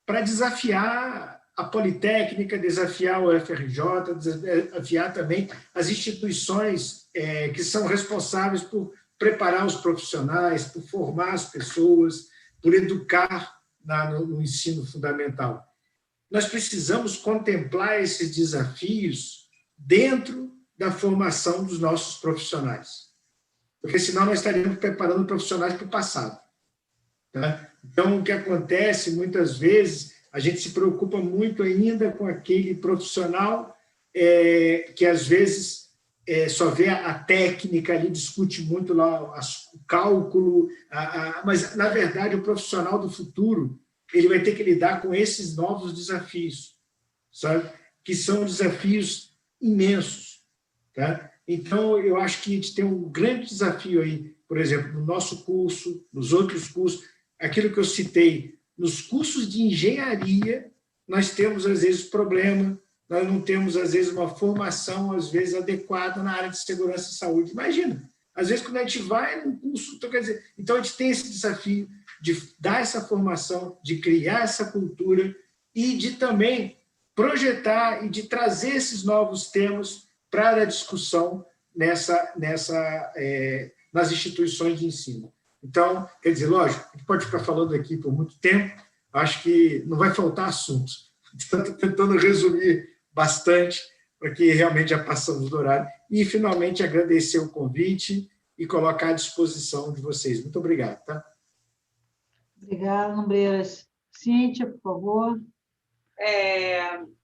para desafiar a Politécnica, desafiar o FRJ, desafiar também as instituições que são responsáveis por preparar os profissionais, por formar as pessoas, por educar no ensino fundamental. Nós precisamos contemplar esses desafios dentro da formação dos nossos profissionais, porque senão nós estaríamos preparando profissionais para o passado. Tá? Então, o que acontece, muitas vezes, a gente se preocupa muito ainda com aquele profissional que, às vezes, só vê a técnica ali, discute muito lá o cálculo, mas, na verdade, o profissional do futuro ele vai ter que lidar com esses novos desafios, sabe? Que são desafios imensos. Tá? Então, eu acho que a gente tem um grande desafio aí, por exemplo, no nosso curso, nos outros cursos, aquilo que eu citei, nos cursos de engenharia, nós temos, às vezes, problema, nós não temos, às vezes, uma formação, às vezes, adequada na área de segurança e saúde. Imagina, às vezes, quando a gente vai num curso, então a gente tem esse desafio de dar essa formação, de criar essa cultura e de também projetar e de trazer esses novos temas para a discussão nas instituições de ensino. Então, quer dizer, lógico, a gente pode ficar falando aqui por muito tempo, acho que não vai faltar assuntos. Estou tentando resumir bastante, porque realmente já passamos do horário. E, finalmente, agradecer o convite e colocar à disposição de vocês. Muito obrigado. Tá? Obrigada, Lumbreiras. Cíntia, por favor.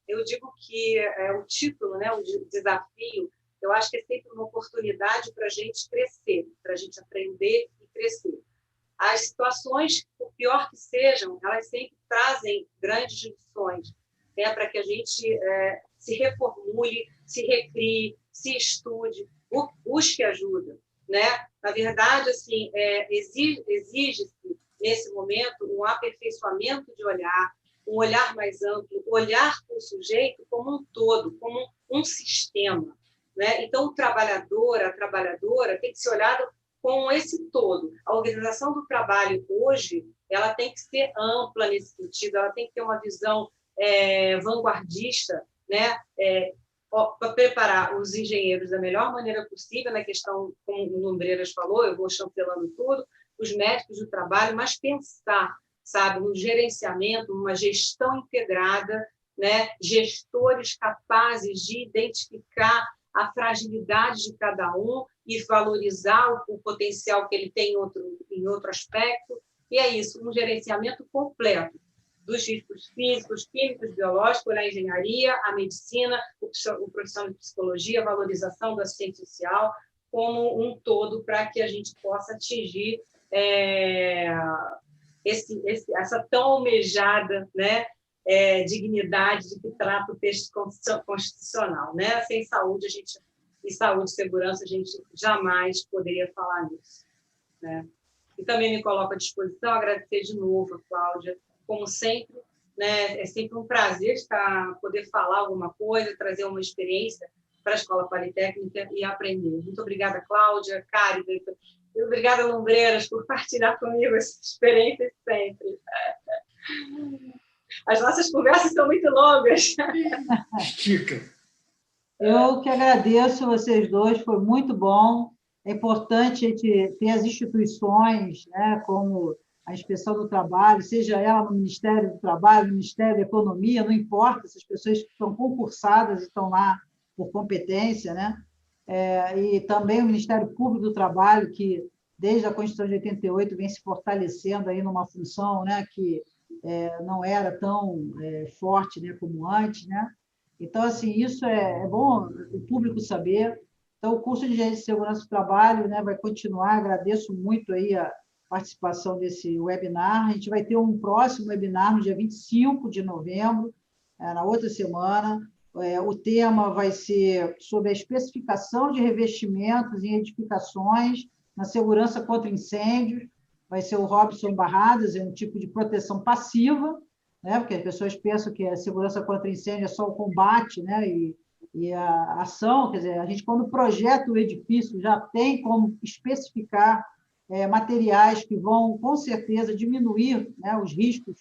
Eu digo que o título, né, o desafio, Eu acho que é sempre uma oportunidade para a gente crescer, para a gente aprender e crescer. As situações, por pior que sejam, elas sempre trazem grandes lições, né, para que a gente se reformule, se recrie, se estude, busque ajuda, né? Na verdade, assim, exige-se, nesse momento, um aperfeiçoamento de olhar, um olhar mais amplo, olhar o sujeito como um todo, como um sistema, né? Então, o trabalhador, a trabalhadora, tem que ser olhado com esse todo. A organização do trabalho hoje, ela tem que ser ampla nesse sentido, ela tem que ter uma visão vanguardista, né? Para preparar os engenheiros da melhor maneira possível, na questão, como o Lumbreiras falou, eu vou chancelando tudo, os médicos do trabalho, mas pensar, sabe, no gerenciamento, numa gestão integrada, né? Gestores capazes de identificar a fragilidade de cada um e valorizar o potencial que ele tem em outro aspecto. E é isso, um gerenciamento completo dos riscos físicos, químicos, biológicos, na engenharia, a medicina, o profissional de psicologia, a valorização da assistência social, como um todo, para que a gente possa atingir essa tão almejada, né, dignidade de que trata o texto constitucional, né? Sem saúde, saúde e segurança, a gente jamais poderia falar nisso, né? E também me coloco à disposição, agradecer de novo a Cláudia, como sempre, né? É sempre um prazer poder falar alguma coisa, trazer uma experiência para a Escola Politécnica e aprender. Muito obrigada, Cláudia, Cárida, e obrigada, Lumbreiras, por partilhar comigo essas experiências sempre. As nossas conversas são muito longas. Estica. Eu que agradeço vocês dois, foi muito bom. É importante a gente ter as instituições, né, como a Inspeção do Trabalho, seja ela no Ministério do Trabalho, no Ministério da Economia, não importa, essas pessoas que estão concursadas e estão lá por competência, né? E também o Ministério Público do Trabalho, que desde a Constituição de 88 vem se fortalecendo aí numa função, né, que não era tão forte, né, como antes, né? Então, assim, isso é bom o público saber. Então, o curso de Engenharia de Segurança do Trabalho, né, vai continuar. Agradeço muito aí a participação desse webinar. A gente vai ter um próximo webinar no dia 25 de novembro, na outra semana. O tema vai ser sobre a especificação de revestimentos em edificações na segurança contra incêndios. Vai ser o Robson Barradas, é um tipo de proteção passiva, né? Porque as pessoas pensam que a segurança contra incêndio é só o combate, né? E a ação, quer dizer, a gente, quando projeta o edifício, já tem como especificar materiais que vão, com certeza, diminuir, né, os riscos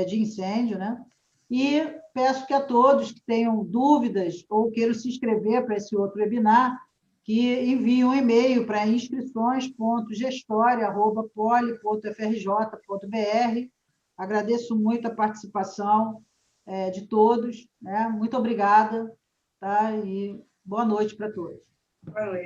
de incêndio, né? E peço que a todos que tenham dúvidas ou queiram se inscrever para esse outro webinar, que enviem um e-mail para inscrições.gestória@poli.frj.br. Agradeço muito a participação de todos, né? Muito obrigada, tá? E boa noite para todos. Boa noite.